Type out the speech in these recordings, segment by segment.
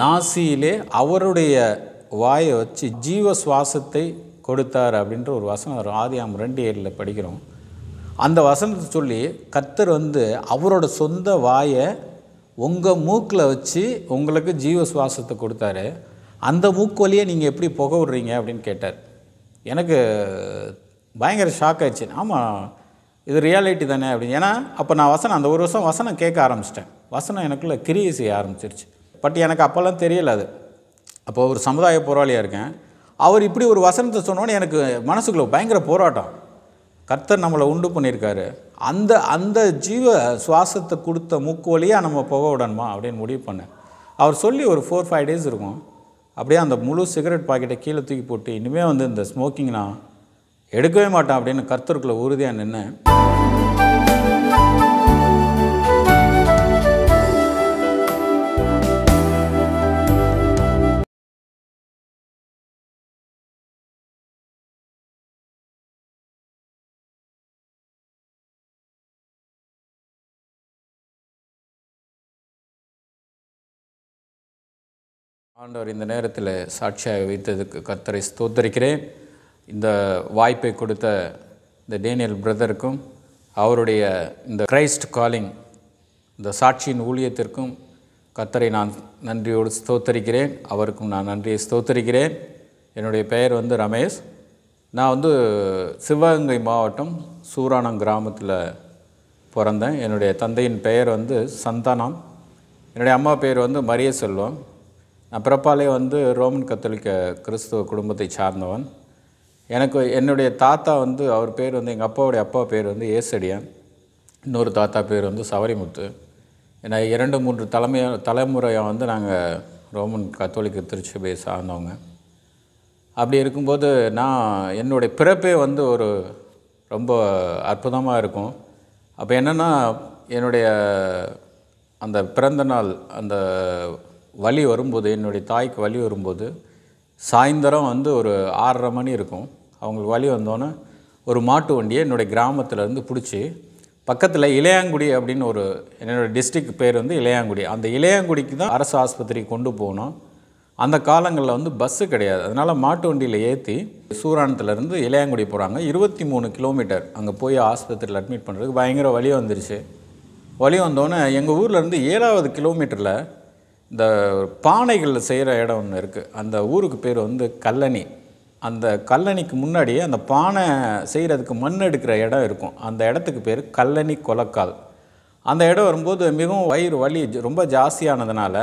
நாசியிலே அவருடைய வாயை வச்சு ஜீவ சுவாசத்தை கொடுத்தார் அப்படின்ற ஒரு வசனம் ஆதியாகமம் 2:7 படிக்கிறோம். அந்த வசனத்தை சொல்லி கர்த்தர் அவரோட சொந்த வாயை உங்கள் மூக்கில் வச்சு உங்களுக்கு ஜீவ சுவாசத்தை கொடுத்தாரு. அந்த மூக்கு வழியே நீங்கள் எப்படி புகை விடுறீங்க அப்படின்னு கேட்டார். எனக்கு பயங்கர ஷாக் ஆயிடுச்சு. ஆமாம், இது ரியாலிட்டி தானே அப்படின்னு. ஏன்னா அப்போ நான் அந்த ஒரு வருஷம் வசனம் கேட்க ஆரம்பிச்சிட்டேன். வசனம் எனக்குள்ளே கிரியை செய்ய ஆரம்பிச்சிருச்சு. பட் எனக்கு அப்போல்லாம் தெரியல அது. அப்போ ஒரு சமுதாய போராளியாக இருக்கேன். அவர் இப்படி ஒரு வசனத்தை சொன்னோன்னே எனக்கு மனசுக்குள்ளே பயங்கர போராட்டம். கர்த்தர் நம்மளை உண்டு பண்ணியிருக்காரு. அந்த ஜீவ சுவாசத்தை கொடுத்த மூக்கு வழியாக நம்ம புகை விடணுமா அப்படின்னு முடிவு பண்ணேன். அவர் சொல்லி ஒரு 4-5 டேஸ் இருக்கும். அப்படியே அந்த முழு சிகரெட் பாக்கெட்டை கீழே தூக்கி போட்டு இனிமேல் இந்த ஸ்மோக்கிங் நான் எடுக்கவே மாட்டேன் அப்படின்னு கர்த்தருக்குள்ளே உறுதியாக நின்னேன். ஆண்டவர் இந்த நேரத்தில் சாட்சியாக வைத்ததுக்கு கர்த்தரை ஸ்தோத்தரிக்கிறேன். இந்த வாய்ப்பை கொடுத்த இந்த டேனியல் பிரதருக்கும் அவருடைய இந்த கிரைஸ்ட் காலிங் இந்த சாட்சியின் ஊழியத்திற்கும் கர்த்தரை நான் நன்றியோடு ஸ்தோத்தரிக்கிறேன். அவருக்கும் நான் நன்றியை ஸ்தோத்தரிக்கிறேன். என்னுடைய பெயர் ரமேஷ். நான் சிவகங்கை மாவட்டம் சூரானம் கிராமத்தில் பிறந்தேன். என்னுடைய தந்தையின் பெயர் சந்தானம். என்னுடைய அம்மா பேர் மரிய செல்வம். நான் பிறப்பாலே ரோமன் கத்தோலிக்க கிறிஸ்துவ குடும்பத்தை சார்ந்தவன். என்னுடைய தாத்தா அவர் பேர் எங்கள் அப்பாவுடைய அப்பா பேர் ஏசடியான். இன்னொரு தாத்தா பேர் சவரிமுத்து. ஏன்னா 2-3 தலைமுறையாக நாங்கள் ரோமன் கத்தோலிக்க திருச்சபையை சார்ந்தவங்க. அப்படி இருக்கும்போது என்னுடைய பிறப்பே ஒரு ரொம்ப அற்புதமாக இருக்கும். அப்போ என்னென்னா என்னுடைய அந்த பிறந்த நாள் அந்த வலி வரும்போது, என்னுடைய தாய்க்கு வலி வரும்போது சாயந்தரம் ஒரு 6:30 மணி இருக்கும். அவங்களுக்கு வலி வந்தோன்னே ஒரு மாட்டு வண்டியை என்னுடைய கிராமத்துலேருந்து பிடிச்சி பக்கத்தில் இளையாங்குடி அப்படின்னு என்னோடய டிஸ்ட்ரிக்ட் பேர் இளையாங்குடி. அந்த இளையாங்குடிக்கு தான் அரசு ஆஸ்பத்திரிக்கு கொண்டு போகணும். அந்த காலங்களில் பஸ்ஸு கிடையாது. அதனால் மாட்டு வண்டியில் ஏற்றி சூரானத்துலேருந்து இளையாங்குடி போகிறாங்க. 23 கிலோமீட்டர் அங்கே போய் ஆஸ்பத்திரியில் அட்மிட் பண்ணுறதுக்கு பயங்கர வலி வந்துருச்சு. வலி வந்தோன்னே எங்கள் ஊர்லேருந்து 7வது கிலோமீட்டரில் இந்த பானைகளில் செய்கிற இடம் ஒன்று இருக்குது. அந்த ஊருக்கு பேர் கல்லணி. அந்த கல்லணிக்கு முன்னாடியே அந்த பானை செய்கிறதுக்கு மண் எடுக்கிற இடம் இருக்கும். அந்த இடத்துக்கு பேர் கல்லணி கொலக்கால். அந்த இடம் வரும்போது மிகவும் வயிறு வலி ரொம்ப ஜாஸ்தியானதுனால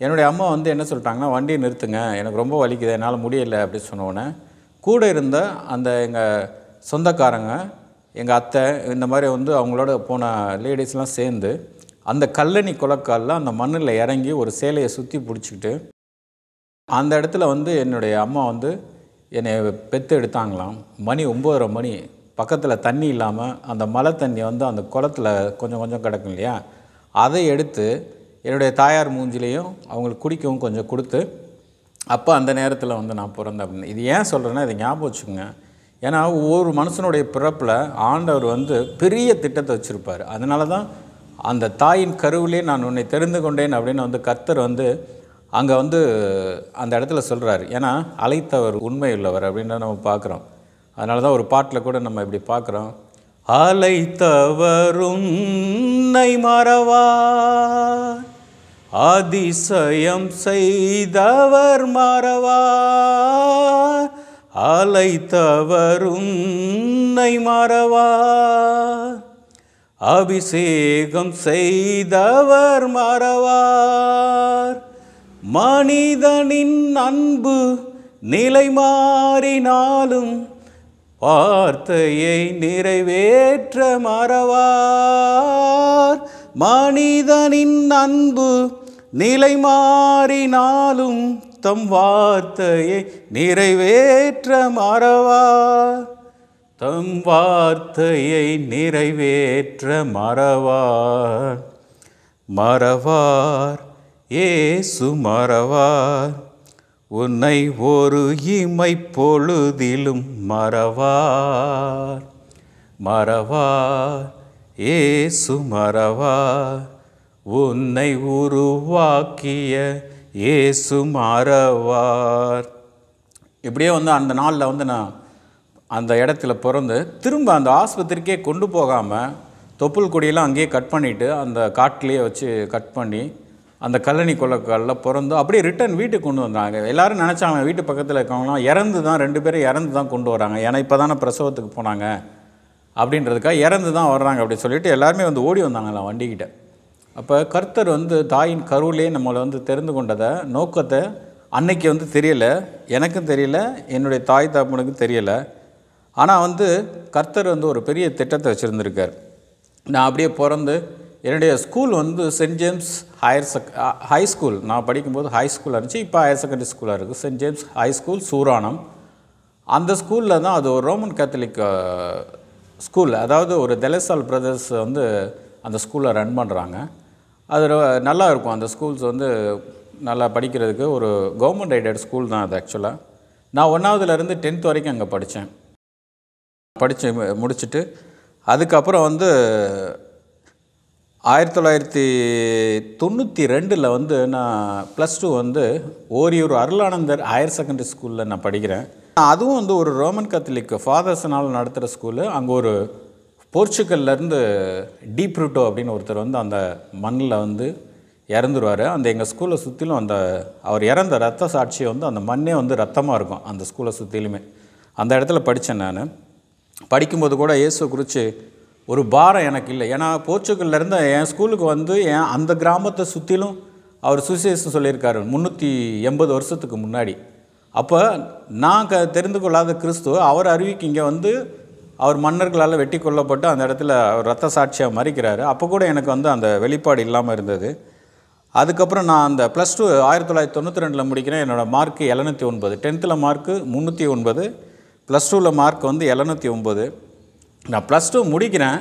என்னுடைய அம்மா என்ன சொல்லிட்டாங்கன்னா, வண்டியை நிறுத்துங்க, எனக்கு ரொம்ப வலிக்குது, என்னால் முடியலை அப்படி சொன்னோன்னே கூட இருந்த அந்த எங்கள் சொந்தக்காரங்க, எங்கள் அத்தை, இந்த மாதிரி அவங்களோட போன லேடிஸ்லாம் சேர்ந்து அந்த கல்லணி கொலக்காலில் அந்த மண்ணில் இறங்கி ஒரு சேலையை சுற்றி பிடிச்சிக்கிட்டு அந்த இடத்துல என்னுடைய அம்மா என்னை பெற்று எடுத்தாங்களாம். மணி 9:30 மணி. பக்கத்தில் தண்ணி இல்லாமல் அந்த மழை தண்ணி அந்த குளத்தில் கொஞ்சம் கொஞ்சம் கிடக்கும் இல்லையா, அதை எடுத்து என்னுடைய தாயார் மூஞ்சிலையும் அவங்களுக்கு குடிக்கவும் கொஞ்சம் கொடுத்து, அப்போ அந்த நேரத்தில் நான் பிறந்தேன் அப்படின்னு. இது ஏன் சொல்கிறேன்னா, இதை ஞாபகம் வச்சுக்கோங்க. ஏன்னா ஒவ்வொரு மனுஷனுடைய பிறப்பில் ஆண்டவர் பெரிய திட்டத்தை வச்சுருப்பார். அதனால தான் அந்த தாயின் கருவிலே நான் உன்னை தெரிந்து கொண்டேன் அப்படின்னு கர்த்தர் அங்கே அந்த இடத்துல சொல்கிறார். ஏன்னா அழைத்தவர் உண்மை உள்ளவர் அப்படின்னு நம்ம பார்க்குறோம். அதனால தான் ஒரு பாட்டில் கூட நம்ம இப்படி பார்க்குறோம். அழைத்தவர் உன்னை மறவார், அதிசயம் செய்தவர் மறவார், அழைத்தவர் உன்னை மறவார், அபிஷேகம் செய்தவர் மறவார், மனிதனின் அன்பு நிலை மாறினாலும் வார்த்தையை நிறைவேற்ற மறவார், மனிதனின் அன்பு நிலை மாறினாலும் தம் வார்த்தையை நிறைவேற்ற மறவார், தம் வார்த்தையை நிறைவேற்ற மறவார், மறவார் இயேசு மறவார், உன்னை ஒரு இமை பொழுதிலும் மறவார், மறவார் இயேசு மறவார், உன்னை உருவாக்கிய இயேசு மாறவார். இப்படியே வந்து அந்த நாளில் வந்து நான் அந்த இடத்துல பிறந்து திரும்ப அந்த ஆஸ்பத்திரிக்கே கொண்டு போகாமல் தொப்புள் கொடியெல்லாம் அங்கேயே கட் பண்ணிவிட்டு அந்த காட்டிலேயே வச்சு கட் பண்ணி அந்த கல்லணி கொள்ளைக்காலில் பிறந்து அப்படியே ரிட்டன் வீட்டுக்கு கொண்டு வந்தாங்க. எல்லோரும் நினச்சாங்க வீட்டு பக்கத்தில் இருக்கவங்களாம் இறந்து தான், 2 பேரும் இறந்து தான் கொண்டு வராங்க, ஏன்னா இப்போ தானே பிரசவத்துக்கு போனாங்க அப்படின்றதுக்காக இறந்து தான் வர்றாங்க அப்படின்னு சொல்லிட்டு எல்லாருமே வந்து ஓடி வந்தாங்களாம் வண்டிக்கிட்ட. அப்போ கர்த்தர் வந்து தாயின் கருவிலே நம்மளை வந்து தெரிந்து கொண்டதை நோக்கத்தை அன்னைக்கு வந்து தெரியலை, எனக்கும் தெரியல, என்னுடைய தாய் தகப்பனுக்கும் தெரியலை. ஆனால் வந்து கர்த்தர் வந்து ஒரு பெரிய திட்டத்தை வச்சுருந்துருக்கார். நான் அப்படியே பிறந்து என்னுடைய ஸ்கூல் வந்து சென்ட் ஜேம்ஸ் ஹை ஸ்கூல், நான் படிக்கும்போது ஹை ஸ்கூலாக இருந்துச்சு, இப்போ ஹையர் செகண்டரி ஸ்கூலாக இருக்குது. சென்ட் ஜேம்ஸ் ஹை ஸ்கூல் சூரானம். அந்த ஸ்கூலில் தான் அது ஒரு ரோமன் கேத்தலிக் ஸ்கூல், அதாவது ஒரு தெலசால் பிரதர்ஸ் வந்து அந்த ஸ்கூலில் ரன் பண்ணுறாங்க. அது நல்லா இருக்கும். அந்த ஸ்கூல்ஸ் வந்து நல்லா படிக்கிறதுக்கு ஒரு கவர்மெண்ட் எய்டட் ஸ்கூல் தான் அது. ஆக்சுவலாக நான் 1ஆவதுலேருந்து 10th வரைக்கும் அங்கே படித்து முடிச்சுட்டு அதுக்கப்புறம் வந்து 1992 வந்து நான் +2 வந்து ஓரியூர் அருளானந்தர் ஹையர் செகண்டரி ஸ்கூலில் நான் படிக்கிறேன். அதுவும் வந்து ஒரு ரோமன் கத்தலிக் ஃபாதர்ஸ்னால் நடத்துகிற ஸ்கூலு. அங்கே ஒரு போர்ச்சுகல்லேருந்து டீப்ரூட்டோ அப்படின்னு ஒருத்தர் வந்து அந்த மண்ணில் வந்து இறந்துருவார். அந்த எங்கள் ஸ்கூலை சுற்றிலும் அந்த அவர் இறந்த ரத்த சாட்சியை வந்து அந்த மண்ணே வந்து ரத்தமாக இருக்கும் அந்த ஸ்கூலை சுற்றிலுமே. அந்த இடத்துல படித்தேன். நான் படிக்கும்போது கூட இயேசுவை குறித்து ஒரு பாரம் எனக்கு இல்லை. ஏன்னா போர்ச்சுகல்லேருந்து என் ஸ்கூலுக்கு வந்து அந்த கிராமத்தை சுற்றிலும் அவர் சுவிசேஷம் சொல்லியிருக்காரு 380 வருஷத்துக்கு முன்னாடி. அப்போ நான் தெரிந்து கொள்ளாத கிறிஸ்துவ அவர் அறிவிக்கு இங்கே வந்து அவர் மன்னர்களால் வெட்டி கொல்லப்பட்டு அந்த இடத்துல அவர் ரத்த சாட்சியாக மறிக்கிறாரு. அப்போ கூட எனக்கு வந்து அந்த வெளிப்பாடு இல்லாமல் இருந்தது. அதுக்கப்புறம் நான் அந்த +2 1992 முடிக்கிறேன். என்னோடய மார்க்கு 709. 10th மார்க்கு 309, +2 மார்க் வந்து 709. நான் +2 முடிக்கிறேன்.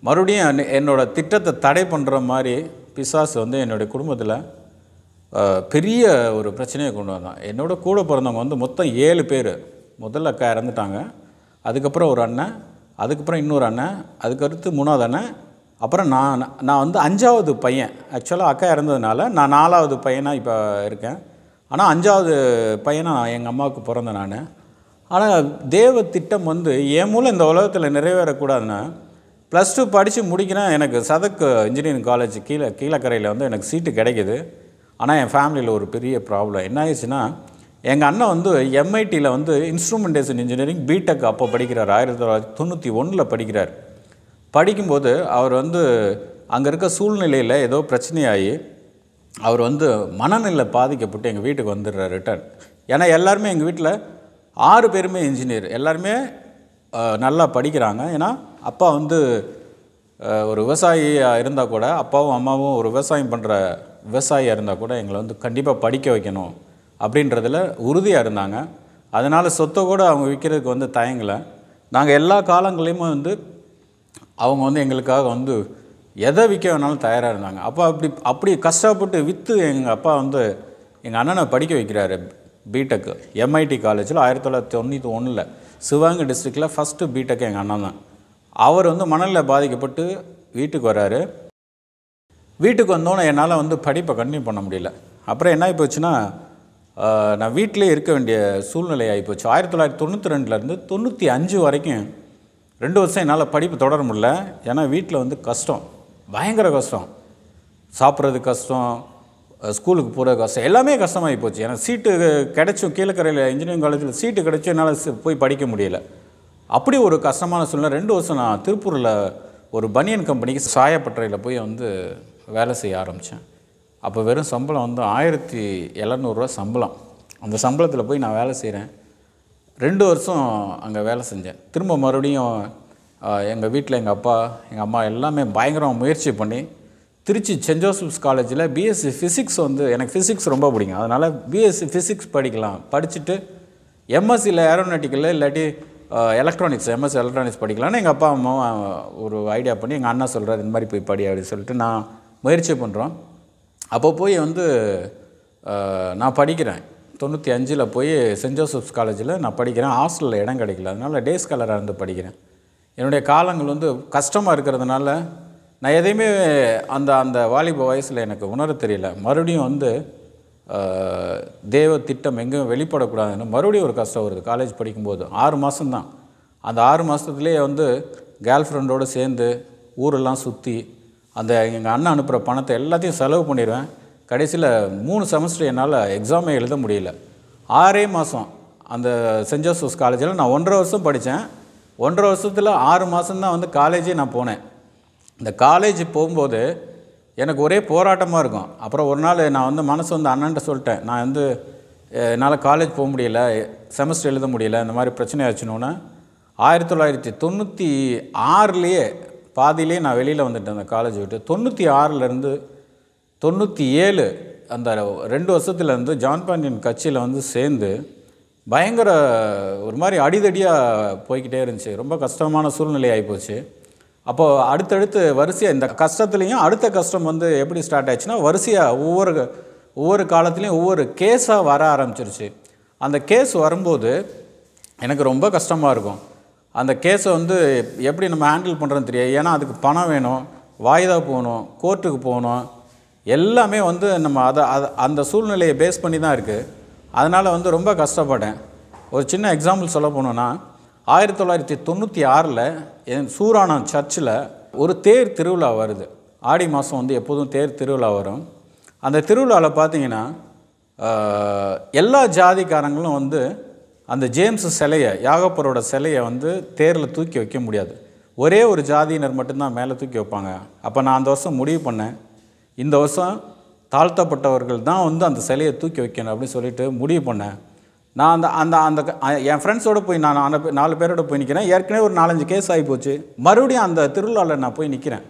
மறுபடியும் என்னோடய திட்டத்தை தடை பண்ணுற மாதிரி பிசாசு வந்து என்னுடைய குடும்பத்தில் பெரிய ஒரு பிரச்சனையை கொண்டு வந்தான். என்னோட கூட பிறந்தவங்க வந்து மொத்தம் 7 பேர். முதல்ல அக்கா இறந்துட்டாங்க, அதுக்கப்புறம் ஒரு அண்ணன், அதுக்கப்புறம் இன்னொரு அண்ணன், அதுக்கடுத்து 3ஆவது அண்ணன், அப்புறம் நான் வந்து 5ஆவது பையன். ஆக்சுவலாக அக்கா இறந்ததுனால நான் 4ஆவது பையனாக இப்போ இருக்கேன். ஆனால் 5ஆவது பையனாக எங்கள் அம்மாவுக்கு பிறந்தேன் நான். ஆனால் தேவ திட்டம் வந்து என் மூலம் இந்த உலகத்தில் நிறைவேறக்கூடாதுன்னா +2 படித்து முடிக்கிறேன். எனக்கு சதக் இன்ஜினியரிங் காலேஜ் கீழக்கரையில் வந்து எனக்கு சீட்டு கிடைக்கிது. ஆனால் என் ஃபேமிலியில் ஒரு பெரிய ப்ராப்ளம் என்ன ஆயிடுச்சுன்னா, எங்கள் அண்ணன் வந்து MITயில் வந்து இன்ஸ்ட்ருமெண்டேஷன் இன்ஜினியரிங் பிடெக் அப்போ படிக்கிறார். 1991 படிக்கிறார். படிக்கும்போது அவர் வந்து அங்கே இருக்க சூழ்நிலையில் ஏதோ பிரச்சனையாகி அவர் வந்து மனநிலை பாதிக்கப்பட்டு எங்கள் வீட்டுக்கு வந்துடுறார் ரிட்டர்ன். ஏன்னா எல்லாருமே எங்கள் வீட்டில் 6 பேருமே இன்ஜினியர், எல்லாருமே நல்லா படிக்கிறாங்க. ஏன்னா அப்பா வந்து ஒரு விவசாயியாக இருந்தால் கூட, அப்பாவும் அம்மாவும் ஒரு விவசாயம் பண்ணுற விவசாயியாக இருந்தால் கூட எங்களை வந்து கண்டிப்பாக படிக்க வைக்கணும் அப்படின்றதில் உறுதியாக இருந்தாங்க. அதனால் சொத்தை கூட அவங்க விற்கிறதுக்கு வந்து தயங்கலை. நாங்கள் எல்லா காலங்களையுமே வந்து அவங்க வந்து எங்களுக்காக வந்து எதை விற்க வேணாலும் தயாராக இருந்தாங்க. அப்போ அப்படி கஷ்டப்பட்டு விற்று எங்கள் அப்பா வந்து எங்கள் அண்ணனை படிக்க வைக்கிறாரு பிடெக்கு MIT காலேஜில் 1991 சிவகங்கை டிஸ்ட்ரிக்டில் ஃபஸ்ட்டு பிடெக்கு எங்கள் அண்ணன் தான். அவர் வந்து மணலில் பாதிக்கப்பட்டு வீட்டுக்கு வர்றாரு. வீட்டுக்கு வந்தோன்னே என்னால் வந்து படிப்பை கண்டினியூ பண்ண முடியல. அப்புறம் என்ன ஆகிப்போச்சுன்னா, நான் வீட்டிலே இருக்க வேண்டிய சூழ்நிலை ஆகிப்போச்சு. 1992 95 வரைக்கும் 2 வருஷம் என்னால் படிப்பு தொடர முடியல. ஏன்னா வீட்டில் வந்து கஷ்டம், பயங்கர கஷ்டம். சாப்பிட்றது கஷ்டம், ஸ்கூலுக்கு போகிற கஷ்டம், எல்லாமே கஷ்டமாகி போச்சு. ஏன்னா சீட்டு கிடைச்சும் கீழக்கரையில் இன்ஜினியரிங் காலேஜில் சீட்டு கிடைச்சும் என்னால் போய் படிக்க முடியலை. அப்படி ஒரு கஷ்டமான சூழ்நிலை. 2 வருஷம் நான் திருப்பூரில் ஒரு பனியன் கம்பெனிக்கு சாயப்பட்டறையில் போய் வந்து வேலை செய்ய ஆரம்பித்தேன். அப்போ வெறும் சம்பளம் வந்து 1700 சம்பளம். அந்த சம்பளத்தில் போய் நான் வேலை செய்கிறேன். 2 வருஷம் அங்கே வேலை செஞ்சேன். திரும்ப மறுபடியும் எங்கள் வீட்டில் எங்கள் அப்பா எங்கள் அம்மா எல்லாமே பயங்கரமாக முயற்சி பண்ணி திருச்சி சென்ட் ஜோசப்ஸ் காலேஜில் பிஎஸ்சி ஃபிசிக்ஸ் வந்து எனக்கு ஃபிசிக்ஸ் ரொம்ப பிடிக்கும். அதனால் பிஎஸ்சி ஃபிசிக்ஸ் படிக்கலாம், படிச்சுட்டு எம்எஸ்சியில் ஏரோநாட்டிக்கல் இல்லாட்டி எலக்ட்ரானிக்ஸ் எம்எஸ்சி எலக்ட்ரானிக்ஸ் படிக்கலான்னு எங்கள் அப்பா அம்மா ஒரு ஐடியா பண்ணி எங்கள் அண்ணா சொல்கிறார் இந்த மாதிரி போய் படி அப்படின்னு சொல்லிட்டு நான் முயற்சி பண்ணுறோம். அப்போ போய் வந்து நான் படிக்கிறேன். 95 போய் சென்ட் ஜோசப்ஸ் காலேஜில் நான் படிக்கிறேன். ஹாஸ்டலில் இடம் கிடைக்கல, அதனால் டே ஸ்காலராக இருந்து படிக்கிறேன். என்னுடைய காலங்கள் வந்து கஷ்டமாக இருக்கிறதுனால நான் எதையுமே அந்த வாலிப வயசில் எனக்கு உணர தெரியல. மறுபடியும் வந்து தேவ திட்டம் எங்கேயும் வெளிப்படக்கூடாதுன்னு மறுபடியும் ஒரு கஷ்டம் வருது. காலேஜ் படிக்கும்போது 6 மாதம்தான். அந்த 6 மாதத்துலேயே வந்து கேர்ள் ஃப்ரெண்டோடு சேர்ந்து ஊரெல்லாம் சுற்றி அந்த எங்கள் அண்ணன் அனுப்புகிற பணத்தை எல்லாத்தையும் செலவு பண்ணிடுவேன். கடைசியில் 3 செமஸ்டர் என்னால் எக்ஸாமே எழுத முடியல. 6 மாதம் அந்த சென்ட் ஜோசப்ஸ் காலேஜில் நான் 1.5 வருஷம் படித்தேன். 1.5 வருஷத்தில் 6 மாதம்தான் வந்து காலேஜே நான் போனேன். இந்த காலேஜ் போகும்போது எனக்கு ஒரே போராட்டமாக இருக்கும். அப்புறம் ஒரு நாள் நான் வந்து மனசு வந்து அண்ணன்ட்ட சொல்லிட்டேன், நான் வந்து என்னால் காலேஜ் போக முடியல, செமஸ்டர் எழுத முடியல, இந்த மாதிரி பிரச்சனை ஆச்சுன்னொன்னே 1996லேயே பாதியிலே நான் வெளியில் வந்துட்டேன் அந்த காலேஜ் விட்டு. 96லேருந்து 97 அந்த 2 வருஷத்துலேருந்து ஜான் பாண்டியன் கட்சியில் வந்து சேர்ந்து பயங்கர ஒரு மாதிரி அடிதடியாக போய்கிட்டே இருந்துச்சு. ரொம்ப கஷ்டமான சூழ்நிலை ஆகிப்போச்சு. அப்போது அடுத்தடுத்து வரிசையாக இந்த கஷ்டத்துலேயும் அடுத்த கஷ்டம் வந்து எப்படி ஸ்டார்ட் ஆச்சுன்னா, வரிசையாக ஒவ்வொரு காலத்துலேயும் ஒவ்வொரு கேஸாக வர ஆரம்பிச்சிருச்சு. அந்த கேஸ் வரும்போது எனக்கு ரொம்ப கஷ்டமாக இருக்கும். அந்த கேஸை வந்து எப்படி நம்ம ஹேண்டில் பண்ணுறோன்னு தெரியாது. ஏன்னா அதுக்கு பணம் வேணும், வாய்தா போகணும், கோர்ட்டுக்கு போகணும், எல்லாமே வந்து நம்ம அந்த சூழ்நிலையை பேஸ் பண்ணி தான் இருக்குது. அதனால் வந்து ரொம்ப கஷ்டப்பட்டேன். ஒரு சின்ன எக்ஸாம்பிள் சொல்ல போனோன்னா, 1996 என் சூரானம் சர்ச்சில் ஒரு தேர் திருவிழா வருது. ஆடி மாதம் வந்து எப்போதும் தேர் திருவிழா வரும். அந்த திருவிழாவில் பார்த்திங்கன்னா எல்லா ஜாதிக்காரங்களும் வந்து அந்த ஜேம்ஸ் சிலையை, யாகப்பரோட சிலையை வந்து தேரில் தூக்கி வைக்க முடியாது. ஒரே ஒரு ஜாதியினர் மட்டும்தான் மேலே தூக்கி வைப்பாங்க. அப்போ நான் அந்த வருஷம் முடிவு பண்ணேன், இந்த வருஷம் தாழ்த்தப்பட்டவர்கள் தான் வந்து அந்த சிலையை தூக்கி வைக்கணும் அப்படின்னு சொல்லிட்டு முடிவு பண்ணேன். நான் அந்த அந்த என் ஃப்ரெண்ட்ஸோடு போய் நான் 4 பேரோட போய் நிற்கிறேன். ஏற்கனவே ஒரு 4-5 கேஸ் ஆகி போச்சு. மறுபடியும் அந்த திருவிழாவில் நான் போய் நிற்கிறேன்.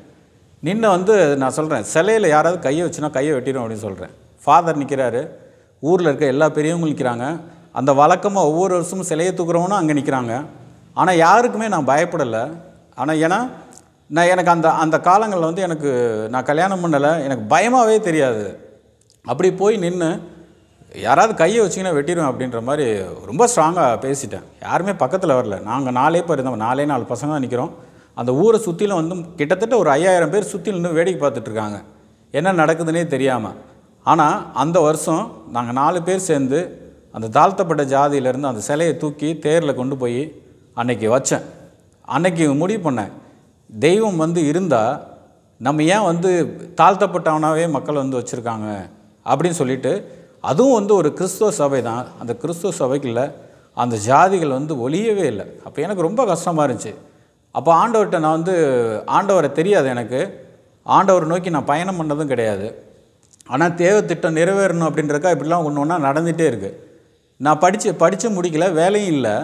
நின்று வந்து நான் சொல்கிறேன், சிலையில் யாராவது கையை வச்சுன்னா கையை வெட்டிடும் அப்படின்னு சொல்கிறேன். ஃபாதர் நிற்கிறாரு, ஊரில் இருக்க எல்லா பெரியவங்களும் நிற்கிறாங்க. அந்த வழக்கமாக ஒவ்வொரு வருஷமும் சிலையை தூக்குறவனும் அங்கே நிற்கிறாங்க. ஆனால் யாருக்குமே நான் பயப்படலை. ஆனால் ஏன்னா எனக்கு அந்த காலங்களில் வந்து நான் கல்யாணம் பண்ணலை, எனக்கு பயமாகவே தெரியாது. அப்படி போய் நின்று யாராவது கையை வச்சிங்கன்னா வெட்டிடுவேன் அப்படின்ற மாதிரி ரொம்ப ஸ்ட்ராங்காக பேசிட்டேன். யாருமே பக்கத்தில் வரல. நாங்கள் 4 பேர் இருந்தோம், 4 பசங்க தான் நிற்கிறோம். அந்த ஊரை சுற்றிலும் வந்து கிட்டத்தட்ட ஒரு 5000 பேர் சுற்றி நின்று வேடிக்கை பார்த்துட்ருக்காங்க, என்ன நடக்குதுன்னே தெரியாமல். ஆனால் அந்த வருஷம் நாங்கள் 4 பேர் சேர்ந்து அந்த தாழ்த்தப்பட்ட ஜாதியிலேருந்து அந்த சிலையை தூக்கி தேரில் கொண்டு போய் அன்னைக்கு வச்சேன். அன்னைக்கு முடிவு பண்ணேன், தெய்வம் வந்து இருந்தால் நம்ம ஏன் வந்து தாழ்த்தப்பட்டவனாகவே மக்கள் வந்து வச்சுருக்காங்க அப்படின்னு சொல்லிட்டு. அதுவும் வந்து ஒரு கிறிஸ்துவ சபை தான். அந்த கிறிஸ்துவ சபைக்குள்ள அந்த ஜாதிகள் வந்து ஒழியவே இல்லை. அப்போ எனக்கு ரொம்ப கஷ்டமாக இருந்துச்சு. அப்போ ஆண்டவர்கிட்ட நான் வந்து, ஆண்டவரை தெரியாது எனக்கு, ஆண்டவர் நோக்கி நான் பயணம் பண்ணதும் கிடையாது. ஆனால் தேவ திட்டம் நிறைவேறணும் அப்படின்றக்கா இப்படிலாம் ஒன்று ஒன்றா நடந்துகிட்டே இருக்குது. நான் படித்து முடிக்கல, வேலையும் இல்லை.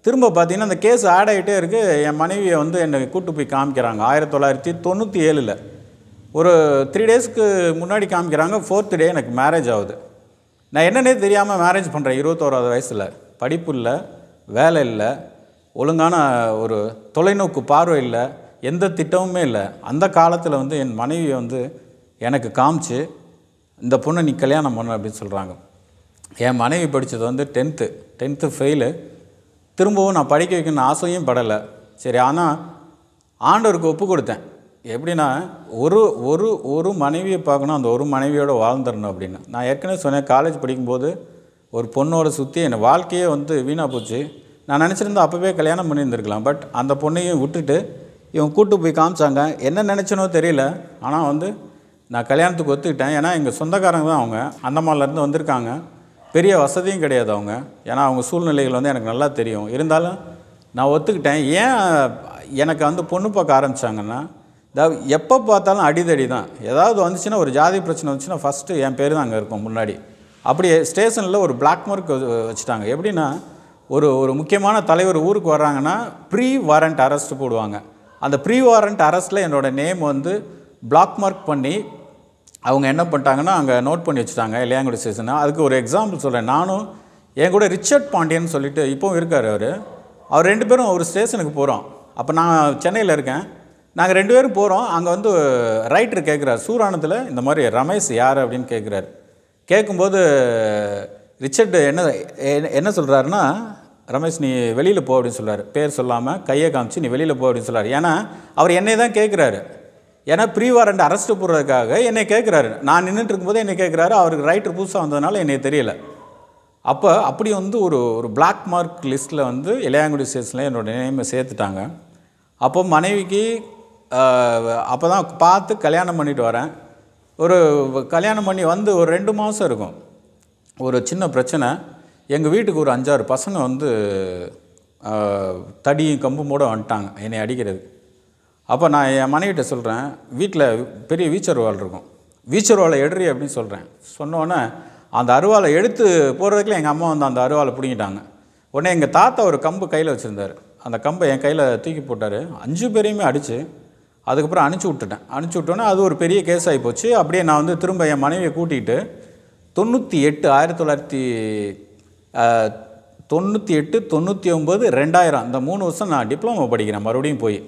திரும்ப பார்த்திங்கன்னா அந்த கேஸ் ஆட் ஆகிட்டே இருக்குது. என் மனைவியை வந்து என்னை கூப்பிட்டு போய் காமிக்கிறாங்க. 1997 ஒரு 3 டேஸ்க்கு முன்னாடி காமிக்கிறாங்க. 4th டே எனக்கு மேரேஜ் ஆகுது. நான் என்னன்னே தெரியாமல் மேரேஜ் பண்ணுறேன். 21வது வயசில். படிப்பு இல்லை, வேலை இல்லை, ஒழுங்கான ஒரு தொலைநோக்கு பார்வை இல்லை, எந்த திட்டமுமே இல்லை. அந்த காலத்தில் வந்து என் மனைவியை வந்து எனக்கு காமிச்சு, இந்த பொண்ணை நீ கல்யாணம் பண்ண அப்படின்னு சொல்கிறாங்க. என் மனைவி படித்தது வந்து 10th ஃபெயிலு. திரும்பவும் நான் படிக்க வைக்கணும்னு ஆசையும் படலை. சரி, ஆனால் ஆண்டவருக்கு ஒப்பு கொடுத்தேன். எப்படின்னா ஒரு மனைவியை பார்க்கணும், அந்த ஒரு மனைவியோடு வாழ்ந்துடணும் அப்படின்னு. நான் ஏற்கனவே சொன்னேன், காலேஜ் படிக்கும்போது ஒரு பொண்ணோட சுற்றி என் வாழ்க்கையே வந்து வீணாக போச்சு. நான் நினச்சிருந்தா அப்போவே கல்யாணம் பண்ணியிருந்துருக்கலாம். பட் அந்த பொண்ணையும் விட்டுட்டு இவங்க கூப்பிட்டு போய் காமிச்சாங்க. என்ன நினச்சனோ தெரியல, ஆனால் வந்து நான் கல்யாணத்துக்கு ஒத்துக்கிட்டேன். ஏன்னா எங்கள் சொந்தக்காரங்க தான் அவங்க, அந்தமான்லேருந்து வந்திருக்காங்க. பெரிய வசதியும் கிடையாது அவங்க, ஏன்னா அவங்க சூழ்நிலைகள் வந்து எனக்கு நல்லா தெரியும். இருந்தாலும் நான் ஒத்துக்கிட்டேன். ஏன் எனக்கு வந்து பொண்ணு பார்க்க ஆரம்பித்தாங்கன்னா, எப்போ பார்த்தாலும் அடிதடி தான். ஏதாவது வந்துச்சுன்னா, ஒரு ஜாதி பிரச்சனை வந்துச்சுன்னா ஃபஸ்ட்டு என் பேர் தான் அங்கே இருக்கும் முன்னாடி. அப்படியே ஸ்டேஷனில் ஒரு பிளாக் மார்க் வச்சுட்டாங்க. எப்படின்னா, ஒரு முக்கியமான தலைவர் ஊருக்கு வர்றாங்கன்னா ப்ரீ வாரண்ட் அரெஸ்ட் போடுவாங்க. அந்த ப்ரீ வாரண்ட் அரெஸ்ட்டில் என்னோடய நேம் வந்து பிளாக் மார்க் பண்ணி அவங்க என்ன பண்ணிட்டாங்கன்னா அங்கே நோட் பண்ணி வச்சுட்டாங்க, இளையாங்குடி ஸ்டேஷனை. அதுக்கு ஒரு எக்ஸாம்பிள் சொல்கிறேன். நானும் என் கூட ரிச்சர்ட் பாண்டியன் சொல்லிட்டு இப்போவும் இருக்கார் அவர் 2 பேரும் ஒரு ஸ்டேஷனுக்கு போகிறோம். அப்போ நான் சென்னையில் இருக்கேன். நாங்கள் 2 பேரும் போகிறோம். அங்கே வந்து ரைட்டர் கேட்குறாரு, சூரானத்தில் இந்த மாதிரி ரமேஷ் யார் அப்படின்னு கேட்குறாரு. கேட்கும்போது ரிச்சர்ட் என்ன சொல்கிறாருன்னா, ரமேஷ் நீ வெளியில் போ அப்படின்னு சொல்கிறார். பேர் சொல்லாமல் கையை காமிச்சு நீ வெளியில் போ அப்படின்னு சொல்கிறார். ஏன்னா அவர் என்னை தான் கேட்குறாரு. ஏன்னா ப்ரீ வாரண்ட் அரெஸ்ட்டு போடுறதுக்காக என்னை கேட்குறாரு. நான் நின்றுட்டு இருக்கும்போது என்னை கேட்குறாரு. அவருக்கு ரைட்டர் புதுசாக வந்ததுனால என்னை தெரியல. அப்போ அப்படி வந்து ஒரு பிளாக் மார்க் லிஸ்ட்டில் வந்து இளையாங்குடி ஸ்டேஷனில் என்னோடய நேமை சேர்த்துட்டாங்க. அப்போ மனைவிக்கு அப்போ தான் பார்த்து கல்யாணம் பண்ணிட்டு வரேன். ஒரு கல்யாணம் பண்ணி வந்து ஒரு 2 மாதம் இருக்கும். ஒரு சின்ன பிரச்சனை. எங்கள் வீட்டுக்கு ஒரு 5-6 பசங்க வந்து தடியும் கம்புமோடு வந்துட்டாங்க என்னை அடிக்கிறதுக்கு. அப்போ நான் என் மனைவிட்ட சொல்கிறேன், வீட்டில் பெரிய வீச்சர் வால் இருக்கும், வீச்சர் வாலை எடுறி அப்படின்னு சொல்கிறேன். சொன்னோன்னே அந்த அருவாலை எடுத்து போகிறதுக்குள்ள எங்கள் அம்மா வந்து அந்த அருவாலை பிடிங்கிட்டாங்க. உடனே எங்கள் தாத்தா ஒரு கம்பு கையில் வச்சுருந்தார். அந்த கம்பை என் கையில் தூக்கி போட்டார். 5 பேரையுமே அடித்து அதுக்கப்புறம் அனுப்பிச்சி விட்டுட்டேன். அனுப்பிச்சி விட்டோன்னே அது ஒரு பெரிய கேஸ் ஆகி போச்சு. அப்படியே நான் வந்து திரும்ப என் மனைவியை கூட்டிகிட்டு 1998, 99, 2000 இந்த 3 வருஷம் நான் டிப்ளமோ படிக்கிறேன். மறுபடியும் போய்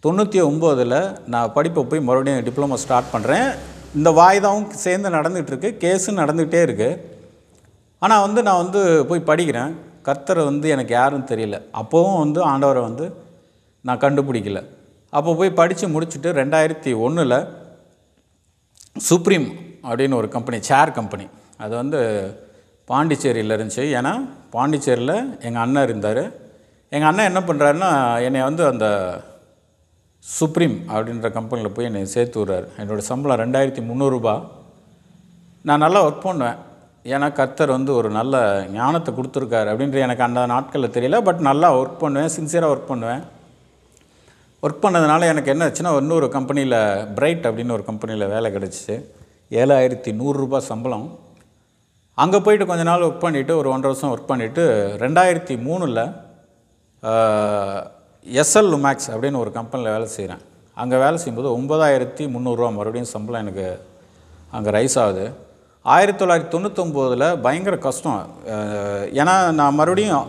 99ல் நான் படிப்பை போய் மறுபடியும் டிப்ளமோ ஸ்டார்ட் பண்ணுறேன். இந்த வாய்தாவும் சேர்ந்து நடந்துகிட்ருக்கு, கேஸும் நடந்துகிட்டே இருக்குது. ஆனால் வந்து நான் வந்து போய் படிக்கிறேன். கர்த்தரை வந்து எனக்கு யாரும் தெரியல. அப்போவும் வந்து ஆண்டவரை வந்து நான் கண்டுபிடிக்கல. அப்போ போய் படித்து முடிச்சுட்டு 2001ல் சுப்ரீம் அப்படின்னு ஒரு கம்பெனி, சேர் கம்பெனி, அது வந்து பாண்டிச்சேரியில் இருந்துச்சு. ஏன்னா பாண்டிச்சேரியில் எங்கள் அண்ணன் இருந்தார். எங்கள் அண்ணன் என்ன பண்ணுறாருன்னா என்னை வந்து அந்த சுப்ரீம் அப்படின்ற கம்பெனியில் போய் என்னை சேர்த்து விட்றாரு. என்னோடய சம்பளம் 2300 ரூபா. நான் நல்லா ஒர்க் பண்ணுவேன். ஏன்னா கர்த்தர் வந்து ஒரு நல்ல ஞானத்தை கொடுத்துருக்காரு அப்படின்ற எனக்கு அந்த நாட்களில் தெரியல. பட் நல்லா ஒர்க் பண்ணுவேன், சின்சியராக ஒர்க் பண்ணுவேன். ஒர்க் பண்ணதுனால எனக்கு என்ன ஆச்சுன்னா இன்னொரு கம்பெனியில், பிரைட் அப்படின்னு ஒரு கம்பெனியில் வேலை கிடச்சிச்சு. 7100 ரூபா சம்பளம். அங்கே போயிட்டு கொஞ்ச நாள் ஒர்க் பண்ணிவிட்டு ஒரு 1.5 வருஷம் ஒர்க் பண்ணிவிட்டு 2003ல் எஸ்எல் லுமேக்ஸ் அப்படின்னு ஒரு கம்பெனியில் வேலை செய்கிறேன். அங்கே வேலை செய்யும்போது 9300 ரூபா மறுபடியும் சம்பளம் எனக்கு அங்கே ரைஸ் ஆகுது. 1999ல் பயங்கர கஷ்டம். ஏன்னா நான் மறுபடியும்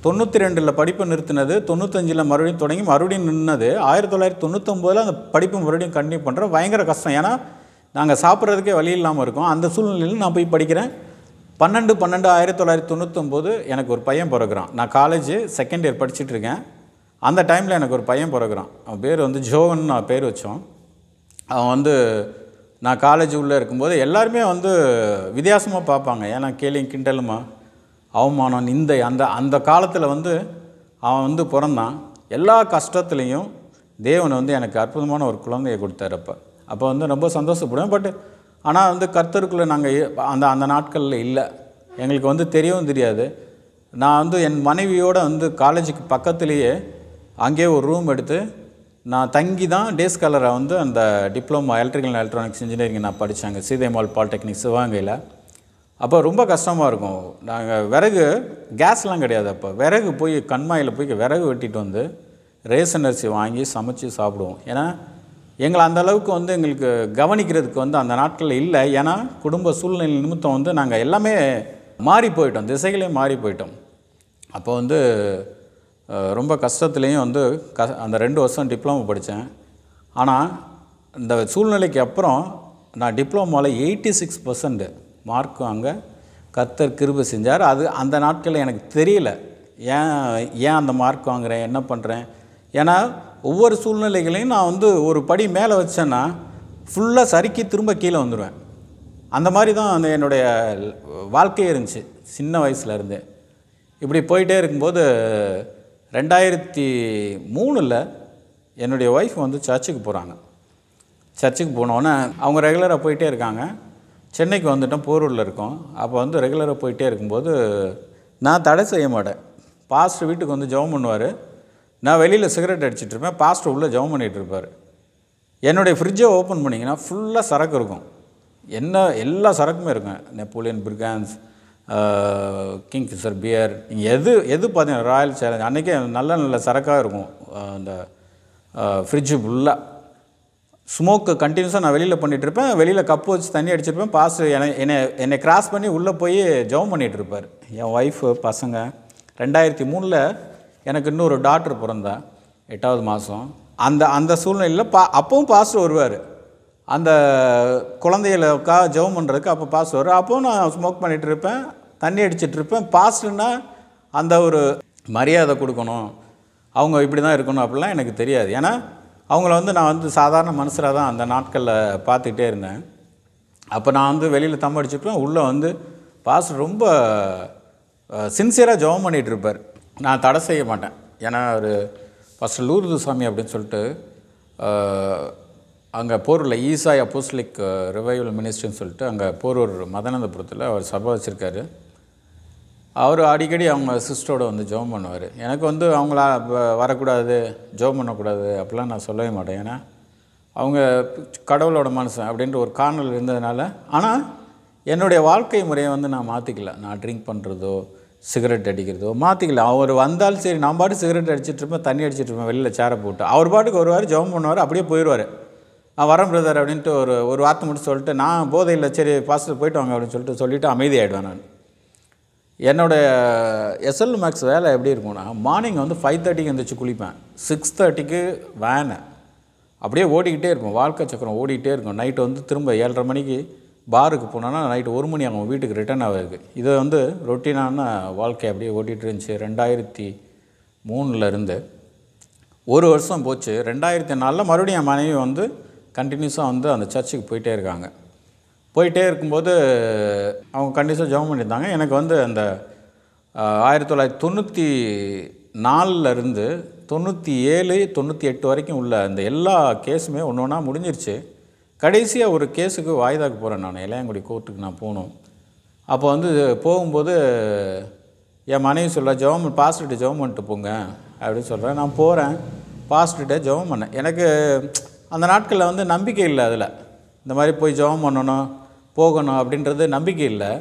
92ல் படிப்பு நிறுத்தினது, 95ல் மறுபடியும் தொடங்கி மறுபடியும் நின்னது. 1999ல் அந்த படிப்பு மறுபடியும் கண்டினியூ பண்ணுறேன். பயங்கர கஷ்டம். ஏன்னா நாங்கள் சாப்பிட்றதுக்கே வழி இல்லாமல் இருக்கோம். அந்த சூழ்நிலையில் நான் போய் படிக்கிறேன். 12/12/1999 எனக்கு ஒரு பையன் பிறகுறான். நான் காலேஜ் செகண்ட் இயர் படிச்சுட்டு இருக்கேன். அந்த டைமில் எனக்கு ஒரு பையன் பிறகுறான். அவன் பேர் வந்து ஜோவன் நான் பேர் வச்சோம். அவன் வந்து நான் காலேஜ் உள்ளே இருக்கும்போது எல்லாருமே வந்து வித்தியாசமாக பார்ப்பாங்க. ஏன்னா கேலியும் கிண்டலுமா அவமானம் இந்த அந்த காலத்தில் வந்து அவன் வந்து பிறந்தான். எல்லா கஷ்டத்துலேயும் தேவன் வந்து எனக்கு அற்புதமான ஒரு குழந்தையை கொடுத்தாரு. அப்போ வந்து ரொம்ப சந்தோஷப்படுவேன். பட் ஆனால் வந்து கர்த்தருக்குள்ளே நாங்கள் அந்த நாட்களில் இல்லை. எங்களுக்கு வந்து தெரியவும் தெரியாது. நான் வந்து என் மனைவியோடு வந்து காலேஜுக்கு பக்கத்துலேயே அங்கேயே ஒரு ரூம் எடுத்து நான் தங்கி தான் டே ஸ்காலரை வந்து அந்த diploma electrical and electronics engineering நான் படித்தாங்க சீதைமால் பாலிடெக்னிக் சிவகங்கையில். அப்போ ரொம்ப கஷ்டமாக இருக்கும். நாங்கள் விறகு, கேஸ்லாம் கிடையாது. அப்போ விறகு போய் கண்மாயில் போய் விறகு வெட்டிட்டு வந்து ரேஷன் அரிசி வாங்கி சமைச்சு சாப்பிடுவோம். ஏன்னா எங்களை அந்தளவுக்கு வந்து எங்களுக்கு கவனிக்கிறதுக்கு வந்து அந்த நாட்களில் இல்லை. ஏன்னா குடும்ப சூழ்நிலை நிமித்தம் வந்து நாங்கள் எல்லாமே மாறி போயிட்டோம், திசைகளே மாறி போயிட்டோம். அப்போ வந்து ரொம்ப கஷ்டத்துலேயும் வந்து அந்த 2 வருஷம் டிப்ளமோ படித்தேன். ஆனால் இந்த சூழ்நிலைக்கு அப்புறம் நான் டிப்ளமோவில் 86% மார்க்கும் அங்கே கர்த்தர் கிருபை செஞ்சார். அது அந்த நாட்களில் எனக்கு தெரியல ஏன் அந்த மார்க் வாங்குகிறேன், என்ன பண்ணுறேன். ஏன்னா ஒவ்வொரு சூழ்நிலைகளையும் நான் வந்து ஒரு படி மேலே வச்சேன்னா ஃபுல்லாக சறுக்கி திரும்ப கீழே வந்துடுவேன். அந்த மாதிரி தான் அந்த என்னுடைய வாழ்க்கையே இருந்துச்சு சின்ன வயசுலேருந்தே. இப்படி போயிட்டே இருக்கும்போது 2003ல் என்னுடைய ஒய்ஃப் வந்து சர்ச்சுக்கு போகிறாங்க. சர்ச்சுக்கு போனோன்னே அவங்க ரெகுலராக போயிட்டே இருக்காங்க. சென்னைக்கு வந்துட்டோம், போரூரில் இருக்கோம். அப்போ வந்து ரெகுலராக போயிட்டே இருக்கும்போது நான் தடை செய்ய மாட்டேன். பாஸ்டர் வீட்டுக்கு வந்து ஜெபம் பண்ணுவார். நான் வெளியில் சிகரெட் அடிச்சிட்ருப்பேன், பாஸ்டர் உள்ளே ஜெபம் பண்ணிகிட்ருப்பார். என்னுடைய ஃப்ரிட்ஜை ஓப்பன் பண்ணிங்கன்னா ஃபுல்லாக சரக்கு இருக்கும். எல்லா சரக்குமே இருக்கும். நெப்போலியன், பிரிகான்ஸ், கிங்ஃபிஷர் பியர், நீங்கள் எது பார்த்தீங்கன்னா ராயல் சேலஞ்ச், அன்றைக்கே நல்ல சரக்காக இருக்கும். அந்த ஃப்ரிட்ஜு ஃபுல்லாக ஸ்மோக்கு கண்டினியூஸாக நான் வெளியில் பண்ணிகிட்ருப்பேன். வெளியில் கப்பு வச்சு தண்ணி அடிச்சிருப்பேன். பாஸ்டர் என்னை கிராஸ் பண்ணி உள்ளே போய் ஜெபம் பண்ணிகிட்ருப்பார். என் ஒய்ஃபு, பசங்க. 2003ல் எனக்கு இன்னொரு டாக்டர் பிறந்தா 8வது மாதம். அந்த சூழ்நிலையில் அப்பவும் பாஸ்டர் வருவார். அந்த குழந்தைகளுக்காக ஜெபம் பண்ணுறதுக்கு அப்போ பாஸ்டர் வருவார். அப்போவும் நான் ஸ்மோக் பண்ணிகிட்ருப்பேன், தண்ணி அடிச்சிட்ருப்பேன். பாஸ்டர்னால் அந்த ஒரு மரியாதை கொடுக்கணும், அவங்க இப்படி தான் இருக்கணும் அப்படிலாம் எனக்கு தெரியாது. ஏன்னா அவங்கள வந்து நான் வந்து சாதாரண மனுஷராக தான் அந்த நாட்களில் பார்த்துக்கிட்டே இருந்தேன். அப்போ நான் வந்து வெளியில் தம் அடிச்சுப்பேன், உள்ளே வந்து பாஸ்டர் ரொம்ப சின்சியராக ஜெபம் பண்ணிகிட்டு இருப்பார். நான் தடை செய்ய மாட்டேன். ஏன்னா ஒரு பாஸ்டர் லூர்து சாமி அப்படின்னு சொல்லிட்டு அங்கே போரூரில் ஈசாய் அப்போஸ்தலிக் ரிவைவல் மினிஸ்ட்ரின்னு சொல்லிட்டு அங்கே போரூர் மதனந்தபுரத்தில் அவர் சபை வச்சுருக்காரு. அவர் அடிக்கடி அவங்க சிஸ்டரோட வந்து ஜெபம் பண்ணுவார். எனக்கு வந்து அவங்கள வரக்கூடாது, ஜெபம் பண்ணக்கூடாது அப்படிலாம் நான் சொல்லவே மாட்டேன். ஏன்னா அவங்க கடவுளோட மனுஷன் அப்படின்ற ஒரு காரணம் இருந்ததுனால. ஆனால் என்னுடைய வாழ்க்கை முறையை வந்து நான் மாற்றிக்கல. நான் ட்ரிங்க் பண்ணுறதோ சிகரெட் அடிக்கிறதோ மாற்றிக்கல. அவர் வந்தாலும் சரி, நான் பாட்டு சிகரெட் அடிச்சிட்ருப்பேன், தண்ணி அடிச்சிட்ருப்பேன், வெளியில் சேரை போட்டு. அவர் பாட்டுக்கு வருவார், ஜெபம் பண்ணுவார், அப்படியே போயிடுவார். நான் வரேன் பிரதர் அப்படின்ட்டு ஒரு வார்த்தை மட்டும் சொல்லிட்டு, நான் போதை இல்லை, சரி பாஸ்டர் போய்ட்டு வாங்க அப்படின்னு சொல்லிவிட்டு அமைதியாகிடுவேன். நான் என்னோடய எஸ்எல் மேக்ஸ் வேலை எப்படி இருக்கும்னா, மார்னிங் வந்து 5:30க்கு எழுந்திரிச்சு குளிப்பேன், 6:30க்கு வேனு அப்படியே ஓடிக்கிட்டே இருக்கும், வாழ்க்கை சக்கரம் ஓடிக்கிட்டே இருக்கும். நைட்டு வந்து திரும்ப 7:30 மணிக்கு பாருக்கு போனோன்னா நைட்டு 1 மணி ஆகும் வீட்டுக்கு ரிட்டர்ன் ஆகுது. இதை வந்து ரொட்டீனான வாழ்க்கை அப்படியே ஓட்டிகிட்டு இருந்துச்சு. 2003 இருந்து 1 வருஷம் போச்சு. 2004 மறுபடியும் என் மனைவி வந்து கண்டினியூஸாக வந்து அந்த சர்ச்சுக்கு போயிட்டே இருக்காங்க. போயிட்டே இருக்கும்போது அவங்க கண்டினியூஸாக ஜெபம் பண்ணியிருந்தாங்க. எனக்கு வந்து அந்த 1994 இருந்து 97, 98 வரைக்கும் உள்ள அந்த எல்லா கேஸுமே ஒன்று ஒன்றா முடிஞ்சிருச்சு. கடைசியாக ஒரு கேஸுக்கு வாய்தாக்கு போகிறேன். நான் இளையாங்குடி கோர்ட்டுக்கு நான் போகணும். அப்போ வந்து போகும்போது என் மனைவி சொல்ல, பாஸ்டர்கிட்ட ஜெபம் பண்ணிட்டு போங்க அப்படின்னு சொல்கிறேன். நான் போகிறேன், பாஸ்டர்கிட்ட ஜெபம் பண்ணேன். எனக்கு அந்த நாட்களில் வந்து நம்பிக்கை இல்லை. அதில் இந்த மாதிரி போய் ஜெபம் பண்ணணும், போகணும் அப்படின்றது நம்பிக்கை இல்லை.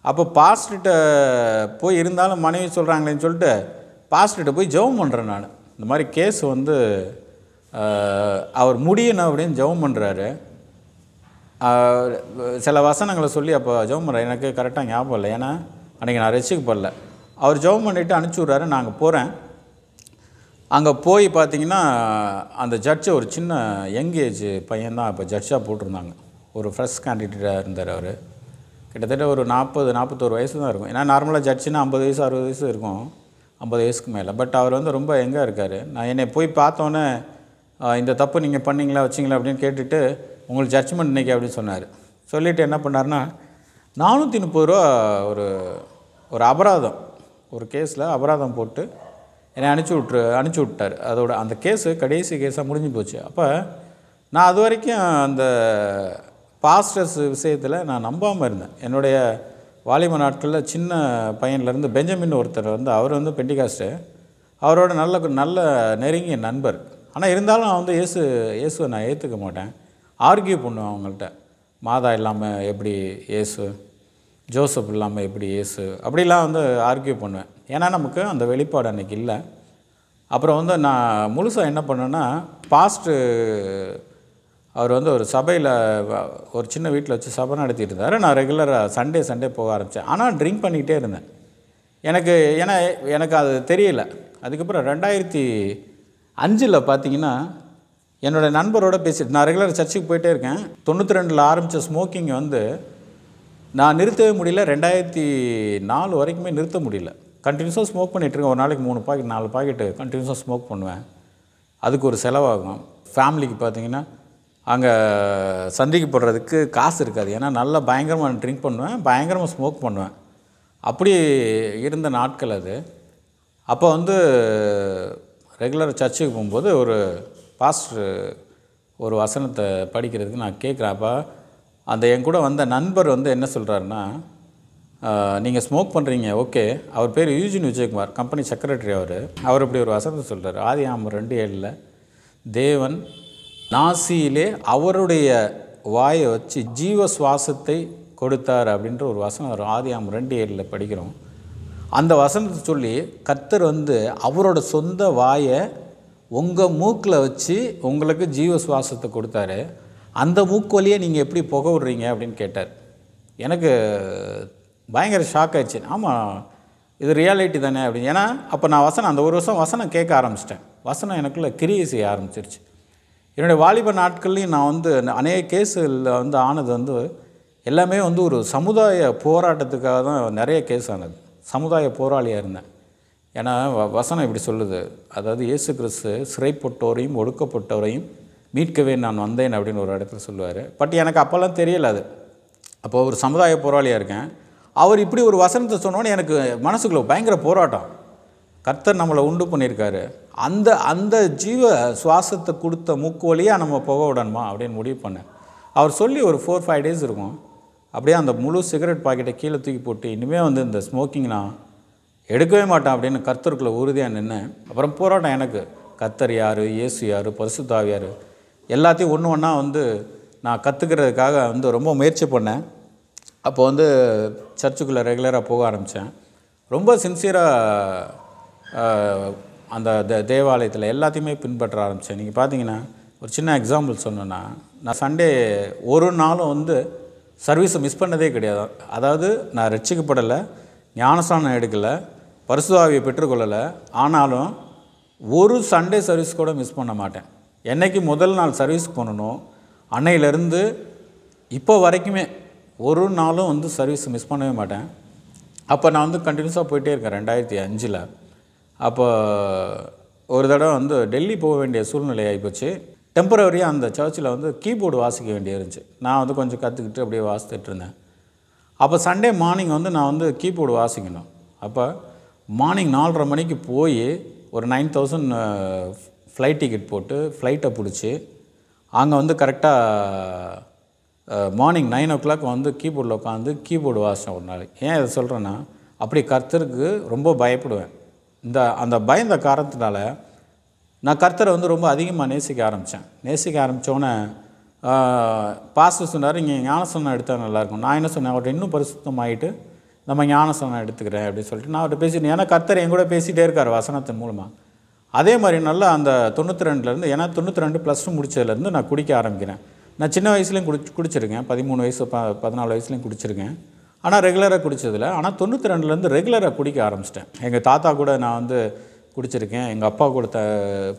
அப்போ பாஸ்டர்கிட்ட போய் இருந்தாலும் மனைவி சொல்கிறாங்களேன்னு சொல்லிட்டு பாஸ்டர்கிட்ட போய் ஜெபம் பண்ணுறேன். நான் இந்த மாதிரி கேஸ் வந்து அவர் முடியணும் அப்படின்னு ஜெபம் பண்ணுறாரு. சில வசனங்களை சொல்லி அப்போ ஜெபம் பண்ணுறேன். எனக்கு கரெக்டாக ஞாபகம் இல்லை, ஏன்னா அன்றைக்கி நான் ரசிக்கப்படல. அவர் ஜெபம் பண்ணிவிட்டு அனுப்பிச்சி விட்றாரு. நாங்கள் போகிறேன். அங்கே போய் பார்த்திங்கன்னா அந்த ஜட்ஜை ஒரு சின்ன யங் ஏஜ் பையன்தான் இப்போ ஜட்ஜாக போட்டிருந்தாங்க. ஒரு ஃப்ரெஷ் கேண்டிடேட்டாக இருந்தார். அவர் கிட்டத்தட்ட ஒரு 40-41 வயசு தான் இருக்கும். ஏன்னா நார்மலாக ஜட்ஜுன்னா 50 வயசு 60 வயசு இருக்கும், 50 வயசுக்கு மேலே. பட் அவர் வந்து ரொம்ப யங்காக இருக்கார். நான் என்னை போய் பார்த்தோன்னே, இந்த தப்பு நீங்கள் பண்ணிங்களா வச்சிங்களா அப்படின்னு கேட்டுட்டு, உங்களுக்கு ஜட்ஜ்மெண்ட் இன்றைக்கி அப்படின்னு சொன்னார். சொல்லிவிட்டு என்ன பண்ணார்னா, 430 ரூபா ஒரு அபராதம், ஒரு கேஸில் அபராதம் போட்டு என்னை அனுப்பிச்சி விட்டார். அதோட அந்த கேஸு கடைசி கேஸாக முடிஞ்சு போச்சு. அப்போ நான் அது வரைக்கும் அந்த பாஸ்டர்ஸ் விஷயத்தில் நான் நம்பாமல் இருந்தேன். என்னுடைய வாலிப நாட்களில் சின்ன பையன்லேருந்து பெஞ்சமின் ஒருத்தர் வந்து, அவர் வந்து பெண்டிகாஸ்ட்டு, அவரோட நல்ல நெருங்கிய நண்பர். ஆனால் இருந்தாலும் நான் வந்து இயேசுவை நான் ஏற்றுக்க மாட்டேன், ஆர்கியூ பண்ணுவேன் அவங்கள்ட்ட. மாதா இல்லாமல் எப்படி இயேசு, ஜோசப் இல்லாமல் எப்படி இயேசு, அப்படிலாம் வந்து ஆர்கியூ பண்ணுவேன். ஏன்னா நமக்கு அந்த வெளிப்பாடு அன்றைக்கி இல்லை. அப்புறம் வந்து நான் முழுசாக என்ன பண்ணேன்னா, பாஸ்ட்டு அவர் வந்து ஒரு சபையில் ஒரு சின்ன வீட்டில் வச்சு சபை நடத்திட்டு இருந்தார். நான் ரெகுலராக சண்டே போக ஆரம்பித்தேன். ஆனால் ட்ரிங்க் பண்ணிக்கிட்டே இருந்தேன். எனக்கு அது தெரியல. அதுக்கப்புறம் 2005 பார்த்திங்கன்னா என்னோடய நண்பரோட பேசிட்டு, நான் ரெகுலர் சர்ச்சுக்கு போயிட்டே இருக்கேன். 92 ஆரம்பித்த ஸ்மோக்கிங் வந்து நான் நிறுத்தவே முடியல. 2004 வரைக்குமே நிறுத்த முடியல. கண்டினியூஸாக ஸ்மோக் பண்ணிகிட்ருக்கேன். ஒரு நாளைக்கு 3 பாக்கெட் 4 பாக்கெட்டு கண்டினியூஸாக ஸ்மோக் பண்ணுவேன். அதுக்கு ஒரு செலவாகும். ஃபேமிலிக்கு பார்த்திங்கன்னா அங்கே சந்திக்கப்படுறதுக்கு காசு இருக்காது. ஏன்னா நல்லா பயங்கரமாக ட்ரிங்க் பண்ணுவேன், பயங்கரமாக ஸ்மோக் பண்ணுவேன். அப்படி இருந்த நாட்கள் அது. அப்போ வந்து ரெகுலர் சர்ச்சுக்கு போகும்போது ஒரு பாஸ்டர் ஒரு வசனத்தை படிக்கிறதுக்கு நான் கேட்குறேன். அப்போ அந்த என் கூட வந்த நண்பர் வந்து என்ன சொல்கிறாருன்னா, நீங்கள் ஸ்மோக் பண்ணுறீங்க, ஓகே. அவர் பேர் யூஜின் விஜயகுமார், கம்பெனி செக்ரட்டரி. அவர் இப்படி ஒரு வசனத்தை சொல்கிறார். ஆதியாகமம் 2:7 தேவன் நாசியிலே அவருடைய வாயை வச்சு ஜீவ சுவாசத்தை கொடுத்தார் அப்படின்ற ஒரு வசனம் வரும். ஆதியாகமம் 2:7 படிக்கிறோம். அந்த வசனத்தை சொல்லி கர்த்தர் வந்து அவரோட சொந்த வாயை உங்கள் மூக்கில் வச்சு உங்களுக்கு ஜீவ சுவாசத்தை கொடுத்தாரு. அந்த மூக்கு வழியே நீங்கள் எப்படி புகை விடுறீங்க அப்படின்னு கேட்டார். எனக்கு பயங்கர ஷாக் ஆயிடுச்சு. ஆமாம், இது ரியாலிட்டி தானே அப்படின்னு. ஏன்னா அப்போ நான் அந்த ஒரு வருஷம் வசனம் கேட்க ஆரம்பிச்சிட்டேன். வசனம் எனக்குள்ளே கிரியை செய்ய ஆரம்பிச்சிருச்சு. என்னுடைய வாலிப நாட்கள்லையும் நான் வந்து அநேக கேஸில் வந்து ஆனது வந்து எல்லாமே வந்து ஒரு சமுதாய போராட்டத்துக்காக தான் நிறைய கேஸ் ஆனது. சமுதாய போராளியாக இருந்தேன். ஏன்னா வசனம் இப்படி சொல்லுது, அதாவது இயேசு கிறிஸ்து சிறைப்பட்டோரையும் ஒடுக்கப்பட்டோரையும் மீட்கவே நான் வந்தேன் அப்படின்னு ஒரு இடத்துல சொல்லுவார். பட் எனக்கு அப்போல்லாம் தெரியலை அது. அப்போ ஒரு சமுதாய போராளியாக இருக்கேன். அவர் இப்படி ஒரு வசனத்தை சொன்னோன்னே எனக்கு மனசுக்குள்ள பயங்கர போராட்டம். கர்த்தர் நம்மளை உண்டு பண்ணியிருக்காரு, அந்த அந்த ஜீவ சுவாசத்தை கொடுத்த மூக்கு வழியாக நம்ம போக விடணுமா அப்படின்னு முடிவு பண்ணேன். அவர் சொல்லி ஒரு 4-5 days இருக்கும். அப்படியே அந்த முழு சிகரெட் பாக்கெட்டை கீழே தூக்கி போட்டு இனிமேல் வந்து இந்த ஸ்மோக்கிங் நான் எடுக்கவே மாட்டேன் அப்படின்னு கர்த்தருக்குள்ளே உறுதியாக நின்னேன். அப்புறம் போராட்டம் எனக்கு. கர்த்தர் யார், இயேசு யார், பரிசுத்த ஆவி யார், எல்லாத்தையும் ஒன்று ஒன்றா வந்து நான் கற்றுக்கிறதுக்காக வந்து ரொம்ப முயற்சி பண்ணேன். அப்போ வந்து சர்ச்சுக்குள்ளே ரெகுலராக போக ஆரம்பித்தேன். ரொம்ப சின்சியராக அந்த தேவாலயத்தில் எல்லாத்தையுமே பின்பற்ற ஆரம்பித்தேன். நீங்கள் பார்த்தீங்கன்னா ஒரு சின்ன எக்ஸாம்பிள் சொன்னேன்னா, நான் சண்டே ஒரு நாளும் வந்து சர்வீஸை மிஸ் பண்ணதே கிடையாது. அதாவது நான் ரட்சிக்கப்படலை, ஞானஸ்நானம் எடுக்கலை, பரிசுத்த ஆவியை பெற்றுக்கொள்ளலை, ஆனாலும் ஒரு சண்டே சர்வீஸ் கூட மிஸ் பண்ண மாட்டேன். என்றைக்கு முதல் நாள் சர்வீஸ் பண்ணணும் அன்னையிலேருந்து இப்போ வரைக்குமே ஒரு நாளும் வந்து சர்வீஸ் மிஸ் பண்ணவே மாட்டேன். அப்போ நான் வந்து கண்டினியூஸாக போயிட்டே இருக்கேன். 2005 அப்போ ஒரு தடவை வந்து டெல்லி போக வேண்டிய சூழ்நிலை ஆகிப்போச்சு. டெம்பரவரியாக அந்த சர்ச்சில் வந்து கீபோர்டு வாசிக்க வேண்டிய இருந்துச்சு. நான் வந்து கொஞ்சம் கற்றுக்கிட்டு அப்படியே வாசித்துட்டு இருந்தேன். அப்போ சண்டே மார்னிங் வந்து நான் வந்து கீபோர்டு வாசிக்கணும். அப்போ மார்னிங் 4:30 மணிக்கு போய் ஒரு 9,000 ஃப்ளைட் டிக்கெட் போட்டு ஃப்ளைட்டை பிடிச்சி அங்கே வந்து கரெக்டாக மார்னிங் 9 o'clock வந்து கீபோர்டில் உட்காந்து கீபோர்டு வாசித்தேன் ஒரு நாள். ஏன் இதை சொல்கிறேன்னா, அப்படி கர்த்தருக்கு ரொம்ப பயப்படுவேன். அந்த பயந்த காரணத்தினால நான் கர்த்தரை வந்து ரொம்ப அதிகமாக நேசிக்க ஆரம்பித்தோன்னே பாஸ்டர் சொன்னார், இங்கே ஞானஸ்நானம் எடுத்தால் நல்லாயிருக்கும். நான் என்ன சொன்னேன், அவர்கிட்ட இன்னும் பரிசுத்தமாகிட்டு நம்ம ஞானஸ்நானம் எடுத்துக்கிறேன் அப்படின்னு சொல்லிட்டு நான் அவர்கிட்ட பேசிட்டேன். ஏன்னா கர்த்தர் என் கூட பேசிகிட்டே இருக்கார் வசனத்தின் மூலமாக. அதே மாதிரி நல்லா அந்த 92 ஏன்னா 92 +2 முடித்ததுலேருந்து நான் குடிக்க ஆரம்பிக்கிறேன். நான் சின்ன வயசுலேயும் குடிச்சிருக்கேன். 13 வயசு 14 வயசுலேயும் குடிச்சிருக்கேன். ஆனால் ரெகுலராக குடித்ததில்லை. ஆனால் 92 ரெகுலராக குடிக்க ஆரம்பிச்சிட்டேன். எங்கள் தாத்தா கூட நான் வந்து குடிச்சிருக்கேன், எங்கள் அப்பா கூட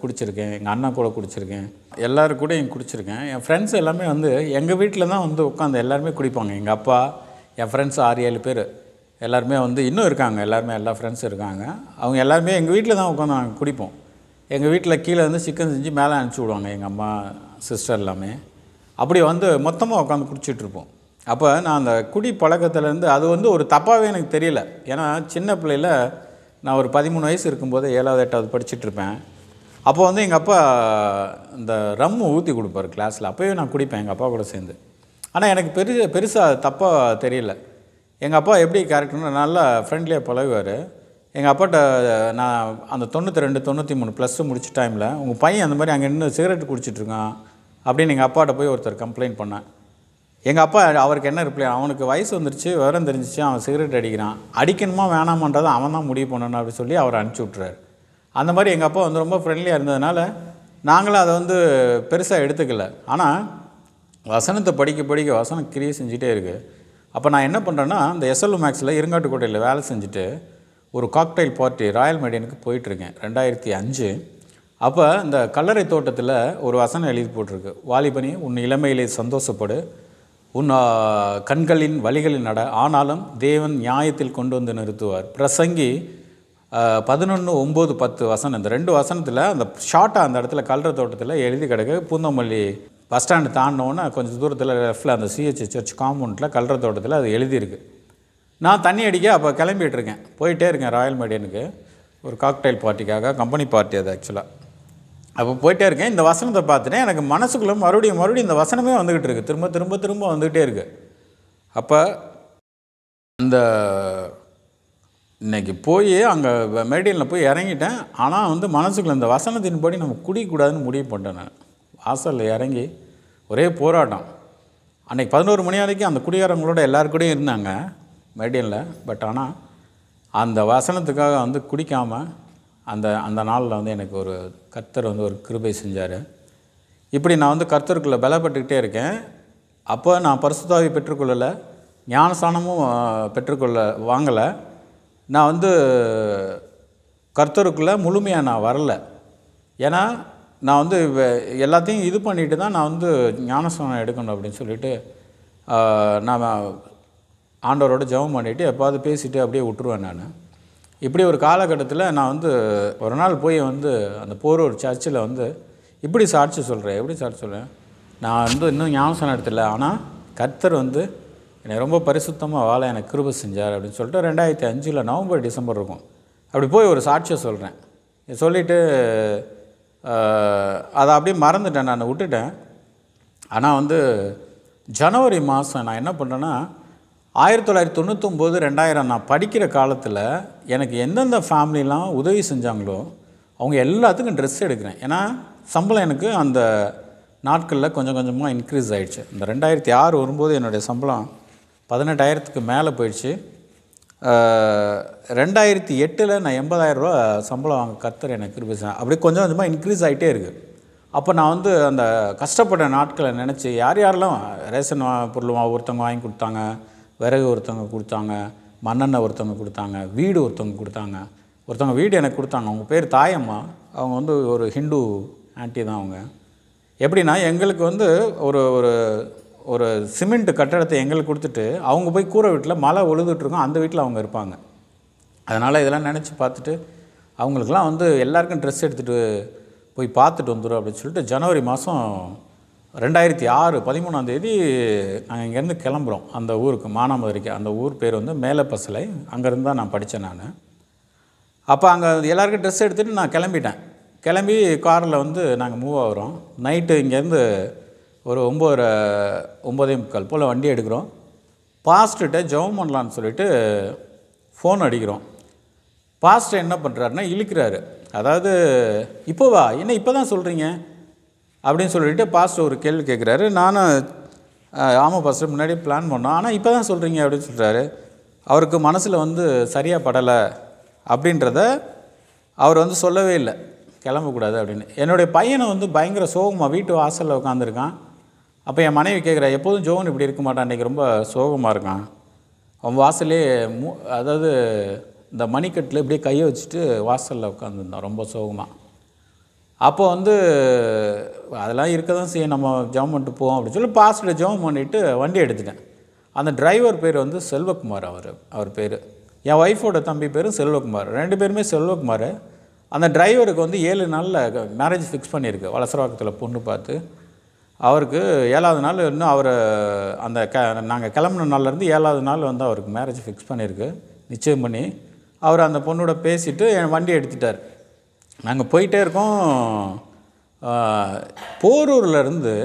குடிச்சிருக்கேன், எங்கள் அண்ணன் கூட குடிச்சிருக்கேன், எல்லோரும் கூட குடிச்சிருக்கேன். என் ஃப்ரெண்ட்ஸ் எல்லாமே வந்து எங்கள் வீட்டில் தான் வந்து உட்காந்து எல்லாருமே குடிப்பாங்க. எங்கள் அப்பா, என் ஃப்ரெண்ட்ஸ் 6-7 பேர் எல்லாருமே வந்து இன்னும் இருக்காங்க. எல்லா ஃப்ரெண்ட்ஸும் இருக்காங்க. அவங்க எல்லாருமே எங்கள் வீட்டில் தான் உட்காந்து நாங்கள் குடிப்போம். எங்கள் வீட்டில் கீழே வந்து சிக்கன் செஞ்சு மேலே அனுப்பிச்சி விடுவாங்க எங்கள் அம்மா, சிஸ்டர் எல்லாமே. அப்படி வந்து மொத்தமாக உட்காந்து குடிச்சிட்ருப்போம். அப்போ நான் அந்த குடி பழக்கத்துலேருந்து அது வந்து ஒரு தப்பாகவே எனக்கு தெரியல. ஏன்னா சின்ன பிள்ளையில் நான் ஒரு 13 வயசு இருக்கும்போது 7வது 8வது படிச்சுட்ருப்பேன். அப்போ வந்து எங்கள் அப்பா இந்த ரம்மு ஊற்றி கொடுப்பார் கிளாஸில். அப்போயே நான் குடிப்பேன் எங்கள் அப்பா கூட சேர்ந்து. ஆனால் எனக்கு பெருசாக தப்பாக தெரியல. எங்கள் அப்பா எப்படி கேரக்டர்னா நல்லா ஃப்ரெண்ட்லியாக பழகுவார். எங்கள் அப்பாட்ட நான் அந்த 92 93 +2 முடிச்ச டைமில் உங்கள் பையன் அந்த மாதிரி அங்கே நின்று சிகரெட் குடிச்சிட்ருக்கான் அப்படின்னு எங்கள் அப்பாட்ட போய் ஒருத்தர் கம்ப்ளைண்ட் பண்ணேன். எங்கள் அப்பா அவருக்கு என்ன ரிப்ளை, அவனுக்கு வயசு வந்துருச்சு, விவரம் தெரிஞ்சிச்சு, அவன் சிகரெட் அடிக்கிறான், அடிக்கணுமா வேணாமான்றதை அவன் தான் முடிவு பண்ணணும் அப்படின்னு சொல்லி அவரை அனுப்பிச்சி விட்றாரு. அந்த மாதிரி எங்கள் அப்பா வந்து ரொம்ப ஃப்ரெண்ட்லியாக இருந்ததுனால நாங்களும் அதை வந்து பெருசாக எடுத்துக்கல. ஆனால் வசனத்தை படிக்க வசனம் கிரியை செஞ்சுட்டே இருக்குது. அப்போ நான் என்ன பண்ணுறேன்னா, இந்த SLU மேக்ஸில் இருங்காட்டுக்கோட்டையில் வேலை செஞ்சுட்டு ஒரு காக்டைல் பார்ட்டி ராயல் மெடியனுக்கு போயிட்டுருக்கேன் 2005. அப்போ இந்த கல்லறை தோட்டத்தில் ஒரு வசனம் எழுதி போட்டிருக்கு, வாலிபனே உன் இளமையிலே சந்தோஷப்படு, உன் கண்களின் வழிகளில் நட, ஆனாலும் தேவன் நியாயத்தில் கொண்டு வந்து நிறுத்துவார். பிரசங்கி 11:9-10 வசனம். இந்த 2 வசனத்தில் அந்த ஷார்ட்டாக அந்த இடத்துல கல்லறை தோட்டத்தில் எழுதி கிடக்கு. பூந்தமல்லி பஸ் ஸ்டாண்டு தாண்டினோன்னே கொஞ்சம் தூரத்தில் லெஃப்டில் அந்த CH சர்ச் காம்பவுண்டில் கல்லறை தோட்டத்தில் அது எழுதியிருக்கு. நான் தண்ணி அடிக்க அப்போ கிளம்பிகிட்ருக்கேன், போயிட்டே இருக்கேன் ராயல் மெடியனுக்கு ஒரு காக்டைல் பார்ட்டிக்காக, கம்பெனி பார்ட்டி அது ஆக்சுவலாக. அப்போ போயிட்டே இருக்கேன், இந்த வசனத்தை பார்த்துட்டேன். எனக்கு மனசுக்குள்ளே மறுபடியும் இந்த வசனமே வந்துக்கிட்டு இருக்குது, திரும்ப வந்துக்கிட்டே இருக்குது. அப்போ அந்த இன்றைக்கி போய் அங்கே மெடியனில் போய் இறங்கிட்டேன். ஆனால் வந்து மனசுக்குள்ளே இந்த வசனத்தின்படி நம்ம குடிக்கக்கூடாதுன்னு முடிவு பண்ணிட்டேன். நான் வாசலில் இறங்கி ஒரே போராட்டம். அன்றைக்கி 11 மணி வரைக்கும் அந்த குடிகாரங்களோட எல்லாருக்கூடையும் இருந்தாங்க மெடியனில். பட் ஆனால் அந்த வசனத்துக்காக வந்து குடிக்காமல் அந்த நாளில் வந்து எனக்கு ஒரு கர்த்தர் வந்து ஒரு கிருபை செஞ்சார். இப்படி நான் வந்து கர்த்தருக்குள்ளே பலப்பட்டுக்கிட்டே இருக்கேன். அப்போ நான் பரிசுத்த ஆவியை பெற்றுக்கொள்ளலை, ஞானஸ்நானமும் வாங்கலை. நான் வந்து கர்த்தருக்குள்ளே முழுமையாக நான் வரலை. ஏன்னா நான் வந்து எல்லாத்தையும் இது பண்ணிட்டு தான் நான் வந்து ஞானஸ்நானம் எடுக்கணும் அப்படின்னு சொல்லிட்டு நான் ஆண்டவரோட ஜெபம் பண்ணிவிட்டு எப்பாவது பேசிவிட்டு அப்படியே விட்டுருவேன். நான் இப்படி ஒரு காலகட்டத்தில் நான் வந்து ஒரு நாள் போய் வந்து அந்த போரூர் சர்ச்சில் வந்து இப்படி சாட்சி சொல்கிறேன். எப்படி சாட்சி சொல்கிறேன், நான் வந்து இன்னும் ஞாபகம் எடுத்துல, ஆனால் கர்த்தர் வந்து என்னை ரொம்ப பரிசுத்தமாக வாழ எனக்கு கிருபை செஞ்சார் அப்படின்னு சொல்லிட்டு 2005 நவம்பர் டிசம்பர் இருக்கும். அப்படி போய் ஒரு சாட்சியை சொல்கிறேன். சொல்லிவிட்டு அதை அப்படியே மறந்துட்டேன், நான் விட்டுட்டேன். ஆனால் வந்து ஜனவரி மாதம் நான் என்ன பண்ணுறேன்னா 1999 2000 நான் படிக்கிற காலத்தில் எனக்கு எந்தெந்த ஃபேமிலிலாம் உதவி செஞ்சாங்களோ அவங்க எல்லாத்துக்கும் ட்ரெஸ் எடுக்கிறேன். ஏன்னா சம்பளம் எனக்கு அந்த நாட்களில் கொஞ்சம் கொஞ்சமாக இன்க்ரீஸ் ஆகிடுச்சு. இந்த 2006 வரும்போது என்னுடைய சம்பளம் 18,000க்கு மேலே போயிடுச்சு. 2008 நான் 80,000 ரூபா சம்பளம் வாங்க கர்த்தர் எனக்கு கிருபை செஞ்சார். அப்படி கொஞ்சம் கொஞ்சமாக இன்க்ரீஸ் ஆகிட்டே இருக்குது. அப்போ நான் வந்து அந்த கஷ்டப்பட்ட நாட்களை நினச்சி யாரெல்லாம் ரேஷன் பொருள் ஒருத்தவங்க வாங்கி கொடுத்தாங்க, விறகு ஒருத்தவங்க கொடுத்தாங்க, மண்ணெண்ணெய் ஒருத்தவங்க கொடுத்தாங்க, வீடு ஒருத்தவங்க கொடுத்தாங்க. ஒருத்தவங்க வீடு எனக்கு கொடுத்தாங்க. அவங்க பேர் தாயம்மா. அவங்க வந்து ஒரு ஹிந்து ஆண்டி தான். அவங்க எப்படின்னா எங்களுக்கு வந்து ஒரு ஒரு ஒரு சிமெண்ட் கட்டடத்தை எங்களுக்கு கொடுத்துட்டு அவங்க போய் கூரை வீட்டில் மழை ஒழுதுட்ருக்கோம், அந்த வீட்டில் அவங்க இருப்பாங்க. அதனால் இதெல்லாம் நினச்சி பார்த்துட்டு அவங்களுக்கெல்லாம் வந்து எல்லாருக்கும் ட்ரெஸ் எடுத்துகிட்டு போய் பார்த்துட்டு வந்துடும் அப்படின்னு சொல்லிட்டு ஜனவரி மாதம் 2006 13ஆம் தேதி நாங்கள் இங்கேருந்து கிளம்புறோம் அந்த ஊருக்கு, மானாமதுரைக்கு. அந்த ஊர் பேர் வந்து மேலப்பசலை. அங்கேருந்து தான் நான் படித்தேன் நான். அப்போ அங்கே எல்லாருக்கும் ட்ரெஸ் எடுத்துகிட்டு நான் கிளம்பிட்டேன். கிளம்பி காரில் வந்து நாங்கள் மூவ் ஆகிறோம். நைட்டு இங்கேருந்து ஒரு 9:45 போல் வண்டி எடுக்கிறோம். பாஸ்ட்டுகிட்ட ஜெபம் பண்ணலான்னு சொல்லிட்டு ஃபோன் அடிக்கிறோம். பாஸ்டர் என்ன பண்ணுறாருன்னா இழுக்கிறாரு. அதாவது இப்போவா, என்ன இப்போ தான் சொல்கிறீங்க அப்படின்னு சொல்லிட்டு பாஸ்டர் ஒரு கேள்வி கேட்குறாரு. நானும் ஆமாம் பாஸ்டர் முன்னாடியே பிளான் பண்ணோம், ஆனால் இப்போ தான் சொல்கிறீங்க அப்படின்னு சொல்கிறாரு. அவருக்கு மனசில் வந்து சரியாக படலை அப்படின்றத அவர் வந்து சொல்லவே இல்லை, கிளம்பக்கூடாது அப்படின்னு. என்னுடைய பையனை வந்து பயங்கர சோகமாக வீட்டு வாசலில் உட்காந்துருக்கான். அப்போ என் மனைவி கேட்குறா, எப்போதும் ஜோன் இப்படி இருக்க மாட்டான், இன்றைக்கி ரொம்ப சோகமாக இருக்கான். அவன் வாசலே அதாவது இந்த மணிக்கட்டில் இப்படியே கையை வச்சுட்டு வாசலில் உட்காந்துருந்தான் ரொம்ப சோகமாக. அப்போ வந்து அதெல்லாம் இருக்க தான் செய்யும், நம்ம ஜெபம் பண்ணிட்டு போவோம் அப்படின்னு சொல்லி பாஸ்டர் ஜெபம் பண்ணிவிட்டு வண்டி எடுத்துட்டேன். அந்த டிரைவர் பேர் வந்து செல்வகுமார். அவர் பேர், என் ஒய்ஃபோட தம்பி பேரும் செல்வகுமார். 2 பேருமே செல்வகுமார். அந்த டிரைவருக்கு வந்து 7 நாளில் மேரேஜ் ஃபிக்ஸ் பண்ணியிருக்கு. வலசரவாக்கத்தில் பொண்ணு பார்த்து அவருக்கு 7வது நாள் இன்னும் அவர் அந்த நாங்கள் கிளம்புன நாள்லேருந்து 7வது நாள் வந்து அவருக்கு மேரேஜ் ஃபிக்ஸ் பண்ணியிருக்கு, நிச்சயம் பண்ணி. அவர் அந்த பொண்ணோட பேசிவிட்டு என் வண்டி எடுத்துட்டார். நாங்கள் போயிட்டே இருக்கோம். போரூர்லேருந்து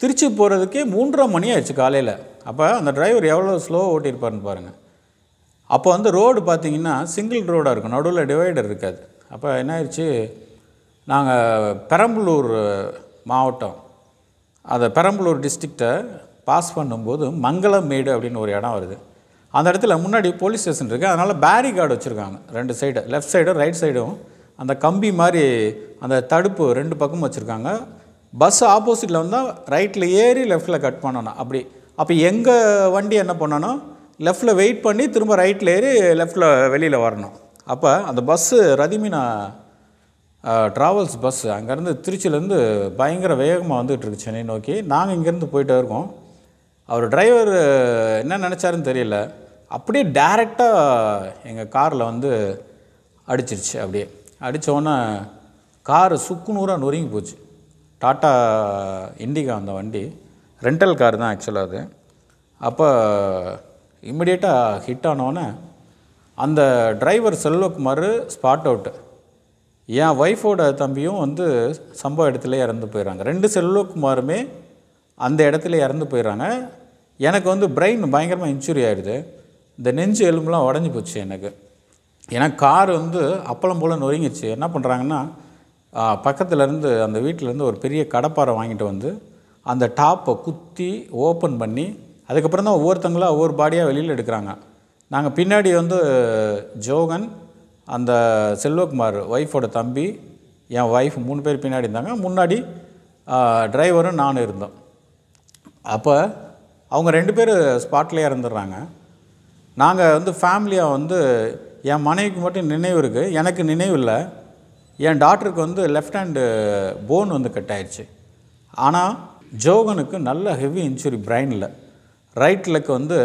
திருச்சி போகிறதுக்கே 3:30 மணி ஆயிடுச்சு காலையில். அப்போ அந்த டிரைவர் எவ்வளோ ஸ்லோவாக ஓட்டியிருப்பாருன்னு பாருங்கள். அப்போ வந்து ரோடு பார்த்திங்கன்னா சிங்கிள் ரோடாக இருக்கும், நடுவில் டிவைடர் இருக்காது. அப்போ என்ன ஆயிடுச்சு, நாங்கள் பெரம்பலூர் மாவட்டம், அந்த பெரம்பலூர் டிஸ்ட்ரிக்டை பாஸ் பண்ணும்போது மங்களமேடு அப்படின்னு ஒரு இடம் வருது. அந்த இடத்துல முன்னாடி போலீஸ் ஸ்டேஷன் இருக்குது. அதனால் பேரிகார்டு வச்சுருக்காங்க 2 சைடு, லெஃப்ட் சைடும் ரைட் சைடும். அந்த கம்பி மாதிரி அந்த தடுப்பு 2 பக்கமும் வச்சுருக்காங்க. பஸ் ஆப்போசிட்டில் வந்தால் ரைட்டில் ஏறி லெஃப்ட்டில் கட் பண்ணணும் அப்படி. அப்போ எங்கள் வண்டி என்ன பண்ணணும், லெஃப்ட்டில் வெயிட் பண்ணி திரும்ப ரைட்டில் ஏறி லெஃப்ட்டில் வெளியில் வரணும். அப்போ அந்த பஸ்ஸு ரதிமீனா ட்ராவல்ஸ் பஸ் அங்கேருந்து திருச்சியிலேருந்து பயங்கர வேகமாக வந்துகிட்ருக்கு சென்னை நோக்கி. நாங்கள் இங்கேருந்து போயிட்டே இருக்கோம். அவர் டிரைவர் என்ன நினச்சாருன்னு தெரியல, அப்படியே டைரெக்டாக எங்கள் காரில் வந்து அடிச்சிருச்சு. அப்படியே அடித்தோன்னே காரு சுக்குநூறாக நொறுங்கி போச்சு. டாட்டா இண்டிகா அந்த வண்டி, ரெண்டல் கார் தான் ஆக்சுவலாக அது. அப்போ இம்மிடியேட்டாக ஹிட் ஆனோன்னே அந்த டிரைவர் செல்வகுமார் ஸ்பாட் அவுட்டு. என் ஒய்ஃபோட தம்பியும் வந்து சம்பவ இடத்துல இறந்து போயிடுறாங்க. 2 செல்வகுமாருமே அந்த இடத்துல இறந்து போயிடுறாங்க. எனக்கு வந்து பிரெயின் பயங்கரமாக இன்ஜுரி ஆகிடுது. இந்த நெஞ்சு எலும்புலாம் உடஞ்சி போச்சு எனக்கு. ஏன்னா கார் வந்து அப்பளம் போல் நொறுங்கிச்சு. என்ன பண்ணுறாங்கன்னா பக்கத்துலேருந்து அந்த வீட்டிலேருந்து ஒரு பெரிய கடப்பாரை வாங்கிட்டு வந்து அந்த டாப்பை குத்தி ஓப்பன் பண்ணி அதுக்கப்புறம் தான் ஒவ்வொருத்தங்களாக ஒவ்வொரு பாடியாக வெளியில் எடுக்கிறாங்க. நாங்கள் பின்னாடி வந்து ஜோகன், அந்த செல்வகுமார் ஒய்ஃபோட தம்பி, என் ஒய்ஃப் 3 பேர் பின்னாடி இருந்தாங்க. முன்னாடி டிரைவரும் நானும் இருந்தோம். அப்போ அவங்க 2 பேர் ஸ்பாட்லேயே இறந்துடுறாங்க. நாங்கள் வந்து ஃபேமிலியாக வந்து என் மனைவிக்கு மட்டும் நினைவு இருக்குது, எனக்கு நினைவு இல்லை. என் டாக்டருக்கு வந்து லெஃப்ட் ஹேண்டு போன் வந்து கட் ஆயிடுச்சு. ஆனால் ஜோகனுக்கு நல்ல ஹெவி இன்ஜுரி பிரெயினில். ரைட் லெக் வந்து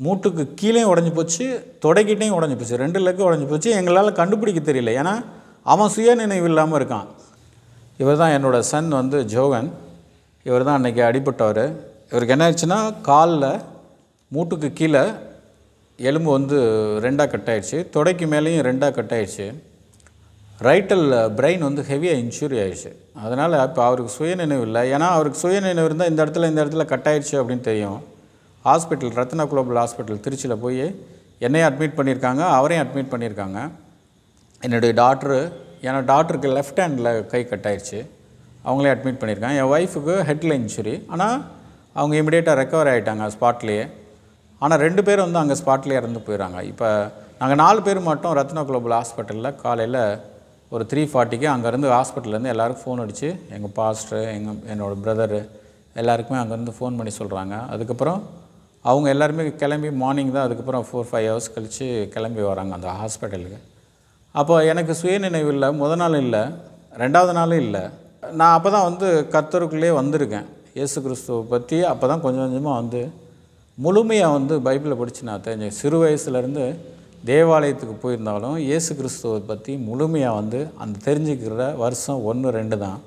மூட்டுக்கு கீழே உடஞ்சி போச்சு, தொடைக்கிட்டையும் உடஞ்சி போச்சு, 2 லெக்கு உடஞ்சி போச்சு. எங்களால் கண்டுபிடிக்க தெரியல, ஏன்னா அவன் சுயநினைவு இல்லாமல் இருக்கான். இவர் தான் என்னோடய சன் வந்து ஜோகன். இவர் தான் அன்றைக்கி அடிபட்டவர். இவருக்கு என்ன ஆயிடுச்சுன்னா, காலில் மூட்டுக்கு கீழே எலும்பு வந்து 2ஆக கட் ஆகிடுச்சு, தொடைக்கு மேலேயும் 2ஆக கட் ஆகிடுச்சு. ரைட்டல் பிரெயின் வந்து ஹெவியாக இன்ஜூரி ஆகிடுச்சு. அதனால் இப்போ அவருக்கு சுயநினைவு இல்லை. ஏன்னா அவருக்கு சுயநினைவு இருந்தால் இந்த இடத்துல கட் ஆகிடுச்சு அப்படின்னு தெரியும். ஹாஸ்பிட்டல் ரத்னா குளோபல் ஹாஸ்பிட்டல் திருச்சியில் போய் என்னையும் அட்மிட் பண்ணியிருக்காங்க, அவரையும் அட்மிட் பண்ணியிருக்காங்க. என்னுடைய டாக்டருக்கு லெஃப்ட் ஹேண்டில் கை கட் ஆகிடுச்சு, அவங்களே அட்மிட் பண்ணியிருக்காங்க. என் ஒய்ஃபுக்கு ஹெட்டில் இன்ஜுரி, ஆனால் அவங்க இமிடியேட்டாக ரெக்கவர் ஆகிட்டாங்க ஸ்பாட்லேயே. ஆனால் 2 பேர் வந்து அங்கே ஸ்பாட்லேயே இறந்து போயிடறாங்க. இப்போ நாங்கள் 4 பேர் மட்டும் ரத்னா குளோபல் ஹாஸ்பிட்டலில் காலையில் ஒரு 3:40க்கு அங்கேருந்து ஹாஸ்பிட்டல்லேருந்து எல்லோருக்கும் ஃபோன் அடித்து, எங்கள் பாஸ்டர், என்னோடய பிரதரு எல்லாருக்குமே அங்கேருந்து ஃபோன் பண்ணி சொல்கிறாங்க. அதுக்கப்புறம் அவங்க எல்லாருமே கிளம்பி மார்னிங் தான், அதுக்கப்புறம் 4-5 ஹவர்ஸ் கழித்து கிளம்பி வராங்க அந்த ஹாஸ்பிட்டலுக்கு. அப்போ எனக்கு சுயநினைவு இல்லை, முதல் நாள் இல்லை, 2வது நாளும் இல்லை. நான் அப்போ தான் வந்து கர்த்தருக்குள்ளே வந்திருக்கேன். இயேசு கிறிஸ்துவை பற்றி அப்போ தான் கொஞ்சம் கொஞ்சமாக வந்து முழுமையாக வந்து பைபிளை படித்து நான் தெரிஞ்சேன். சிறு வயசுலேருந்து தேவாலயத்துக்கு போயிருந்தாலும் இயேசு கிறிஸ்துவை பற்றி முழுமையாக வந்து அந்த தெரிஞ்சுக்கிற வருஷம் 1-2 தான்.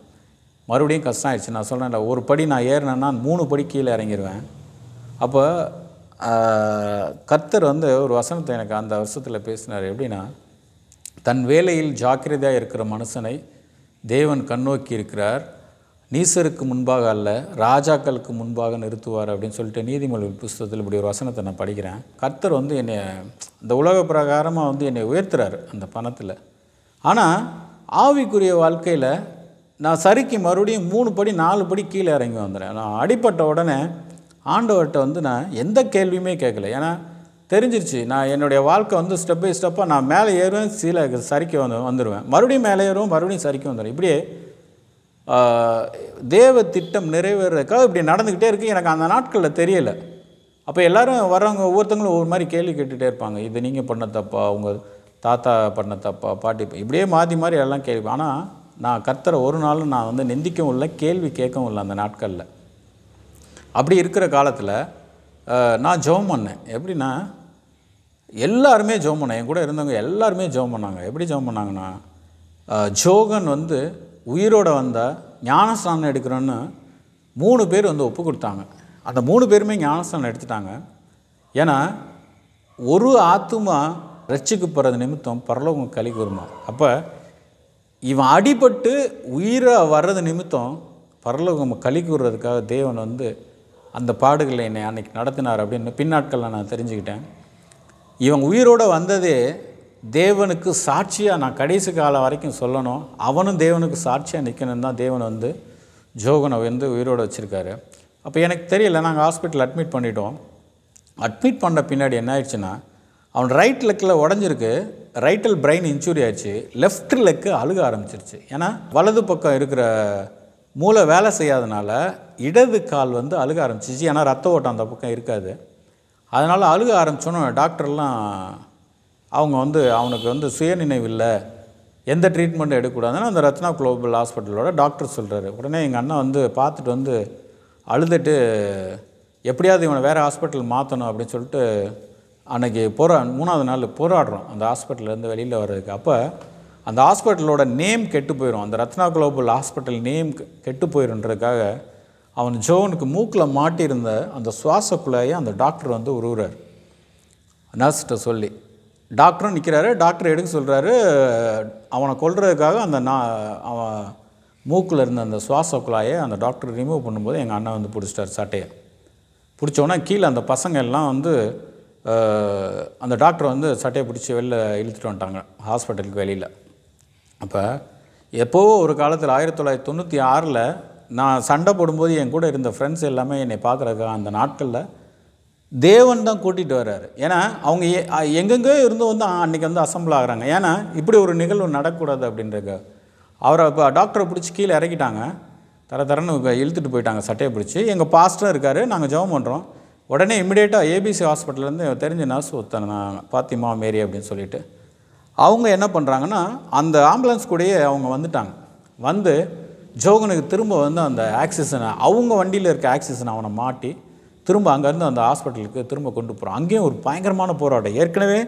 மறுபடியும் கஷ்டம் ஆயிடுச்சு. நான் சொல்கிறேன்ல, ஒரு படி நான் ஏறினேன்னா 3 படி கீழே இறங்கிடுவேன். அப்போ கர்த்தர் வந்து ஒரு வசனத்தை எனக்கு அந்த வருஷத்தில் பேசினார். எப்படின்னா, தன் வேலையில் ஜாக்கிரதையாக இருக்கிற மனுஷனை தேவன் கண்ணோக்கி இருக்கிறார், நீசருக்கு முன்பாக அல்ல ராஜாக்களுக்கு முன்பாக நிறுத்துவார் அப்படின்னு சொல்லிட்டு நீதிமொழிகள் புஸ்தகத்தில் இப்படி ஒரு வசனத்தை நான் படிக்கிறேன். கர்த்தர் வந்து என்னை இந்த உலக பிரகாரமாக வந்து என்னை உயர்த்துறாரு அந்த பணத்தில். ஆனால் ஆவிக்குரிய வாழ்க்கையில் நான் சரிக்கு மறுபடியும் 3 படி 4 படி கீழே இறங்கி வந்துடுறேன். நான் அடிப்பட்ட உடனே ஆண்டவர்கிட்ட வந்து நான் எந்த கேள்வியுமே கேட்கல. ஏன்னா தெரிஞ்சிருச்சு, நான் என்னுடைய வாழ்க்கை வந்து ஸ்டெப் பை ஸ்டெப்பாக நான் மேலே ஏறுவேன், சரிக்கு வந்துடுவேன், மறுபடியும் மேலே ஏறுவேன், மறுபடியும் சரிக்கு வந்துடுவேன். இப்படியே தேவ திட்டம் நிறைவேறதுக்காக இப்படி நடந்துக்கிட்டே இருக்குது. எனக்கு அந்த நாட்களில் தெரியலை. அப்போ எல்லோரும் வர்றவங்க ஒவ்வொருத்தங்களும் ஒவ்வொரு மாதிரி கேள்வி கேட்டுகிட்டே இருப்பாங்க. இது நீங்கள் பண்ண தப்பா, உங்கள் தாத்தா பண்ண தப்பா, பாட்டி, இப்படியே மாற்றி மாதிரி எல்லாம் கேள்வி. ஆனால் நான் கர்த்தரை ஒரு நாளும் நான் வந்து நிந்திக்கவும் இல்லை, கேள்வி கேட்கவும் இல்லை. அந்த நாட்களில் அப்படி இருக்கிற காலத்தில் நான் ஜெபம் பண்ணேன். எப்படின்னா, எல்லாருமே ஜெபம் பண்ணேன், என் கூட இருந்தவங்க எல்லாருமே ஜெபம் பண்ணாங்க. எப்படி ஜெபம் பண்ணாங்கன்னா, ஜோகன் வந்து உயிரோடு வந்தால் ஞானஸ்நானம் எடுக்கிறோன்னு 3 பேர் வந்து ஒப்பு கொடுத்தாங்க. அந்த 3 பேருமே ஞானஸ்நானம் எடுத்துட்டாங்க. ஏன்னா ஒரு ஆத்துமா ரட்சிக்கப்படுறது நிமித்தம் பரலோகம் களி கூறுமா. அப்போ இவன் அடிபட்டு உயிராக வர்றது நிமித்தம் பரலோகம் களி கூறுறதுக்காக தேவன் வந்து அந்த பாடுகளை என்னை அன்றைக்கி நடத்தினார் அப்படின்னு பின்னாட்களில் நான் தெரிஞ்சுக்கிட்டேன். இவன் உயிரோடு வந்ததே தேவனுக்கு சாட்சியாக நான் கடைசி காலம் வரைக்கும் சொல்லணும், அவனும் தேவனுக்கு சாட்சியாக நிற்கணும் தான் தேவன் வந்து ஜோகனை வந்து உயிரோடு வச்சுருக்காரு. அப்போ எனக்கு தெரியல, நாங்கள் ஹாஸ்பிட்டல் அட்மிட் பண்ணிட்டோம். அட்மிட் பண்ண பின்னாடி என்ன ஆயிடுச்சுன்னா, அவன் ரைட் லெக்கில் உடஞ்சிருக்கு, ரைட்டல் பிரெயின் இன்ஜூரி ஆயிடுச்சு, லெஃப்ட் லெக்கு அழுக ஆரம்பிச்சிருச்சு. ஏன்னா வலது பக்கம் இருக்கிற மூளை வேலை செய்யாதனால இடது கால் வந்து அழுக ஆரம்பிச்சிச்சு. ஏன்னா ரத்த ஓட்டம் அந்த பக்கம் இருக்காது. அதனால் அழுக ஆரம்பித்தோன்னே டாக்டர்லாம் அவங்க வந்து அவனுக்கு வந்து சுயநினைவு இல்லை, எந்த ட்ரீட்மெண்ட்டும் எடுக்கக்கூடாதுன்னு அந்த ரத்னா குளோபல் ஹாஸ்பிட்டலோட டாக்டர் சொல்கிறாரு. உடனே எங்கள் அண்ணன் வந்து பார்த்துட்டு வந்து அழுதுட்டு எப்படியாவது இவனை வேறு ஹாஸ்பிட்டல் மாற்றணும் அப்படின்னு சொல்லிட்டு அன்றைக்கி 3வது நாள் போராடுறோம் அந்த ஹாஸ்பிட்டல்லேருந்து வெளியில் வர்றதுக்கு. அப்போ அந்த ஹாஸ்பிட்டலோட நேம் கெட்டு போயிடும், அந்த ரத்னா குளோபல் ஹாஸ்பிட்டல் நேம் கெட்டு போயிடுன்றதுக்காக அவன் ஜோனுக்கு மூக்கில் மாட்டியிருந்த அந்த சுவாச குழாயை அந்த டாக்டர் வந்து உருவுறார் நர்ஸ்கிட்ட சொல்லி. டாக்டரும் நிற்கிறாரு, டாக்டர் எடுக்க சொல்கிறாரு. அவனை கொல்றதுக்காக அந்த அவன் மூக்கில் இருந்த அந்த சுவாச குழாயை அந்த டாக்டர் ரிமூவ் பண்ணும்போது எங்கள் அண்ணன் வந்து பிடிச்சிட்டார் சட்டையை. பிடிச்சோன்னா கீழே அந்த பசங்க எல்லாம் வந்து அந்த டாக்டரை வந்து சட்டையை பிடிச்சி வெளில இழுத்துட்டு வந்துட்டாங்க ஹாஸ்பிட்டலுக்கு வெளியில். அப்போ எப்போவோ ஒரு காலத்தில் 1996 நான் சண்டை போடும்போது என் கூட இருந்த ஃப்ரெண்ட்ஸ் எல்லாமே என்னை பார்க்குறதுக்காக அந்த நாட்களில் தேவன் தான் கூட்டிகிட்டு வர்றாரு. ஏன்னா அவங்க எங்கெங்கேயோ இருந்து வந்து அன்றைக்கி வந்து அசம்பிள் ஆகிறாங்க. ஏன்னா இப்படி ஒரு நிகழ்வு நடக்கக்கூடாது அப்படின்றதுக்காக அவரை இப்போ டாக்டரை பிடிச்சி கீழே இறக்கிட்டாங்க, தரன்னு இழுத்துட்டு போயிட்டாங்க சட்டையை பிடிச்சி. எங்கள் பாஸ்டரும் இருக்கார், நாங்கள் ஜெபம் பண்ணுறோம். உடனே இமிடியேட்டாக ஏபிசி ஹாஸ்பிட்டல்லேருந்து தெரிஞ்ச நர்ஸ் ஒருத்தன், நான் பாத்திமா மேரி அப்படின்னு சொல்லிட்டு, அவங்க என்ன பண்ணுறாங்கன்னா அந்த ஆம்புலன்ஸ் கூடயே அவங்க வந்துட்டாங்க. வந்து ஜோகனுக்கு திரும்ப வந்து அந்த ஆக்சிஜனை அவங்க வண்டியில் இருக்க ஆக்சிஜனை அவனை மாட்டி திரும்ப அங்கேருந்து அந்த ஹாஸ்பிட்டலுக்கு திரும்ப கொண்டு போகிறோம். அங்கேயும் ஒரு பயங்கரமான போராட்டம். ஏற்கனவே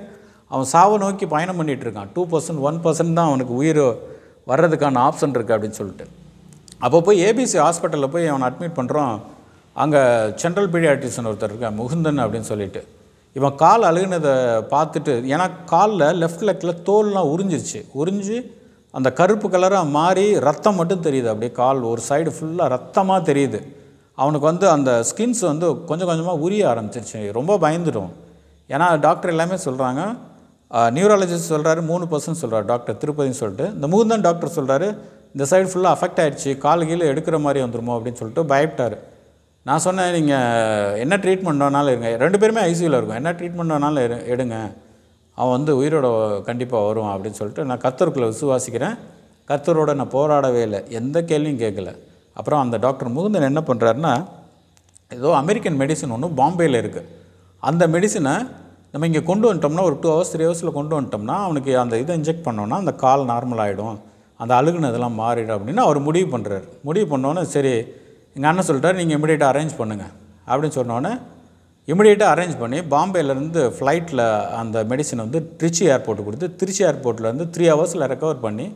அவன் சாவை நோக்கி பயணம் பண்ணிகிட்டு இருக்கான். 2% 1% தான் அவனுக்கு உயிர் வர்றதுக்கான ஆப்ஷன் இருக்குது அப்படின்னு சொல்லிட்டு. அப்போ போய் ஏபிசி ஹாஸ்பிட்டலில் போய் அவனை அட்மிட் பண்ணுறோம். அங்கே சென்ட்ரல் பீடியாட்ரிஷன் ஒருத்தர் இருக்கான், முகுந்தன் அப்படின்னு சொல்லிட்டு. இவன் கால் அழுகுனதை பார்த்துட்டு, ஏன்னா காலில் லெஃப்ட் லெக்கில் தோல்லாம் உறிஞ்சு அந்த கருப்பு கலராக மாறி ரத்தம் மட்டும் தெரியுது. அப்படியே கால் ஒரு சைடு ஃபுல்லாக ரத்தமாக தெரியுது. அவனுக்கு வந்து அந்த ஸ்கின்ஸ் வந்து கொஞ்சம் கொஞ்சமாக உரிய ஆரம்பிச்சிருச்சு. ரொம்ப பயந்துடும். ஏன்னா டாக்டர் எல்லாமே சொல்கிறாங்க, நியூராலஜிஸ்ட் சொல்கிறாரு 3% சொல்கிறார் டாக்டர் திருப்பதின்னு சொல்லிட்டு. இந்த முகுந்தன் டாக்டர் சொல்கிறாரு இந்த சைடு ஃபுல்லாக அஃபெக்ட் ஆகிடுச்சு, கால் கீழே எடுக்கிற மாதிரி வந்துடுமோ அப்படின்னு சொல்லிட்டு பயப்பட்டார். நான் சொன்னேன், நீங்கள் என்ன ட்ரீட்மெண்ட் வேணாலும் இருங்க, 2 பேருமே ஐசியூவில் இருக்கும், என்ன ட்ரீட்மெண்ட் வேணாலும் எடுங்க, அவன் வந்து உயிரோட கண்டிப்பாக வருவான் அப்படின்னு சொல்லிட்டு நான் கர்த்தருக்குள்ளே விசுவாசிக்கிறேன். கர்த்தரோட நான் போராடவே இல்லை, எந்த கேள்வியும் கேட்கல. அப்புறம் அந்த டாக்டர் முகுந்தன் என்ன பண்ணுறாருன்னா, ஏதோ அமெரிக்கன் மெடிசன் ஒன்று பாம்பேயில் இருக்குது, அந்த மெடிசனை நம்ம இங்கே கொண்டு வந்துட்டோம்னா ஒரு 2 hours 3 hours கொண்டு வந்துட்டோம்னா அவனுக்கு அந்த இதை இன்ஜெக்ட் பண்ணோன்னா அந்த கால் நார்மல் ஆகிடும், அந்த அழுகுனதெல்லாம் மாறிடும் அப்படின்னு அவர் முடிவு பண்ணுறாரு. முடிவு பண்ணோன்னே சரி எங்கள் அண்ணன் சொல்லிட்டார், நீங்கள் இமிடியேட்டாக அரேஞ்ச் பண்ணுங்கள் அப்படின்னு சொன்னோன்னே இமிடியேட்டாக அரேஞ்ச் பண்ணி பாம்பேலேருந்து ஃப்ளைட்டில் அந்த மெடிசனை வந்து திருச்சி ஏர்போர்ட்டு கொடுத்து, திருச்சி ஏர்போர்ட்லேருந்து 3 hours ரெக்கவர் பண்ணி,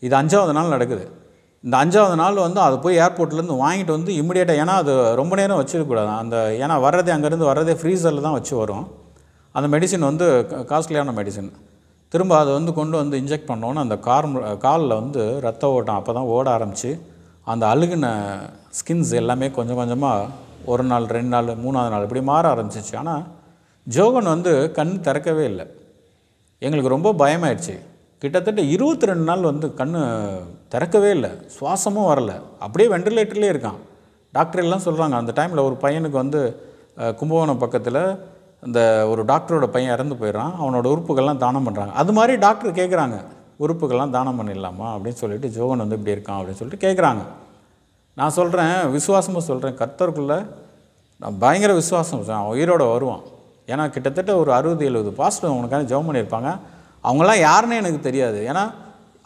இது 5வது நாள் நடக்குது. இந்த 5வது நாள் வந்து அது போய் ஏர்போர்ட்லேருந்து வாங்கிட்டு வந்து இமிடியேட்டாக, ஏன்னா அது ரொம்ப நேரம் வச்சிருக்கக்கூடாது அந்த, ஏன்னா வர்றதே அங்கேருந்து வர்றதே ஃப்ரீசரில் தான் வச்சு வரும் அந்த மெடிசன், வந்து காஸ்ட்லியான மெடிசன். திரும்ப அதை வந்து கொண்டு வந்து இன்ஜெக்ட் பண்ணோன்னு அந்த காலில் வந்து ரத்த ஓட்டம் அப்போ தான் ஓட ஆரம்பித்து அந்த அழுகின ஸ்கின்ஸ் எல்லாமே கொஞ்சம் கொஞ்சமாக 1 நாள் 2 நாள் 3வது நாள் இப்படி மாற ஆரம்பிச்சிச்சு. ஆனால் ஜோகன் வந்து கண் திறக்கவே இல்லை. எங்களுக்கு ரொம்ப பயமாயிடுச்சு. கிட்டத்தட்ட 22 நாள் வந்து கண் திறக்கவே இல்லை, சுவாசமும் வரலை, அப்படியே வெண்டிலேட்டர்லேயே இருக்கான். டாக்டர் எல்லாம் சொல்கிறாங்க, அந்த டைமில் ஒரு பையனுக்கு வந்து கும்பகோணம் பக்கத்தில் அந்த ஒரு டாக்டரோட பையன் இறந்து போயிடறான், அவனோட உறுப்புகள்லாம் தானம் பண்ணுறாங்க. அது மாதிரி டாக்டர் கேட்குறாங்க, உறுப்புகள்லாம் தானம் பண்ணிடலாமா அப்படின்னு சொல்லிட்டு, ஜோகன் வந்து இப்படி இருக்கான் அப்படின்னு சொல்லிட்டு கேட்குறாங்க. நான் சொல்கிறேன், விசுவாசமாக சொல்கிறேன், கர்த்தருக்குள்ளே நான் பயங்கர விசுவாசம், அவன் உயிரோடு வருவான். ஏன்னா கிட்டத்தட்ட ஒரு 60-70 பாஸ்டர் அவனுக்காக ஜெபம் பண்ணியிருப்பாங்க. அவங்களாம் யாருன்னே எனக்கு தெரியாது. ஏன்னா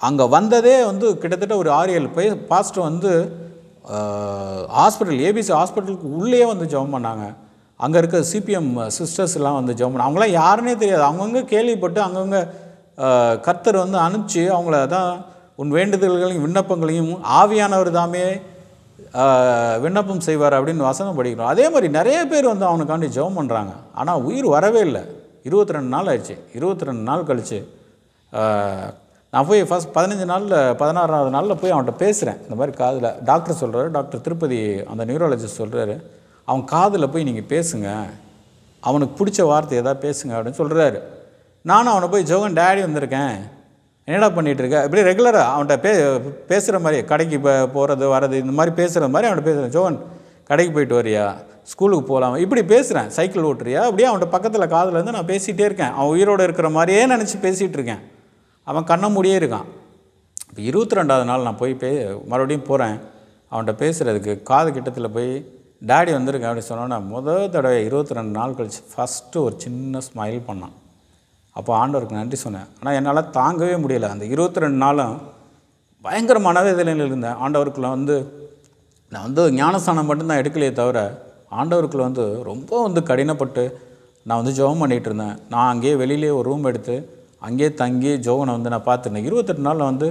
அங்கே வந்ததே வந்து கிட்டத்தட்ட ஒரு 6-7 பாஸ்டர் வந்து ஹாஸ்பிட்டல் ஏபிசி ஹாஸ்பிட்டலுக்கு உள்ளே வந்து ஜெபம் பண்ணாங்க. அங்கே இருக்க சிபிஎம் சிஸ்டர்ஸ்லாம் வந்து ஜெபம் பண்ணாங்க. அவங்களாம் யாருன்னே தெரியாது. அவங்கவுங்க கேள்விப்பட்டு அங்கங்கே கர்த்தர் வந்து அனுப்பிச்சு அவங்கள தான் உன் வேண்டுதல்களையும் விண்ணப்பங்களையும் ஆவியானவர் தாமே விண்ணப்பம் செய்வார் அப்படின்னு வசனம் படிக்கிறோம். அதே மாதிரி நிறைய பேர் வந்து அவனுக்காண்டி ஜெபம் பண்ணுறாங்க. ஆனால் உயிர் வரவே இல்லை. 22 நாள் ஆயிடுச்சு. 22 நாள் கழிச்சு நான் போய் ஃபஸ்ட் 15 நாளில் 16வது நாளில் போய் அவன்கிட்ட பேசுகிறேன். இந்த மாதிரி காதில் டாக்டர் சொல்கிறாரு, டாக்டர் திருப்பதி அந்த நியூராலஜிஸ்ட் சொல்கிறாரு, அவன் காதில் போய் நீங்கள் பேசுங்க, அவனுக்கு பிடிச்ச வார்த்தை எதாவது பேசுங்க அப்படின்னு சொல்கிறாரு. நானும் அவனை போய் ஜோகன் டேடி வந்திருக்கேன், என்னடா பண்ணிகிட்ருக்க, இப்படி ரெகுலராக அவன்கிட்ட பேசுகிற மாதிரி, கடைக்கு போகிறது வர்றது இந்த மாதிரி பேசுகிற மாதிரி அவன்கிட்ட பேசுகிறேன். ஜோகன் கடைக்கு போயிட்டு வரியா, ஸ்கூலுக்கு போகலாம், இப்படி பேசுகிறேன், சைக்கிள் ஓட்டுறியா, அப்படியே அவன்கிட்ட பக்கத்தில் காதில் இருந்து நான் பேசிகிட்டே இருக்கேன். அவன் உயிரோடு இருக்கிற மாதிரியே நினச்சி பேசிகிட்டு இருக்கேன். அவன் கண்ணை மூடியே இருக்கான். இப்போ 22வது நாள் நான் போய் மறுபடியும் போகிறேன் அவன்கிட்ட பேசுகிறதுக்கு. காது கிட்டத்தில் போய் டேடி வந்திருக்கேன் அப்படி சொன்னோன்னா முதல் தடவை 22 நாள் கழிச்சு ஃபஸ்ட்டு ஒரு சின்ன ஸ்மைல் பண்ணான். அப்போ ஆண்டவருக்கு நன்றி சொன்னேன். ஆனால் என்னால் தாங்கவே முடியலை. அந்த 22 நாளும் பயங்கர மனவேதனையில் இருந்தேன். ஆண்டவருக்குள்ள வந்து நான் வந்து ஞானஸ்தானம் மட்டும்தான் எடுக்கலையே தவிர ஆண்டவருக்குள்ள வந்து ரொம்ப வந்து கடினப்பட்டு நான் வந்து ஜெபம் பண்ணிகிட்டு இருந்தேன். நான் அங்கேயே வெளியிலே ஒரு ரூம் எடுத்து அங்கேயே தங்கி ஜோகனை வந்து நான் பார்த்துருந்தேன். 28 நாளில் வந்து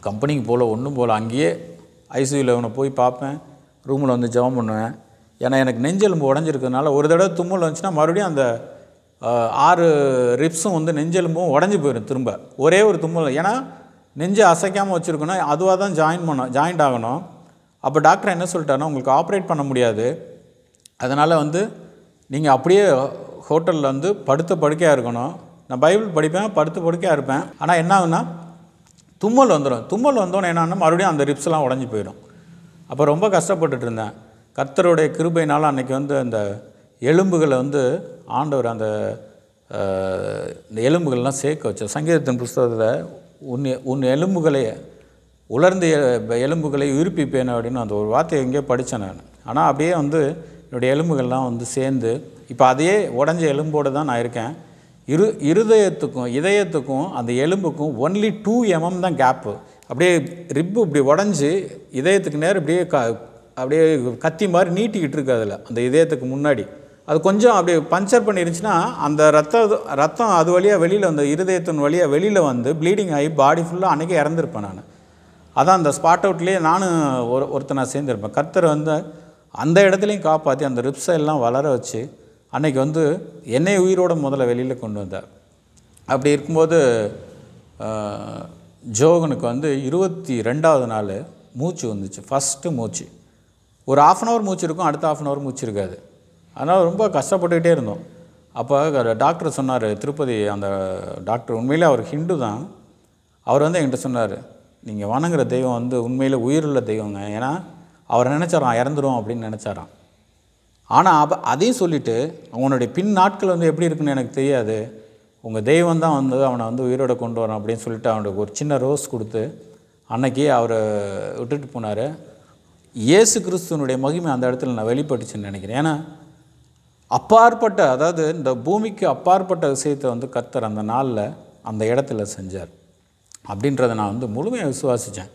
கம்பெனிக்கு போகல, ஒன்றும் போகல, அங்கேயே ஐசியூவில் இவனை போய் பார்ப்பேன், ரூமில் வந்து ஜெபம் பண்ணுவேன். ஏன்னா எனக்கு நெஞ்செலும்பு உடஞ்சிருக்கிறதுனால ஒரு தடவை தும்மல் வந்துச்சுன்னா மறுபடியும் அந்த 6 ரிப்ஸும் வந்து நெஞ்செலும்பும் உடஞ்சி போயிடும் திரும்ப. ஒரே ஒரு தும்மல், ஏன்னா நெஞ்சை அசைக்காமல் வச்சுருக்கணும், அதுவாக தான் ஜாயிண்ட் ஆகணும். அப்போ டாக்டர் என்ன சொல்லிட்டாருன்னா, உங்களுக்கு ஆப்ரேட் பண்ண முடியாது, அதனால் வந்து நீங்கள் அப்படியே ஹோட்டலில் வந்து படுத்த படுக்கையாக இருக்கணும். நான் பைபிள் படிப்பேன், படுத்து படுக்கையாக இருப்பேன். ஆனால் என்ன ஆகுனா தும்மல் வந்துடும். தும்மல் வந்தோன்னே என்னன்னா மறுபடியும் அந்த ரிப்ஸ்லாம் உடஞ்சி போயிடும். அப்போ ரொம்ப கஷ்டப்பட்டுட்டு இருந்தேன். கர்த்தருடைய கிருபையினால் அன்றைக்கி வந்து அந்த எலும்புகளை வந்து ஆண்டவர் அந்த எலும்புகள்லாம் சேர்க்க வச்ச சங்கீதத்தின் புஸ்தகத்தில் உன் எலும்புகளை உலர்ந்த எலும்புகளை உயிர்ப்பிப்பேன் அப்படின்னு அந்த ஒரு வார்த்தையை எங்கேயோ படித்தேன் நான். ஆனால் அப்படியே வந்து என்னுடைய எலும்புகள்லாம் வந்து சேர்ந்து இப்போ அதே உடஞ்ச எலும்போடு தான் நான் இருக்கேன். இதயத்துக்கும் அந்த எலும்புக்கும் ஒன்லி 2 mm தான் கேப்பு. அப்படியே ரிப்பு இப்படி உடஞ்சி இதயத்துக்கு நேரம் இப்படியே அப்படியே கத்தி மாதிரி நீட்டிக்கிட்டு இருக்கு அதில், அந்த இதயத்துக்கு முன்னாடி. அது கொஞ்சம் அப்படியே பஞ்சர் பண்ணிருந்துச்சுன்னா அந்த ரத்தம் அது வழியாக வெளியில், அந்த இருதயத்தின் வழியாக வெளியில் வந்து ப்ளீடிங் ஆகி பாடி ஃபுல்லாக அன்றைக்கி இறந்துருப்பேன் நான். அதான் அந்த ஸ்பாட் அவுட்லேயே நானும் ஒருத்தனை சேர்ந்துருப்பேன். கர்த்தர் வந்து அந்த இடத்துலையும் காப்பாற்றி அந்த ரிப்ஸை எல்லாம் வளர வச்சு அன்றைக்கி வந்து என்னை உயிரோட முதல்ல வெளியில் கொண்டு வந்தார். அப்படி இருக்கும்போது ஜோகனுக்கு வந்து 22வது நாள் மூச்சு வந்துச்சு, ஃபஸ்ட்டு மூச்சு. ஒரு 1/2 அன் ஹவர் மூச்சு இருக்கும், அடுத்த 1/2 அன் ஹவர் மூச்சு இருக்காது. அதனால் ரொம்ப கஷ்டப்பட்டுக்கிட்டே இருந்தோம். அப்போ டாக்டர் சொன்னார், திருப்பதி அந்த டாக்டர் உண்மையிலே அவர் ஹிந்து தான். அவர் வந்து என்கிட்ட சொன்னார், நீங்கள் வணங்குற தெய்வம் வந்து உண்மையில் உயிருள்ள தெய்வங்க. ஏன்னா அவர் நினச்சாரான் இறந்துடும் அப்படின்னு நினச்சாரான். ஆனால் அதையும் சொல்லிவிட்டு அவனுடைய பின் நாட்கள் வந்து எப்படி இருக்குன்னு எனக்கு தெரியாது, உங்கள் தெய்வம் தான் வந்து அவனை வந்து உயிரோட கொண்டு வரான் அப்படின்னு சொல்லிட்டு அவனுக்கு ஒரு சின்ன ரோஸ் கொடுத்து அன்னைக்கு அவரை விட்டுட்டு போனார். இயேசு கிறிஸ்துவனுடைய மகிமை அந்த இடத்துல நான் வெளிப்பட்டுச்சுன்னு நினைக்கிறேன். ஏன்னா அப்பாற்பட்ட, அதாவது இந்த பூமிக்கு அப்பாற்பட்ட விஷயத்தை வந்து கர்த்தர் அந்த நாளில் அந்த இடத்துல செஞ்சார் அப்படின்றத நான் வந்து முழுமையாக விசுவாசித்தேன்.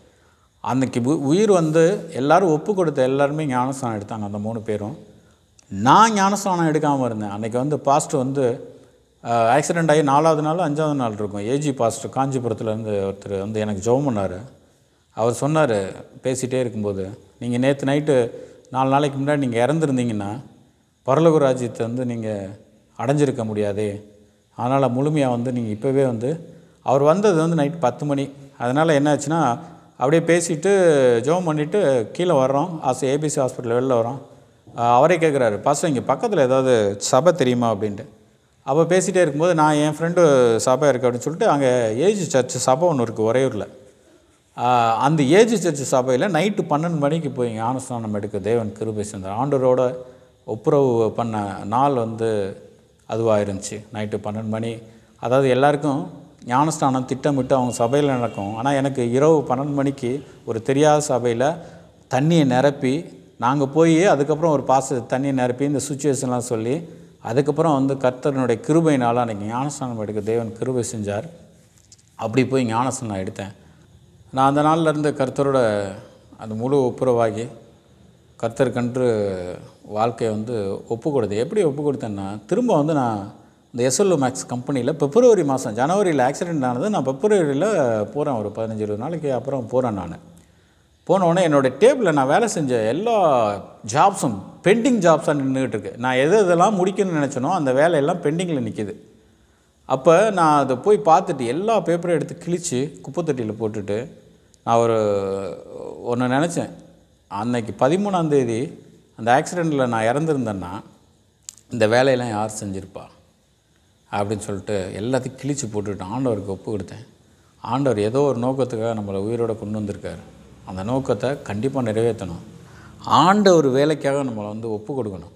அன்றைக்கி உயிர் வந்து எல்லோரும் ஒப்பு கொடுத்த எல்லாருமே ஞானஸ்தானம் எடுத்தாங்க, அந்த 3 பேரும். நான் ஞானஸ்தானம் எடுக்காமல் இருந்தேன். அன்றைக்கி வந்து பாஸ்டர் வந்து ஆக்சிடெண்ட் ஆகி 4வது நாள் 5வது நாள் இருக்கும். ஏஜி பாஸ்டர் காஞ்சிபுரத்துலேருந்து ஒருத்தர் வந்து எனக்கு ஜெபம் பண்ணார். அவர் சொன்னார் பேசிகிட்டே இருக்கும்போது, நீங்கள் நேற்று நைட்டு 4 நாளைக்கு முன்னாடி நீங்கள் இறந்துருந்தீங்கன்னா பரலோக ராஜ்யத்தை வந்து நீங்கள் அடைஞ்சிருக்க முடியாது. அதனால் முழுமையாக வந்து நீங்கள் இப்போவே வந்து, அவர் வந்தது வந்து நைட்டு 10 மணி. அதனால் என்ன ஆச்சுன்னா அப்படியே பேசிவிட்டு ஜெபம் பண்ணிவிட்டு கீழே வர்றோம், ஏபிசி ஹாஸ்பிட்டல் வெளில வரோம். அவரே கேட்குறாரு, பாஸ்டர் இங்கே பக்கத்தில் ஏதாவது சபை தெரியுமா அப்படின்ட்டு. அப்போ பேசிகிட்டே இருக்கும்போது நான் என் ஃப்ரெண்டு சபை இருக்குது அப்படின்னு சொல்லிட்டு அங்கே ஏஜி சர்ச் சபை ஒன்று இருக்குது உறையூரில். அந்த ஏஜி சர்ச் சபையில் நைட்டு 12 மணிக்கு போய் ஞானஸ்நானம் எடுக்க தேவன் கிருபை செஞ்சார். ஆண்டவரோட ஒப்புரவு பண்ண நாள் வந்து அதுவாக இருந்துச்சு. நைட்டு 12 மணி, அதாவது எல்லாருக்கும் ஞானஸ்நானம் திட்டமிட்டு அவங்க சபையில் நடக்கும். ஆனால் எனக்கு இரவு 12 மணிக்கு ஒரு தெரியாத சபையில் தண்ணியை நிரப்பி நாங்கள் போய் அதுக்கப்புறம் ஒரு தண்ணியை நிரப்பி இந்த சுச்சுவேஷன்லாம் சொல்லி அதுக்கப்புறம் வந்து கர்த்தரனுடைய கிருபையினால் அன்றைக்கி ஞானஸ்நானம் எடுக்க தேவன் கிருபை செஞ்சார். அப்படி போய் ஞானஸ்நானம் எடுத்தேன். நான் அந்த நாள்லேருந்து கர்த்தரோட அந்த முழு ஒப்புரவாகி கர்த்தருக்கன்று வாழ்க்கையை வந்து ஒப்பு கொடுத்தேன். எப்படி ஒப்பு கொடுத்தேன்னா, திரும்ப வந்து நான் இந்த எஸ்எல்ஓ மேக்ஸ் கம்பெனியில் பிப்ரவரி மாதம், ஜனவரியில் ஆக்சிடெண்ட் ஆனது, நான் பிப்ரவரியில் போகிறேன். ஒரு 15-20 நாளைக்கு அப்புறம் போகிறேன். நான் போனோடனே என்னோடய டேபிளில் நான் வேலை செஞ்ச எல்லா ஜாப்ஸும் பெண்டிங் ஜாப்ஸாக நின்றுக்கிட்டு இருக்கு. நான் எதெல்லாம் முடிக்கணும்னு நினச்சனோ அந்த வேலையெல்லாம் பெண்டிங்கில் நிற்கிது. அப்போ நான் அதை போய் பார்த்துட்டு எல்லா பேப்பரையும் எடுத்து கிழித்து குப்பைத்தொட்டியில் போட்டுட்டு நான் ஒன்று நினச்சேன். அன்னைக்கு 13ஆம் தேதி அந்த ஆக்சிடெண்ட்டில் நான் இறந்துருந்தேன்னா இந்த வேலையெல்லாம் யார் செஞ்சுருப்பா அப்படின்னு சொல்லிட்டு எல்லாத்தையும் கிழித்து போட்டுவிட்டு ஆண்டவருக்கு ஒப்பு கொடுத்தேன். ஆண்டவர் ஏதோ ஒரு நோக்கத்துக்காக நம்மளை உயிரோடு கொண்டு வந்திருக்கார். அந்த நோக்கத்தை கண்டிப்பாக நிறைவேற்றணும். ஆண்டவர் வேலைக்காக நம்மளை வந்து ஒப்பு கொடுக்கணும்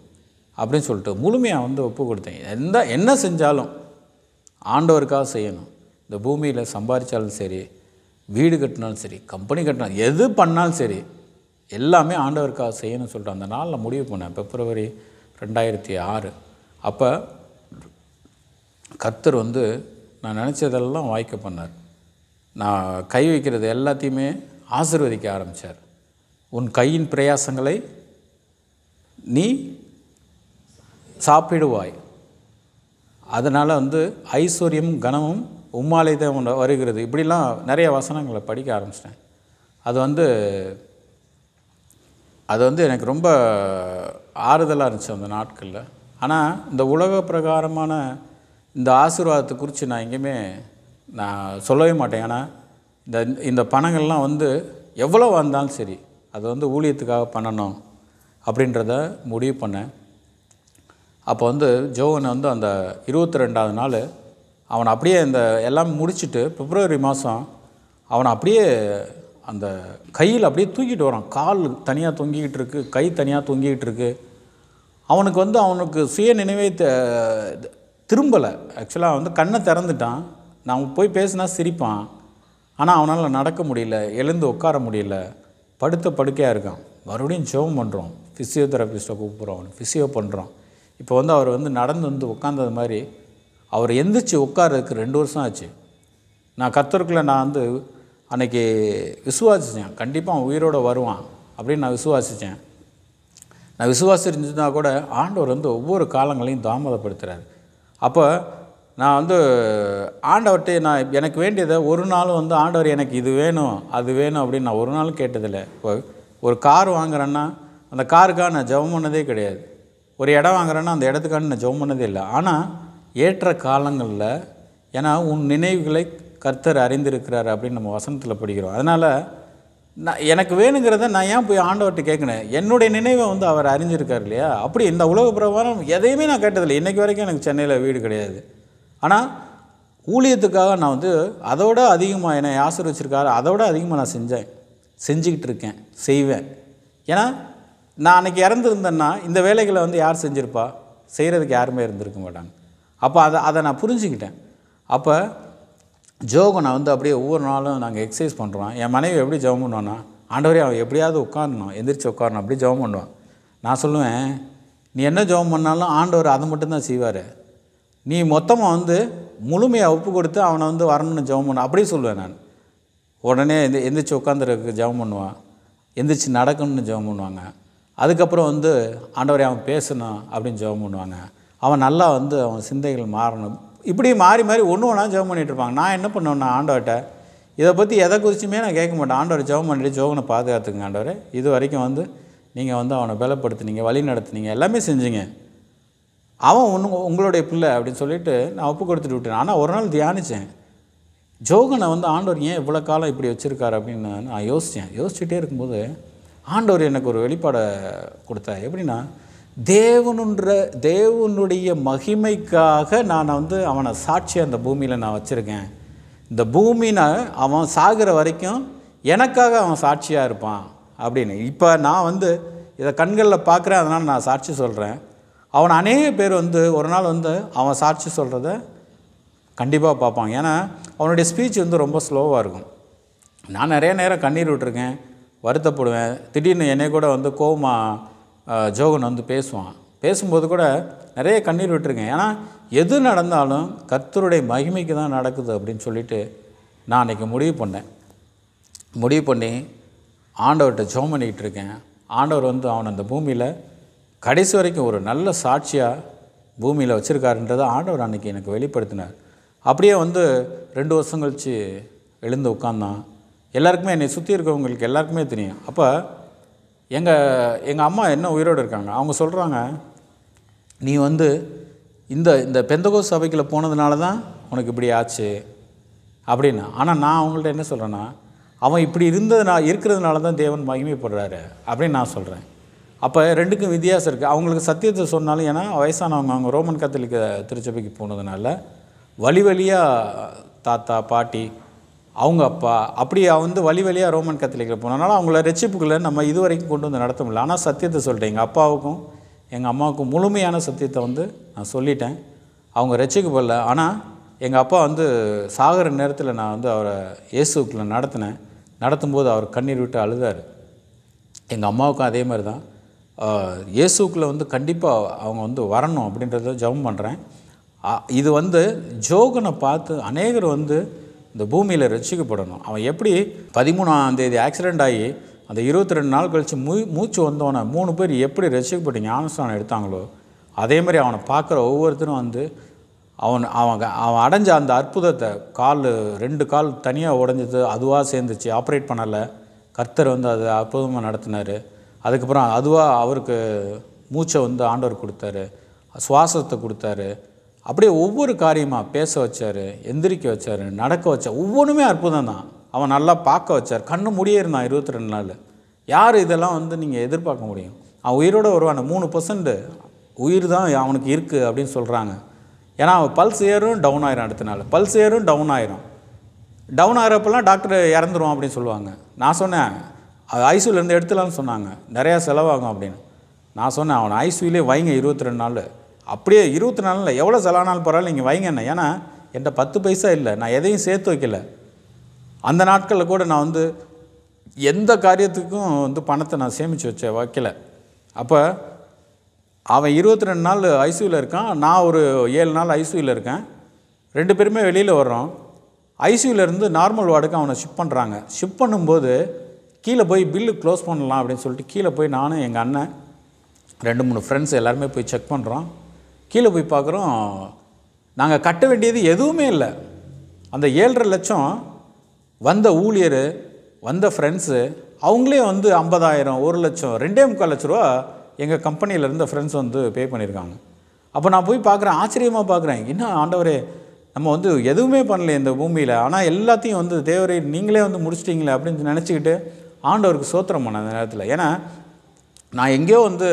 அப்படின்னு சொல்லிட்டு முழுமையாக வந்து ஒப்பு கொடுத்தேன். என்ன செஞ்சாலும் ஆண்டவருக்காக செய்யணும். இந்த பூமியில் சம்பாதிச்சாலும் சரி, வீடு கட்டினாலும் சரி, கம்பெனி கட்டினாலும், எது பண்ணாலும் சரி, எல்லாமே ஆண்டவருக்காக செய்யணும்னு சொல்லிட்டு அந்த நாளில் முடிவு பண்ணேன். பிப்ரவரி 2006. அப்போ கர்த்தர் வந்து நான் நினச்சதெல்லாம் வாய்க்க பண்ணார். நான் கை வைக்கிறது எல்லாத்தையுமே ஆசீர்வதிக்க ஆரம்பித்தார். உன் கையின் பிரயாசங்களை நீ சாப்பிடுவாய், அதனால் வந்து ஐஸ்வர்யம் கனமும் உம்மாலே தான் வருகிறது. இப்படிலாம் நிறைய வசனங்களை படிக்க ஆரம்பிச்சிட்டேன். அது வந்து எனக்கு ரொம்ப ஆறுதலாக இருந்துச்சு அந்த நாட்களில். ஆனால் இந்த உலக பிரகாரமான இந்த ஆசீர்வாதத்தை குறித்து நான் எங்கேயுமே நான் சொல்லவே மாட்டேன். ஏன்னா இந்த பணங்கள்லாம் வந்து எவ்வளோ வந்தாலும் சரி, அது வந்து ஊழியத்துக்காக பண்ணணும் அப்படின்றத முடிவு பண்ணேன். அப்போ வந்து ஜோவனை வந்து அந்த 22ஆவது நாள் அவனை அப்படியே இந்த எல்லாம் முடிச்சுட்டு பிப்ரவரி மாதம் அவனை அப்படியே அந்த கையில் அப்படியே தூக்கிட்டு வரான். கால் தனியாக தொங்கிக்கிட்டு இருக்குது, கை தனியாக தொங்கிக்கிட்டு இருக்குது. அவனுக்கு சுய நினைவே திரும்பலை. ஆக்சுவலாக வந்து கண்ணை திறந்துட்டான். நான் போய் பேசினா சிரிப்பான். ஆனால் அவனால் நடக்க முடியல, எழுந்து உட்கார முடியல, படுக்கையாக இருக்கான். மறுபடியும் ஜெபம் பண்ணுறோம், ஃபிசியோதெரபிஸ்ட்டை கூப்பிட்றோம், ஃபிசியோ பண்ணுறோம். இப்போ வந்து அவர் வந்து நடந்து வந்து உட்காந்தது மாதிரி அவர் எந்திரிச்சு உட்காரதுக்கு 2 வருஷம் ஆச்சு. நான் கர்த்தருக்குள்ளே நான் வந்து அன்றைக்கி விசுவாசித்தேன், கண்டிப்பாக அவன் உயிரோடு வருவான் அப்படின்னு நான் விசுவாசித்தேன். நான் விசுவாசிருந்துச்சுன்னா கூட ஆண்டவர் வந்து ஒவ்வொரு காலங்களையும் தாமதப்படுத்துகிறார். அப்போ நான் வந்து ஆண்டவர்கிட்ட நான் எனக்கு வேண்டியதை ஒரு நாளும் வந்து ஆண்டவர் எனக்கு இது வேணும் அது வேணும் அப்படின்னு நான் ஒரு நாளும் கேட்டதில்லை. இப்போ ஒரு கார் வாங்குறேன்னா அந்த காருக்காக நான் ஜெபம் பண்ணதே கிடையாது. ஒரு இடம் வாங்குறேன்னா அந்த இடத்துக்காக நான் ஜெபம் பண்ணதே இல்லை. ஆனால் ஏற்ற காலங்களில், ஏன்னா உன் நினைவுகளை கர்த்தர் அறிந்திருக்கிறார் அப்படின்னு நம்ம வசனத்தில் படிக்கிறோம். அதனால் நான் எனக்கு வேணுங்கிறத நான் ஏன் போய் ஆண்டவர்கிட்ட கேட்கணும்? என்னுடைய நினைவை வந்து அவர் அறிஞ்சிருக்கார் இல்லையா? அப்படி இந்த உலக பிரகாரம் எதையுமே நான் கேட்டதில்லை. இன்றைக்கு வரைக்கும் எனக்கு சென்னையில் வீடு கிடையாது. ஆனால் ஊழியத்துக்காக நான் வந்து அதோட அதிகமாக என்னை ஆசீர்வச்சிருக்காரு, அதோட அதிகமாக நான் செஞ்சுக்கிட்டு இருக்கேன், செய்வேன். ஏன்னா நான் அன்றைக்கி இறந்துருந்தேன்னா இந்த வேலைகளை வந்து யார் செஞ்சுருப்பா? செய்கிறதுக்கு யாருமே இருந்திருக்க மாட்டாங்க. அப்போ அதை நான் புரிஞ்சுக்கிட்டேன். அப்போ ஜோகம் நான் வந்து அப்படியே ஒவ்வொரு நாளும் நாங்கள் எக்ஸசைஸ் பண்ணுறோம். என் மனைவி எப்படி ஜெபம் பண்ணுவான்னா, ஆண்டவரே அவன் எப்படியாவது உட்காரணும், எந்திரிச்சு உட்காரணும், அப்படி ஜெபம் பண்ணுவான். நான் சொல்லுவேன், நீ என்ன ஜெபம் பண்ணாலும் ஆண்டவர் அதை மட்டும்தான் செய்வார். நீ மொத்தமாக வந்து முழுமையாக ஒப்பு கொடுத்து அவனை வந்து வரணும்னு ஜெபம் பண்ண, அப்படியே சொல்லுவேன் நான். உடனே எந்திரிச்சு உட்காந்துருக்கு ஜெபம் பண்ணுவான், எந்திரிச்சு நடக்கணும்னு ஜெபம் பண்ணுவாங்க. அதுக்கப்புறம் வந்து ஆண்டவரே அவன் பேசணும் அப்படின்னு ஜெபம் பண்ணுவாங்க. அவன் நல்லா வந்து அவன் சிந்தைகள் மாறணும். இப்படி மாறி மாறி ஒன்று ஒன்றா ஜெபம் பண்ணிகிட்டு இருப்பாங்க. நான் என்ன பண்ணுவேன்னா ஆண்டவர்கிட்ட இதை பற்றி எதை குறிச்சுமே நான் கேட்க மாட்டேன். ஆண்டவர் ஜெபம் பண்ணிட்டு ஜோகனை பாதுகாத்துங்க ஆண்டவரே, இது வரைக்கும் வந்து நீங்கள் வந்து அவனை பலப்படுத்துனீங்க, வழி நடத்துனீங்க, எல்லாமே செஞ்சீங்க, அவன் உங்களுடைய பிள்ளை அப்படின்னு சொல்லிட்டு நான் ஒப்பு கொடுத்துட்டு விட்டேன். ஆனால் ஒரு நாள் தியானித்தேன், ஜோகனை வந்து ஆண்டவர் ஏன் இவ்வளோ காலம் இப்படி வச்சுருக்காரு அப்படின்னு நான் யோசிச்சுட்டே இருக்கும்போது ஆண்டவர் எனக்கு ஒரு வெளிப்பாடை கொடுத்தார். எப்படின்னா, தேவனுடைய மகிமைக்காக நான் வந்து அவனை சாட்சியாக அந்த பூமியில் நான் வச்சுருக்கேன். இந்த பூமினா அவன் சாகிற வரைக்கும் எனக்காக அவன் சாட்சியாக இருப்பான் அப்படின்னு. இப்போ நான் வந்து இதை கண்களில் பார்க்குறேன், அதனால் நான் சாட்சி சொல்கிறேன். அவன் அநேக பேர் வந்து ஒரு நாள் வந்து அவன் சாட்சி சொல்கிறத கண்டிப்பாக பார்ப்பாங்க. ஏன்னா அவனுடைய ஸ்பீச் வந்து ரொம்ப ஸ்லோவாக இருக்கும். நான் நிறைய நேரம் கண்ணீர் விட்டுருக்கேன், வருத்தப்படுவேன். திடீர்னு என்னை கூட வந்து கோவமாக ஜோகன் வந்து பேசும்போது கூட நிறைய கண்ணீர் விட்டுருக்கேன். ஏன்னா எது நடந்தாலும் கர்த்தருடைய மகிமைக்கு தான் நடக்குது அப்படின்னு சொல்லிட்டு நான் அன்றைக்கி முடிவு பண்ணி ஆண்டவர்கிட்ட ஜெபம் பண்ணிக்கிட்டு இருக்கேன். ஆண்டவர் வந்து அவனை அந்த பூமியில் கடைசி வரைக்கும் ஒரு நல்ல சாட்சியாக பூமியில் வச்சுருக்காருன்றதை ஆண்டவர் அன்றைக்கி எனக்கு வெளிப்படுத்தினார். அப்படியே வந்து 2 வருஷம் கழித்து எழுந்து உட்காந்தான். எல்லாருக்குமே என்னை சுற்றி இருக்கிறவங்களுக்கு எல்லாருக்குமே தெரியும். அப்போ எங்கள் அம்மா என்ன உயிரோடு இருக்காங்க. அவங்க சொல்கிறாங்க, நீ வந்து இந்த பெந்தகோஸ்து சபைக்குள்ள போனதுனால தான் உனக்கு இப்படி ஆச்சு அப்படின்னு. ஆனால் நான் அவங்கள்ட்ட என்ன சொல்கிறேன்னா, அவன் இப்படி இருக்கிறதுனால தான் தேவன் மகிமைப்படுறாரு அப்படின்னு நான் சொல்கிறேன். அப்போ ரெண்டுக்கும் வித்தியாசம் இருக்குது. அவங்களுக்கு சத்தியத்தை சொன்னாலும், ஏன்னா வயசானவங்க, அவங்க ரோமன் கத்தோலிக்க திருச்சபைக்கு போனதுனால வழியாக தாத்தா பாட்டி அவங்க அப்பா அப்படி வந்து வழியாக ரோமன் கத்தோலிக்கில் போனதுனால அவங்கள ரட்சிப்புகளை நம்ம இது வரைக்கும் கொண்டு வந்து நடத்த முடியல. ஆனால் சத்தியத்தை சொல்லிட்டேன். எங்கள் அப்பாவுக்கும் எங்கள் அம்மாவுக்கும் முழுமையான சத்தியத்தை வந்து நான் சொல்லிட்டேன். அவங்க ரட்சிக்கப்படல. ஆனால் எங்கள் அப்பா வந்து சாகிற நேரத்தில் நான் வந்து அவரை இயேசுக்குள்ளே நடத்தும்போது அவர் கண்ணீர் விட்டு அழுதார். எங்கள் அம்மாவுக்கும் அதே மாதிரி தான். இயேசுக்குள்ளே வந்து கண்டிப்பாக அவங்க வந்து வரணும் அப்படின்றத ஜெபம் பண்ணுறேன். இது வந்து ஜோகனை பார்த்து அநேகர் வந்து இந்த பூமியில் ரட்சிக்கப்படணும். அவன் எப்படி 13ஆம் தேதி ஆக்சிடெண்ட் ஆகி அந்த 22 நாள் கழித்து மூச்சு வந்தவனை 3 பேர் எப்படி ரட்சிக்கப்பட்டு ஞானஸ்நானம் எடுத்தாங்களோ, அதே மாதிரி அவனை பார்க்குற ஒவ்வொருத்தரும் வந்து அவன் அடைஞ்ச அந்த அற்புதத்தை, 2 கால் தனியாக உடைஞ்சது அதுவாக சேர்ந்துச்சு, ஆப்ரேட் பண்ணலை, கர்த்தர் வந்து அது அற்புதமாக நடத்தினார். அதுக்கப்புறம் அதுவாக அவருக்கு மூச்சை வந்து ஆண்டவர் கொடுத்தாரு, சுவாசத்தை கொடுத்தாரு. அப்படியே ஒவ்வொரு காரியமாக பேச வச்சார், எந்திரிக்க வச்சார், நடக்க வச்சார். ஒவ்வொன்றுமே அற்புதம் தான். அவன் நல்லா பார்க்க வச்சார். கண்ணு முடியே இருந்தான் 22 நாள். யார் இதெல்லாம் வந்து நீங்கள் எதிர்பார்க்க முடியும்? அவன் உயிரோடு வருவான். 3% உயிர் தான் அவனுக்கு இருக்குது அப்படின்னு சொல்கிறாங்க. ஏன்னா அவன் பல்ஸ் ஏறும் டவுன் ஆயிரும், அடுத்த நாள் பல்ஸ் ஏறும் டவுன் ஆயிரும். டவுன் ஆகிறப்பெல்லாம் டாக்டர் இறந்துருவான் அப்படின்னு சொல்லுவாங்க. நான் சொன்னேன் ஐசியூலேருந்து எடுத்துலான்னு சொன்னாங்க, நிறையா செலவாகும் அப்படின்னு. நான் சொன்னேன் அவனை ஐசியூலே வைங்க 22 நாள். அப்படியே 24 நாளில் எவ்வளோ செலவானாலும் பரவாயில்ல நீங்கள் வைங்க என்ன. ஏன்னா என்கிட்ட 10 பைசா இல்லை, நான் எதையும் சேர்த்து வைக்கல. அந்த நாட்களில் கூட நான் வந்து எந்த காரியத்துக்கும் வந்து பணத்தை நான் சேமித்து வைக்கல. அப்போ அவன் 22 நாள் ஐசியூவில் இருக்கான், நான் ஒரு 7 நாள் ஐசியூவில் இருக்கேன். 2 பேருமே வெளியில் வர்றோம். ஐசியூலேருந்து நார்மல் வார்டுக்கு அவனை ஷிஃப்ட் பண்ணுறாங்க. ஷிஃப்ட் பண்ணும்போது கீழே போய் பில்லு க்ளோஸ் பண்ணலாம் அப்படின்னு சொல்லிட்டு கீழே போய் நானும் எங்கள் அண்ணன் 2-3 ஃப்ரெண்ட்ஸ் எல்லாருமே போய் செக் பண்ணுறோம். கீழே போய் பார்க்குறோம், நாங்கள் கட்ட வேண்டியது எதுவுமே இல்லை. அந்த 7.5 லட்சம் வந்த ஊழியர், வந்த ஃப்ரெண்ட்ஸு அவங்களே வந்து 50,000, 1 லட்சம், 2.25 லட்ச ரூபா எங்கள் கம்பெனியில் இருந்த ஃப்ரெண்ட்ஸ் வந்து பே பண்ணியிருக்காங்க. அப்போ நான் போய் பார்க்குறேன், ஆச்சரியமாக பார்க்குறேன், என்ன ஆண்டவரே நம்ம வந்து எதுவுமே பண்ணல இந்த பூமியில், ஆனால் எல்லாத்தையும் வந்து தேவரே நீங்களே வந்து முடிச்சிட்டிங்களே அப்படின்னு நினச்சிக்கிட்டு ஆண்டவருக்கு ஸ்தோத்திரம் பண்ணேன் அந்த நேரத்தில். ஏன்னா நான் எங்கேயோ வந்து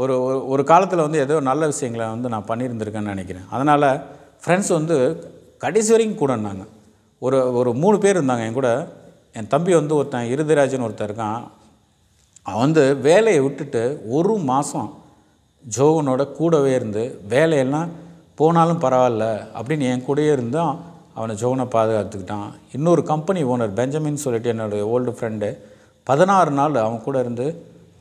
ஒரு ஒரு காலத்தில் வந்து ஏதோ நல்ல விஷயங்களை வந்து நான் பண்ணியிருந்திருக்கேன்னு நினைக்கிறேன். அதனால் ஃப்ரெண்ட்ஸ் வந்து கடைசி வரைக்கும் கூட இருந்தாங்க. ஒரு 3 பேர் இருந்தாங்க என் கூட. என் தம்பி வந்து ஒருத்தன் இருதிராஜன் ஒருத்தன் இருக்கான். அவன் வந்து வேலையை விட்டுட்டு 1 மாதம் ஜோவனோட கூடவே இருந்து வேலையெல்லாம் போனாலும் பரவாயில்ல அப்படின்னு என் கூடயே இருந்தான். அவனை ஜோவனை பாதுகாத்துக்கிட்டான். இன்னொரு கம்பெனி ஓனர் பெஞ்சமின் சொல்லிட்டு என்னோடய ஓல்டு ஃப்ரெண்டு 16 நாள் அவன் கூட இருந்து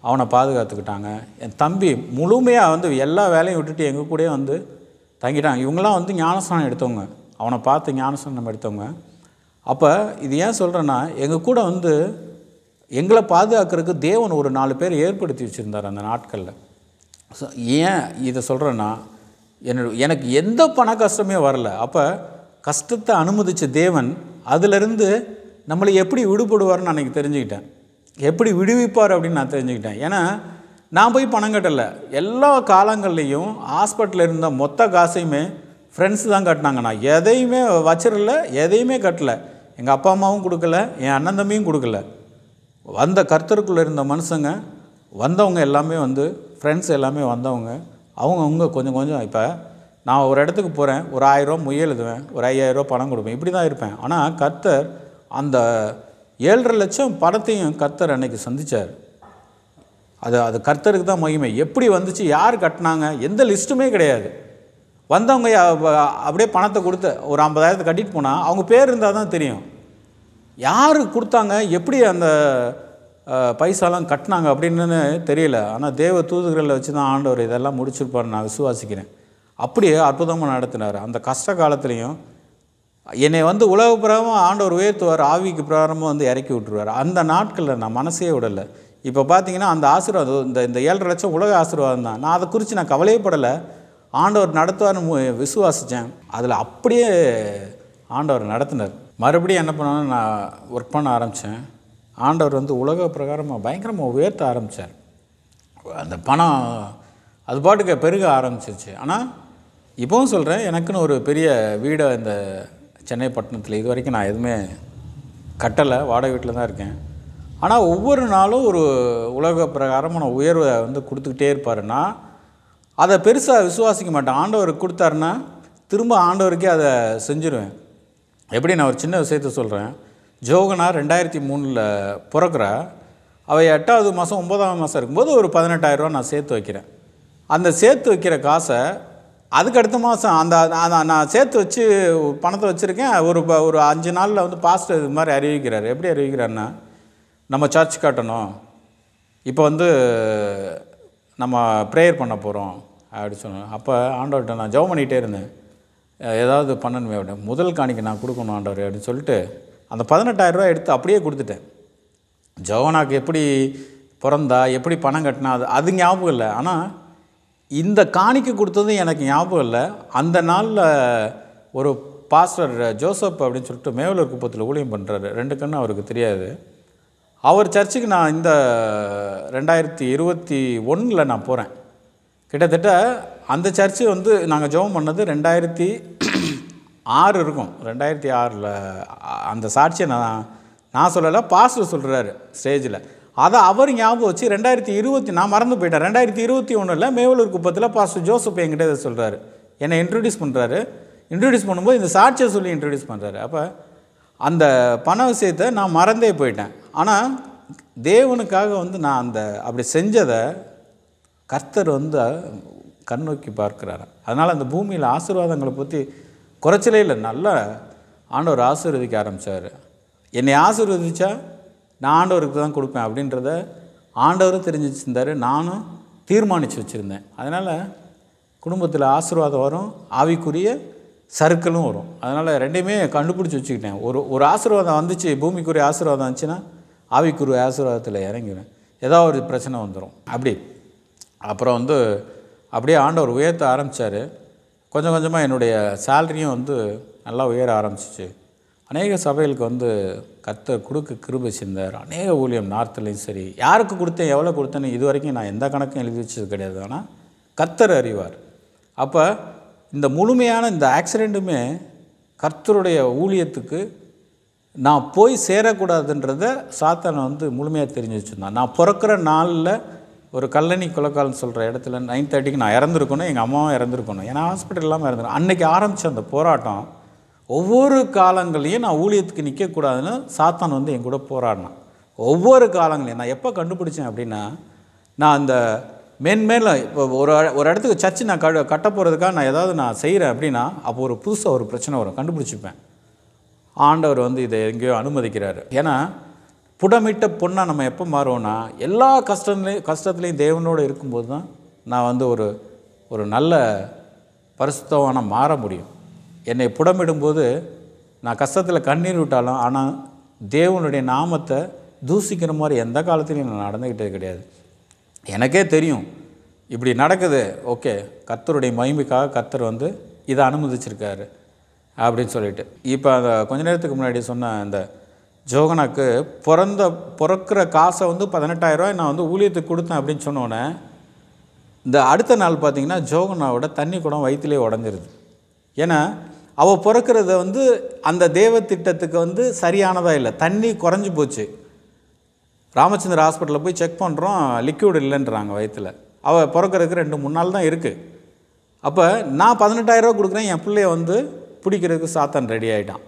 அவனை பாதுகாத்துக்கிட்டாங்க. என் தம்பி முழுமையாக வந்து எல்லா வேலையும் விட்டுட்டு எங்கள் கூடயே வந்து தங்கிட்டாங்க. இவங்களாம் வந்து ஞானஸ்நானம் எடுத்தவங்க, அவனை பார்த்து ஞானஸ்நானம் எடுத்தவங்க. அப்போ இது ஏன் சொல்கிறேன்னா, எங்கள் கூட வந்து எங்களை பாதுகாக்கிறதுக்கு தேவன் ஒரு 4 பேர் ஏற்படுத்தி வச்சுருந்தார் அந்த நாட்களில். ஸோ ஏன் இதை சொல்கிறேன்னா, எனக்கு எந்த பண கஷ்டமே வரல. அப்போ கஷ்டத்தை அனுமதித்த தேவன் அதிலிருந்து நம்மளை எப்படி விடுபடுவார்னு அன்றைக்கி தெரிஞ்சுக்கிட்டேன், எப்படி விடுவிப்பார் அப்படின்னு நான் தெரிஞ்சுக்கிட்டேன். ஏன்னா நான் போய் பணம் கட்டலை. எல்லா காலங்கள்லேயும் ஹாஸ்பிட்டலில் இருந்த மொத்த காசையுமே ஃப்ரெண்ட்ஸ் தான் கட்டினாங்க. நான் எதையுமே வச்சிடல, எதையுமே கட்டலை. எங்கள் அப்பா அம்மாவும் கொடுக்கல, என் அண்ணன் தம்பியும் கொடுக்கல. வந்த கர்த்தருக்குள்ளே இருந்த மனுஷங்க வந்தவங்க எல்லாமே வந்து ஃப்ரெண்ட்ஸ் எல்லாமே வந்தவங்க அவங்க கொஞ்சம் கொஞ்சம். இப்போ நான் ஒரு இடத்துக்கு போகிறேன், ஒரு 1000 ரூபா முயல் எழுதுவேன், ஒரு 5000 ரூபா பணம் கொடுப்பேன், இப்படி தான் இருப்பேன். ஆனால் கர்த்தர் அந்த 7.5 லட்சம் பணத்தையும் கர்த்தர் அன்னைக்கு சந்தித்தார். அது கர்த்தருக்கு தான் மகிமை. எப்படி வந்துச்சு, யார் கட்டினாங்க, எந்த லிஸ்ட்டுமே கிடையாது. வந்தவங்க அப்படியே பணத்தை கொடுத்து ஒரு 50,000 கட்டிட்டு போனால் அவங்க பேர் இருந்தால் தான் தெரியும் யார் கொடுத்தாங்க, எப்படி அந்த பைசாலாம் கட்டினாங்க அப்படின்னு தெரியல. ஆனால் தேவ தூதுகளில் வச்சு தான் ஆண்டவர் இதெல்லாம் முடிச்சிருப்பார் நான் விசுவாசிக்கிறேன். அப்படியே அற்புதமாக நடத்தினார். அந்த கஷ்ட காலத்துலேயும் என்னை வந்து உலக பிரகாரமாக ஆண்டவர் உயர்த்துவார், ஆவிக்கு பிரகாரமாக வந்து இறக்கி விட்டுருவார். அந்த நாட்களில் நான் மனசே விடலை. இப்போ பார்த்தீங்கன்னா அந்த ஆசீர்வாதம் இந்த 7.5 லட்சம் உலக ஆசீர்வாதம் தான். நான் அதை குறித்து நான் கவலையப்படலை. ஆண்டவர் நடத்துவார்னு விசுவாசித்தேன். அதில் அப்படியே ஆண்டவர் நடத்தினார். மறுபடியும் என்ன பண்ணாலும் நான் ஒர்க் பண்ண ஆரம்பித்தேன். ஆண்டவர் வந்து உலக பிரகாரமாக பயங்கரமாக உயர்த்த ஆரம்பித்தார். அந்த பணம் அது பாட்டுக்கு பெருக ஆரம்பிச்சிருச்சு. ஆனால் இப்போவும் சொல்கிறேன், எனக்குன்னு ஒரு பெரிய வீடை இந்த சென்னை பட்டணத்தில் இது வரைக்கும் நான் எதுவுமே கட்டலை, வாடகை வீட்டில் தான் இருக்கேன். ஆனால் ஒவ்வொரு நாளும் ஒரு உலக பிரகாரமான உயர்வை வந்து கொடுத்துக்கிட்டே இருப்பாருன்னா அதை பெருசாக விசுவாசிக்க மாட்டேன். ஆண்டவர் கொடுத்தாருன்னா திரும்ப ஆண்டவருக்கே அதை செஞ்சுருவேன். எப்படி நான் ஒரு சின்ன விஷயத்த சொல்கிறேன். ஜோகனா 2003 பிறக்கிறா. அவள் 8வது மாதம் 9ஆம் மாதம் இருக்கும்போது ஒரு 18,000 ரூபா நான் சேர்த்து வைக்கிறேன். அந்த சேர்த்து வைக்கிற காசை அதுக்கு அடுத்த மாதம் அந்த நான் சேர்த்து வச்சு பணத்தை வச்சுருக்கேன். ஒரு 5 நாளில் வந்து பாஸ்டர் இது மாதிரி அறிவிக்கிறார். எப்படி அறிவிக்கிறாருன்னா, நம்ம சர்ச் கட்டணும், இப்போ வந்து நம்ம ப்ரேயர் பண்ண போகிறோம் அப்படி சொன்னேன். அப்போ ஆண்டவர்கிட்ட நான் ஜெபம் பண்ணிகிட்டே இருந்தேன், ஏதாவது பண்ணணுமே அப்படின்னு. முதல் காணிக்கை நான் கொடுக்கணும் ஆண்டவர் அப்படின்னு சொல்லிட்டு அந்த 18,000 ரூபா எடுத்து அப்படியே கொடுத்துட்டேன். ஜோனாக்கு எப்படி பிறந்தா, எப்படி பணம் கட்டினா அது ஞாபகம் இல்லை. ஆனால் இந்த காணிக்கை கொடுத்ததும் எனக்கு ஞாபகம் இல்லை. அந்த நாளில் ஒரு பாஸ்டர் ஜோசப் அப்படின்னு சொல்லிட்டு மேவலூர் குப்பத்தில் ஊழியம் பண்ணுறாரு. 2 கண்ணு அவருக்கு தெரியாது. அவர் சர்ச்சுக்கு நான் இந்த 2021 நான் போகிறேன். கிட்டத்தட்ட அந்த சர்ச்சு வந்து நாங்கள் ஜெபம் பண்ணது 2006 இருக்கும். 2006 அந்த சாட்சியை நான் சொல்லலை, பாஸ்டர் சொல்கிறாரு ஸ்டேஜில். அதை அவர் ஞாபகம் வச்சு 2020 நான் மறந்து போயிட்டேன். 2021 மேவலூர் குப்பத்தில் பாஸ்டர் ஜோசப் என்கிட்ட இதை சொல்கிறாரு, என்னை இன்ட்ரடியூஸ் பண்ணுறாரு. இன்ட்ரடியூஸ் பண்ணும்போது இந்த சாட்சியை சொல்லி இன்ட்ரடியூஸ் பண்ணுறாரு. அப்போ அந்த பண விஷயத்தை நான் மறந்தே போயிட்டேன். ஆனால் தேவனுக்காக வந்து நான் அப்படி செஞ்சதை கர்த்தர் வந்து கண்ணோக்கி பார்க்குறாரு. அதனால் அந்த பூமியில் ஆசீர்வாதங்களை பற்றி குறைச்சலே இல்லை. நல்லா ஆண்டவர் ஆசீர்வதிக்க ஆரம்பித்தார். என்னை ஆசீர்வதிச்சா நான் ஆண்டவருக்கு தான் கொடுப்பேன் அப்படின்றத ஆண்டவரும் தெரிஞ்சு வச்சுருந்தார், நானும் தீர்மானித்து வச்சுருந்தேன். அதனால் குடும்பத்தில் ஆசீர்வாதம் வரும், ஆவிக்குரிய சர்க்கிளும் வரும். அதனால் 2மே கண்டுபிடிச்சி வச்சுக்கிட்டேன். ஒரு ஆசீர்வாதம் வந்துச்சு, பூமிக்குரிய ஆசீர்வாதம் வந்துச்சுன்னா ஆவிக்குரிய ஆசீர்வாதத்தில் இறங்கிடுவேன். ஏதாவது ஒரு பிரச்சனை வந்துடும். அப்படி அப்புறம் வந்து அப்படியே ஆண்டவர் உயர்த்த ஆரம்பித்தார். கொஞ்சம் கொஞ்சமாக என்னுடைய சேலரியும் வந்து நல்லா உயர ஆரம்பிச்சிச்சு. அநேக சபைகளுக்கு வந்து கர்த்தர் கொடுக்க கிருபை செஞ்சார். அநேக ஊழியம் நார்த்துலேயும் சரி, யாருக்கு கொடுத்தேன் எவ்வளோ கொடுத்தேன்னு இது வரைக்கும் நான் எந்த கணக்கும் எழுதி வச்சது கிடையாது. ஆனால் கர்த்தர் அறிவார். அப்போ இந்த முழுமையான இந்த ஆக்சிடெண்ட்டுமே கர்த்தருடைய ஊழியத்துக்கு நான் போய் சேரக்கூடாதுன்றதை சாத்தானை வந்து முழுமையாக தெரிஞ்சு வச்சுருந்தான். நான் பிறக்கிற நாளில் ஒரு கல்லணி கொலைக்கால்னு சொல்கிற இடத்துல 9:30க்கு நான் இறந்துருக்கணும், எங்கள் அம்மாவும் இறந்துருக்கணும், ஏன்னா ஹாஸ்பிட்டல் இல்லாமல் இறந்துருக்கணும். அன்றைக்கி ஆரம்பித்த அந்த போராட்டம் ஒவ்வொரு காலங்களையும் நான் ஊழியத்துக்கு நிற்கக்கூடாதுன்னு சாத்தான் வந்து என் கூட போராடினான். ஒவ்வொரு காலங்களையும் நான் எப்போ கண்டுபிடிச்சேன் அப்படின்னா, நான் அந்த மேன்மேல இப்போ ஒரு இடத்துக்கு சர்ச்சு நான் கட்ட போகிறதுக்காக நான் ஏதாவது நான் செய்கிறேன் அப்படின்னா, அப்போ ஒரு புதுசாக ஒரு பிரச்சனை வரும், கண்டுபிடிச்சிப்பேன். ஆண்டவர் வந்து இதை எங்கேயோ அனுமதிக்கிறாரு. ஏன்னா புடமிட்ட பொண்ணாக நம்ம எப்போ மாறுவோன்னா, எல்லா கஷ்டத்துலேயும் தேவனோடு இருக்கும்போது தான் நான் வந்து ஒரு நல்ல பரிசுத்தவான மாற முடியும். என்னை புடமிடும்போது நான் கஷ்டத்தில் கண்ணீர் விட்டாலும், ஆனால் தேவனுடைய நாமத்தை தூசிக்கிற மாதிரி எந்த காலத்துலையும் நான் நடந்துக்கிட்டே கிடையாது. எனக்கே தெரியும் இப்படி நடக்குது, ஓகே கர்த்தருடைய மகிமைக்காக கர்த்தர் வந்து இதை அனுமதிச்சிருக்காரு அப்படின்னு சொல்லிட்டு. இப்போ அந்த கொஞ்ச நேரத்துக்கு முன்னாடி சொன்ன அந்த ஜோகனாக்கு பிறக்கிற காசை வந்து 18,000 நான் வந்து ஊழியத்துக்கு கொடுத்தேன் அப்படின்னு சொன்னோன்னே, இந்த அடுத்த நாள் பார்த்திங்கன்னா ஜோகனாவோட தண்ணி குடம் வயிற்றுலேயே உடஞ்சிருது. ஏன்னா அவள் பிறக்கிறத வந்து அந்த தேவ திட்டத்துக்கு வந்து சரியானதாக இல்லை, தண்ணி குறைஞ்சி போச்சு. ராமச்சந்திர ஹாஸ்பிட்டலில் போய் செக் பண்ணுறோம், லிக்விட் இல்லைன்றாங்க வயிற்றில். அவள் பிறக்கிறதுக்கு 2-3 நாள் தான் இருக்குது. அப்போ நான் 18,000 கொடுக்குறேன், என் பிள்ளைய வந்து பிடிக்கிறதுக்கு சாத்தான் ரெடி ஆகிட்டான்.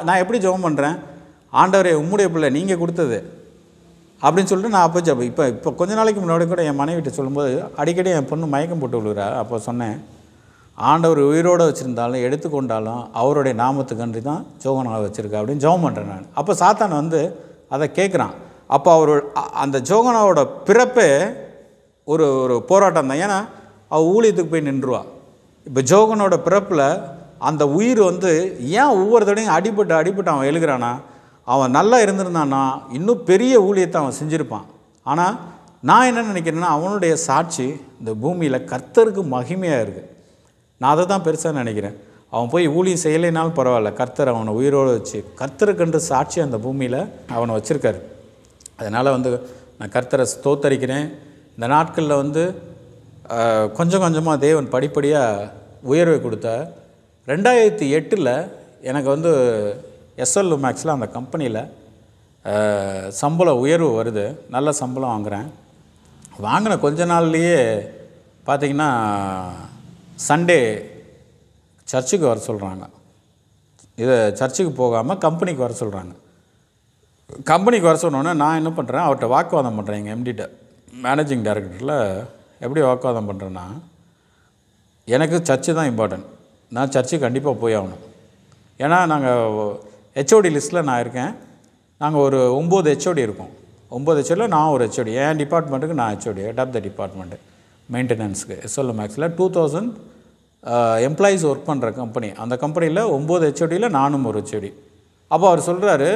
நான் எப்படி ஜெபம் பண்ணுறேன், ஆண்டவரே உம்முடைய பிள்ளை நீங்கள் கொடுத்தது அப்படின்னு சொல்லிட்டு நான் அப்போ இப்போ கொஞ்ச நாளைக்கு முன்னாடி கூட என் மனைவிட்ட சொல்லும்போது அடிக்கடி என் பொண்ணு மயக்கம் போட்டு விழுகிறா. அப்போ சொன்னேன், ஆண்டவர் உயிரோடு வச்சுருந்தாலும் எடுத்துக்கொண்டாலும் அவருடைய நாமத்துக்கன்றி தான் ஜோகனாவை வச்சுருக்கா அப்படின்னு ஜெபம் பண்ணுறேன் நான். அப்போ சாத்தான் வந்து அதை கேட்குறான். அப்போ அந்த ஜோகனாவோட பிறப்பே ஒரு போராட்டம் தான். ஏன்னா அவள் ஊழியத்துக்கு போய் நின்றுவா. இப்போ ஜோகனோட பிறப்பில் அந்த உயிர் வந்து ஏன் ஒவ்வொரு தடையும் அடிபட்டு அவன் எழுகிறானா, அவன் நல்லா இருந்திருந்தான்னா இன்னும் பெரிய ஊழியத்தை அவன் செஞ்சுருப்பான். ஆனால் நான் என்ன நினைக்கிறேன்னா, அவனுடைய சாட்சி இந்த பூமியில் கர்த்தருக்கு மகிமையாக இருக்குது. நான் அதை தான் பெருசாக நினைக்கிறேன். அவன் போய் ஊழியம் செய்யலைனாலும் பரவாயில்ல, கர்த்தர் அவனை உயிரோடு வச்சு கர்த்தருக்கென்று சாட்சி அந்த பூமியில் அவனை வச்சுருக்காரு. அதனால் வந்து நான் கர்த்தரை ஸ்தோத்தரிக்கிறேன். இந்த நாட்களில் வந்து கொஞ்சம் கொஞ்சமாக தேவன் படிப்படியாக உயர்வை கொடுத்தா. 2008 எனக்கு வந்து எஸ்எல் மேக்ஸில் அந்த கம்பெனியில் சம்பள உயர்வு வருது, நல்ல சம்பளம் வாங்குகிறேன். வாங்கின கொஞ்ச நாள்லேயே பார்த்திங்கன்னா சண்டே சர்ச்சுக்கு வர சொல்கிறாங்க. இதை சர்ச்சுக்கு போகாமல் கம்பெனிக்கு வர சொல்கிறாங்க. கம்பெனிக்கு வர சொன்னோன்னே நான் என்ன பண்ணுறேன், அவர்கிட்ட வாக்குவாதம் பண்ணுறேன். எங்கள் எம்டிட்ட, மேனேஜிங் டைரக்டரில் எப்படி வாக்குவாதம் பண்ணுறேன்னா, எனக்கு சர்ச்சு தான் இம்பார்ட்டன்ட், நான் சர்ச்சுக்கு கண்டிப்பாக போய் ஆகணும். ஏன்னா நாங்கள் ஹெச்ஓடி லிஸ்ட்டில் நான் இருக்கேன். நாங்கள் ஒரு 9 ஹெச்ஓடி இருக்கோம். 9 ஹெச்ஓடியில் நான் ஒரு ஹெச்ஓடி. என் டிபார்ட்மெண்ட்டுக்கு நான் HOD, head of the department மெயின்டெனன்ஸுக்கு. எஸ்எல் மேக்ஸில் 2000 எம்ப்ளாயீஸ் ஒர்க் பண்ணுற கம்பெனி. அந்த கம்பெனியில் 9 ஹெச்ஓடியில் நானும் ஒரு ஹெச்ஓடி. அப்போ அவர் சொல்கிறாரு,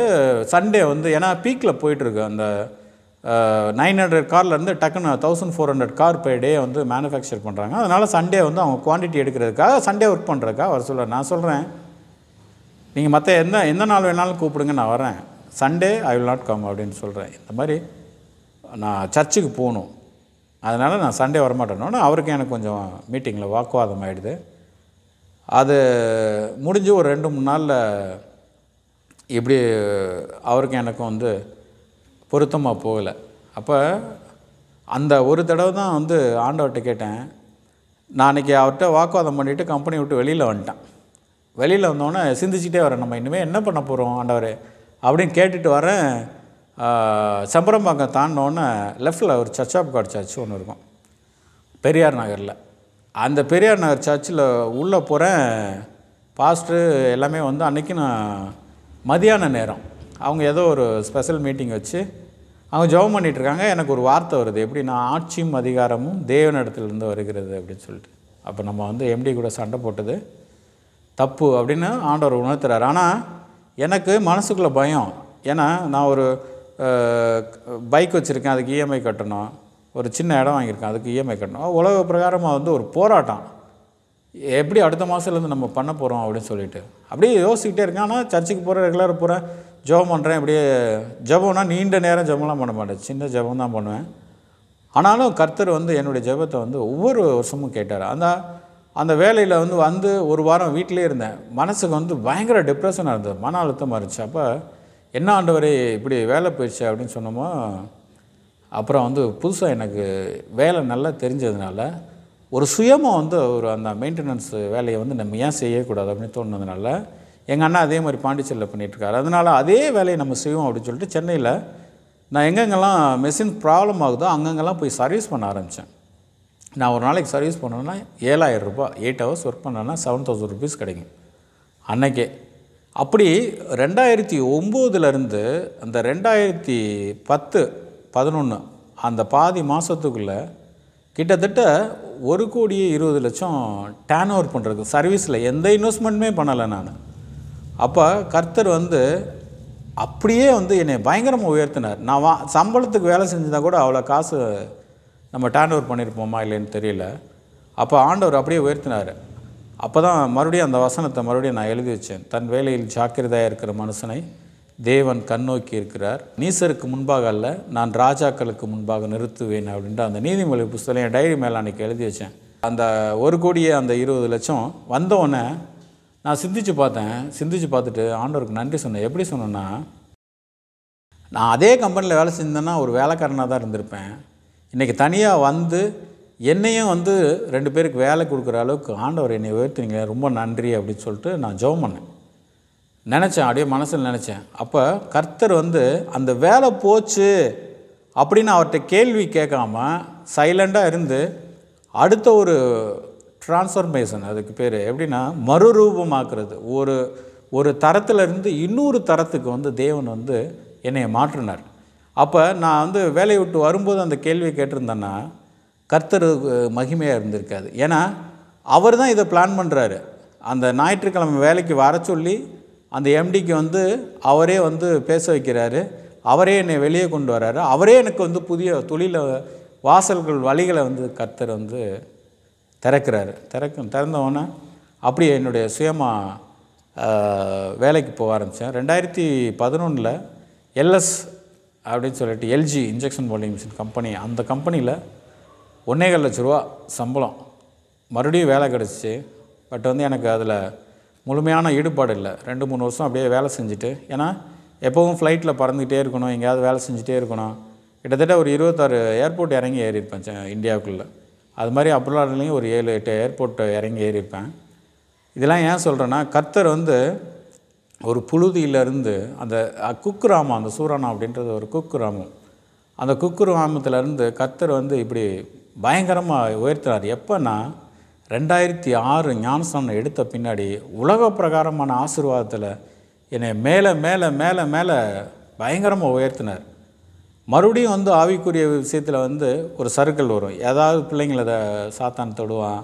சண்டே வந்து ஏன்னா பீக்கில் போயிட்டுருக்கு, அந்த 900 கார்லேருந்து டக்குன்னு 1400 கார் பெர் டே வந்து மேனுஃபேக்சர் பண்ணுறாங்க. அதனால் சண்டே வந்து அவங்க குவான்டிட்டி எடுக்கிறதுக்காக சண்டே ஒர்க் பண்ணுறதுக்காக அவர் சொல்கிறார். நான் சொல்கிறேன், நீங்கள் மற்ற எந்த நாள் வேணாலும் கூப்பிடுங்க, நான் வரேன், Sunday I will not come அப்படின்னு சொல்கிறேன். இந்த மாதிரி நான் சர்ச்சுக்கு போகணும், அதனால் நான் சண்டே வரமாட்டேனோன்னு அவருக்கு எனக்கு கொஞ்சம் மீட்டிங்கில் வாக்குவாதம் ஆகிடுது. அது முடிஞ்சு ஒரு 2-3 நாளில் இப்படி அவருக்கு எனக்கும் வந்து பொருத்தமாக போகலை. அப்போ அந்த ஒரு தடவை தான் வந்து ஆண்டவர்கிட்ட கேட்டேன். நான் அன்றைக்கி அவர்கிட்ட வாக்குவாதம் பண்ணிவிட்டு கம்பெனி விட்டு வெளியில் வந்துட்டேன். வெளியில் வந்தோடனே சிந்திச்சிட்டே வரேன், நம்ம இனிமேல் என்ன பண்ண போகிறோம் ஆண்டவரே அப்படின்னு கேட்டுட்டு வரேன். செம்பரம்பாக்கம் தாண்டினோடனே லெஃப்டில் ஒரு சர்ச் ஆஃப் காட் சர்ச் ஒன்று இருக்கும் பெரியார் நகரில். அந்த பெரியார் நகர் சர்ச்சில் உள்ளே போகிறேன். பாஸ்டரு எல்லாமே வந்து அன்றைக்கி நான் மதியான நேரம் அவங்க ஏதோ ஒரு ஸ்பெஷல் மீட்டிங் வச்சு அவங்க ஜெபம் பண்ணிகிட்ருக்காங்க. எனக்கு ஒரு வார்த்தை வருது, எப்படின்னா ஆட்சியும் அதிகாரமும் தேவனிடத்துலேருந்து வருகிறது அப்படின்னு சொல்லிட்டு. அப்போ நம்ம வந்து எம்டி கூட சண்டை போட்டது தப்பு அப்படின்னு ஆண்டவர் உணர்த்துறாரு. ஆனால் எனக்கு மனசுக்குள்ளே பயம். ஏன்னா நான் ஒரு பைக் வச்சுருக்கேன், அதுக்கு இஎம்ஐ கட்டணும், ஒரு சின்ன இடம் வாங்கியிருக்கேன், அதுக்கு இஎம்ஐ கட்டணும். உலக பிரகாரமாக வந்து ஒரு போராட்டம், எப்படி அடுத்த மாதத்துலேருந்து நம்ம பண்ண போகிறோம் அப்படின்னு சொல்லிட்டு அப்படியே யோசிக்கிட்டே இருக்கேன். ஆனால் சர்ச்சுக்கு போகிறேன், ரெகுலராக போகிறேன், ஜெபம் பண்ணுறேன். அப்படியே ஜெபம்னா நீண்ட நேரம் ஜெபம்லாம் பண்ண மாட்டேன், சின்ன ஜெபம் தான் பண்ணுவேன். ஆனாலும் கர்த்தர் வந்து என்னுடைய ஜெபத்தை வந்து ஒவ்வொரு வருஷமும் கேட்டார். அந்த வேலையில் வந்து ஒரு வாரம் வீட்டிலே இருந்தேன். மனசுக்கு வந்து பயங்கர டிப்ரெஷனாக இருந்தது, மன அழுத்தமாக இருந்துச்சு. அப்போ என்ன ஆண்டவரே இப்படி வேலை போயிடுச்சு அப்படின்னு சொன்னோமோ, அப்புறம் வந்து புதுசாக எனக்கு வேலை நல்லா தெரிஞ்சதுனால ஒரு சுயமாக வந்து அந்த மெயின்டெனன்ஸ் வேலையை வந்து நம்ம ஏன் செய்யக்கூடாது அப்படின்னு தோணுனதுனால எங்கள் அண்ணா அதே மாதிரி பாண்டிச்சேரியில் பண்ணிகிட்ருக்காரு. அதனால் அதே வேலையை நம்ம செய்வோம் அப்படின்னு சொல்லிட்டு சென்னையில் நான் எங்கெங்கெல்லாம் மெஷின் ப்ராப்ளம் ஆகுதோ அங்கங்கெல்லாம் போய் சர்வீஸ் பண்ண ஆரம்பித்தேன். நான் ஒரு நாளைக்கு சர்வீஸ் பண்ணேன்னா 7,000 ரூபாய், 8 ஹவர்ஸ் ஒர்க் பண்ணேன்னா 7,000 ருபீஸ் கிடைக்கும் அன்னைக்கே. அப்படி 2009 அந்த 2010, 11 அந்த பாதி மாதத்துக்குள்ளே கிட்டத்தட்ட 1,20,00,000 டேர்ன் ஓவர் பண்ணுறது சர்வீஸில் எந்த இன்வெஸ்ட்மெண்ட்டுமே பண்ணலை நான். அப்போ கர்த்தர் வந்து அப்படியே வந்து என்னை பயங்கரமாக உயர்த்தினார். நான் சம்பளத்துக்கு வேலை செஞ்சுதான் கூட அவ்வளோ காசு நம்ம டேர்ன் ஓவர் பண்ணியிருப்போமா இல்லைன்னு தெரியல. அப்போ ஆண்டவர் அப்படியே உயர்த்தினார். அப்போ தான் மறுபடியும் அந்த வசனத்தை மறுபடியும் நான் எழுதி வச்சேன். தன் வேலையில் ஜாக்கிரதையாக இருக்கிற மனுஷனை தேவன் கண்ணோக்கி இருக்கிறார், நீசருக்கு முன்பாக அல்ல, நான் ராஜாக்களுக்கு முன்பாக நிறுத்துவேன் அப்படின்ட்டு அந்த நீதிமொழி புஸ்தகம் என் டைரி மேலே அன்றைக்கி எழுதி வச்சேன். அந்த 1,20,00,000 அந்த 20,00,000 வந்தவுடனே நான் சிந்திச்சு பார்த்துட்டு ஆண்டவருக்கு நன்றி சொன்னேன். எப்படி சொன்னேன்னா, நான் அதே கம்பெனியில் வேலை செஞ்சேன்னா ஒரு வேலைக்காரனாக தான் இருந்திருப்பேன். இன்றைக்கி தனியாக வந்து என்னையும் வந்து 2 பேருக்கு வேலை கொடுக்குற அளவுக்கு ஆண்டவர் என்னை உயர்த்தினீங்க, ரொம்ப நன்றி அப்படின்னு சொல்லிட்டு நான் ஜெபம் பண்ணேன். நினச்சேன், அப்படியே மனசில் நினச்சேன். அப்போ கர்த்தர் வந்து அந்த வேலை போச்சு அப்படின்னு அவர்கிட்ட கேள்வி கேட்காம சைலண்டாக இருந்து அடுத்த ஒரு டிரான்ஸ்ஃபர்மேஷன், அதுக்கு பேர் எப்படின்னா மறுரூபமாக்குறது, ஒரு தரத்திலிருந்து இன்னொரு தரத்துக்கு வந்து தேவன் வந்து என்னை மாற்றினார். அப்போ நான் வந்து வேலையை விட்டு வரும்போது அந்த கேள்வியை கேட்டிருந்தேன்னா கர்த்தர் மகிமையாக இருந்திருக்காது. ஏன்னா அவர் தான் இதை பிளான் பண்ணுறாரு. அந்த ஞாயிற்றுக்கிழமை வேலைக்கு வர சொல்லி அந்த எம்டிக்கு வந்து அவரே வந்து பேச வைக்கிறாரு, அவரே என்னை வெளியே கொண்டு வர்றாரு, அவரே எனக்கு வந்து புதிய தொழில வாசல்கள் வழிகளை வந்து கர்த்தர் வந்து திறக்கிறாரு. திறந்தவொன்னே அப்படியே என்னுடைய சுயமாக வேலைக்கு போக ஆரம்பித்தேன். 2011 எல்எஸ் அப்படின்னு சொல்லிட்டு LG injection moulding machine company, அந்த கம்பெனியில் 1,25 லட்ச ரூபா சம்பளம், மறுபடியும் வேலை கிடச்சிச்சு. பட் வந்து எனக்கு அதில் முழுமையான ஈடுபாடு இல்லை. 2-3 வருஷம் அப்படியே வேலை செஞ்சுட்டு, ஏன்னா எப்போவும் ஃப்ளைட்டில் பறந்துக்கிட்டே இருக்கணும், எங்கேயாவது வேலை செஞ்சுட்டே இருக்கணும். கிட்டத்தட்ட ஒரு 26 ஏர்போர்ட் இறங்கி ஏறியிருப்பேன் இந்தியாவுக்குள்ளே. அது மாதிரி அப்ராட்லேயும் ஒரு 7-8 ஏர்போர்ட் இறங்கி ஏறியிருப்பேன். இதெல்லாம் ஏன் சொல்கிறேன்னா, கர்த்தர் வந்து ஒரு புழுதியிலேருந்து அந்த குக்கிராமம், அந்த சூரானா அப்படின்றது ஒரு குக்கிராமம், அந்த குக்கிராமத்திலேருந்து கர்த்தர் வந்து இப்படி பயங்கரமாக உயர்த்தினார். எப்போன்னா 2006 ஞானஸ்நானம் எடுத்த பின்னாடி உலக பிரகாரமான ஆசீர்வாதத்தில் என்னை மேலே மேலே மேலே மேலே பயங்கரமாக உயர்த்தினார். மறுபடியும் வந்து ஆவிக்குரிய விஷயத்தில் வந்து ஒரு சர்க்கிள் வரும், ஏதாவது பிள்ளைங்களை சாத்தான் தொடுவான்,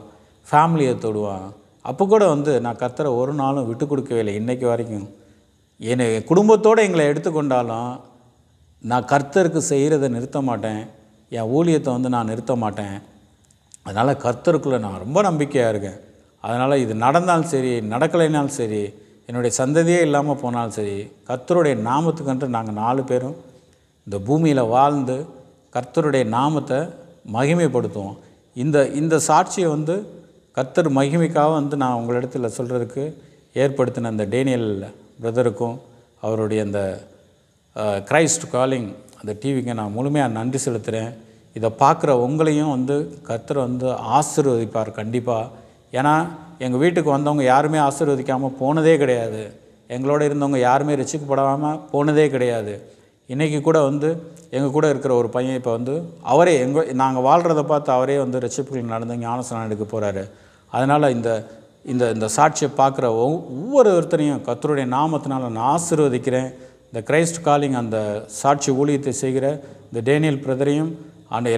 ஃபேமிலியை தொடுவான். அப்போ கூட வந்து நான் கர்த்தரை ஒரு நாளும் விட்டு கொடுக்கவே இல்லை. இன்றைக்கு வரைக்கும் என்னை குடும்பத்தோடு எங்களை எடுத்துக்கொண்டாலும் நான் கர்த்தருக்கு செய்கிறத நிறுத்த மாட்டேன், என் ஊழியத்தை வந்து நான் நிறுத்த மாட்டேன். அதனால் கர்த்தருக்குள்ளே நான் ரொம்ப நம்பிக்கையாக இருக்கேன். அதனால் இது நடந்தாலும் சரி, நடக்கலைனாலும் சரி, என்னுடைய சந்ததியே இல்லாமல் போனாலும் சரி, கர்த்தருடைய நாமத்துக்கன்று நாங்கள் 4 பேரும் இந்த பூமியில் வாழ்ந்து கர்த்தருடைய நாமத்தை மகிமைப்படுத்துவோம். இந்த சாட்சியை வந்து கர்த்தர் மகிமைக்காக வந்து நான் உங்களிடத்தில் சொல்கிறதுக்கு ஏற்படுத்தின அந்த டேனியல் பிரதருக்கும் அவருடைய அந்த கிரைஸ்ட் காலிங் அந்த டிவிக்கு நான் முழுமையாக நன்றி செலுத்துகிறேன். இதை பார்க்குற உங்களையும் வந்து கர்த்தர் வந்து ஆசீர்வதிப்பார் கண்டிப்பாக. ஏன்னா எங்கள் வீட்டுக்கு வந்தவங்க யாருமே ஆசீர்வதிக்காமல் போனதே கிடையாது, எங்களோட இருந்தவங்க யாருமே ரசிக்கப்படாமல் போனதே கிடையாது. இன்றைக்கி கூட வந்து எங்கள் கூட இருக்கிற ஒரு பையன் இப்போ வந்து அவரே நாங்கள் வாழ்கிறத பார்த்து அவரே வந்து ரட்சிப்புகள் நடந்து ஞானஸ்நானம் எடுக்க போகிறாரு. அதனால் இந்த இந்த இந்த சாட்சியை பார்க்குற ஒவ்வொருத்தரையும் கர்த்தருடைய நாமத்தினால் நான் ஆசீர்வதிக்கிறேன். இந்த கிரைஸ்ட் காலிங் அந்த சாட்சி ஊழியத்தை செய்கிற இந்த டேனியல் பிரதரையும் அந்த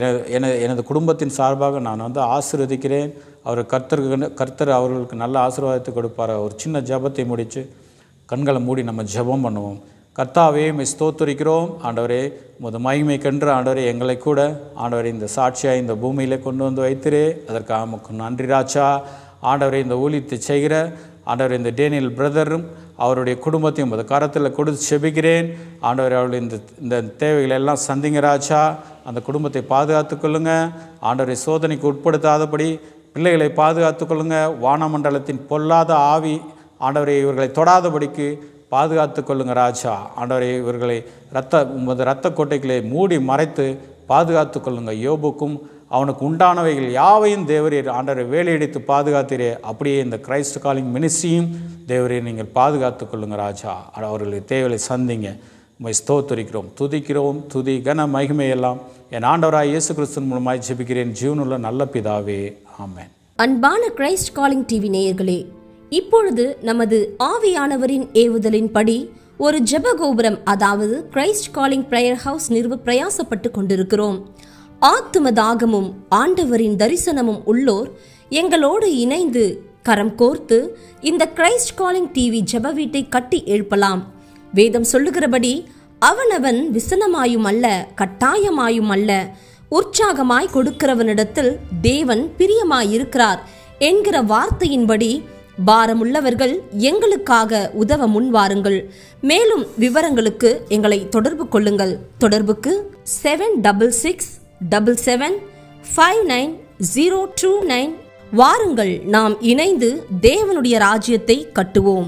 எனது குடும்பத்தின் சார்பாக நான் வந்து ஆசீர்வதிக்கிறேன். அவர் கர்த்தர் அவர்களுக்கு நல்ல ஆசீர்வாதத்தை கொடுப்பார். ஒரு சின்ன ஜெபத்தை முடித்து கண்களை மூடி நம்ம ஜெபம் பண்ணுவோம். கர்த்தாவே உம்மை ஸ்தோத்திரிக்கிறோம். ஆண்டவரே உமது மகிமைக்கென்று ஆண்டவரே எங்களை கூட ஆண்டவரே இந்த சாட்சியாக இந்த பூமியில் கொண்டு வந்து வைத்திரே, அதற்காக உமக்கு நன்றி ராஜா. ஆண்டவரை இந்த ஊழியத்தை செய்கிற ஆண்டவர் இந்த டேனியல் பிரதரும் அவருடைய குடும்பத்தையும் உமது கரத்தில் கொடுத்து செபிக்கிறேன். ஆண்டவர் அவருடைய இந்த தேவைகளை எல்லாம் சந்திங்க ராஜா. அந்த குடும்பத்தை பாதுகாத்து கொள்ளுங்க. ஆண்டவரை சோதனைக்கு உட்படுத்தாதபடி பிள்ளைகளை பாதுகாத்து கொள்ளுங்க. வானமண்டலத்தின் பொல்லாத ஆவி ஆண்டவரை இவர்களை தொடாதபடிக்கு பாதுகாத்து கொள்ளுங்க ராஜா. ஆண்டவரை இவர்களை உமது இரத்த கோட்டைகளை மூடி மறைத்து பாதுகாத்து கொள்ளுங்க. யோபுக்கும் அவனுக்கு உண்டானவைகள் யாவையும் தேவரீர் ஆண்டவரை வேலையடித்து பாதுகாத்தீரே, அப்படியே இந்த கிரைஸ்ட் காலிங் மினிஸ்ட்ரியும் தேவரீர் நீங்கள் பாதுகாத்து கொள்ளுங்க ராஜா. அவர்களுடைய தேவைகளை சந்திங்க. உம்மை ஸ்தோத்திரிக்கிறோம், துதிக்கிறோம். துதி கன மகிமையெல்லாம் என் ஆண்டவராய் இயேசு கிறிஸ்துவின் மூலமாய் ஜெபிக்கிறேன் ஜீவனுள்ள நல்ல பிதாவே, ஆமென். அன்பான கிரைஸ்ட் காலிங் டிவி நேயர்களே, இப்பொழுது நமது ஆவியானவரின் ஏவுதலின்படி ஒரு ஜெப கோபுரம், அதாவது கிரைஸ்ட் காலிங் பிரேயர் ஹவுஸ் நிறுவ பிரயாசப்பட்டு கொண்டிருக்கிறோம். ஆத்தும தாகமும் ஆண்டவரின் தரிசனமும் உள்ளோர் எங்களோடு இணைந்து கரம் கோர்த்து இந்த கிரைஸ்ட் காலிங் டிவி ஜெப வீட்டை கட்டி எழுப்பலாம். வேதம் சொல்லுகிறபடி அவனவன் விசனமாயும் அல்ல கட்டாயமாயும் அல்ல, உற்சாகமாய் கொடுக்கிறவனிடத்தில் தேவன் பிரியமாயிருக்கிறார் என்கிற வார்த்தையின்படி பாரமுள்ளவர்கள் எங்களுக்காக உதவ முன்வாருங்கள். மேலும் விவரங்களுக்கு எங்களை தொடர்பு கொள்ளுங்கள். தொடர்புக்கு 7677590929. வாருங்கள், நாம் இணைந்து தேவனுடைய ராஜ்யத்தை கட்டுவோம்.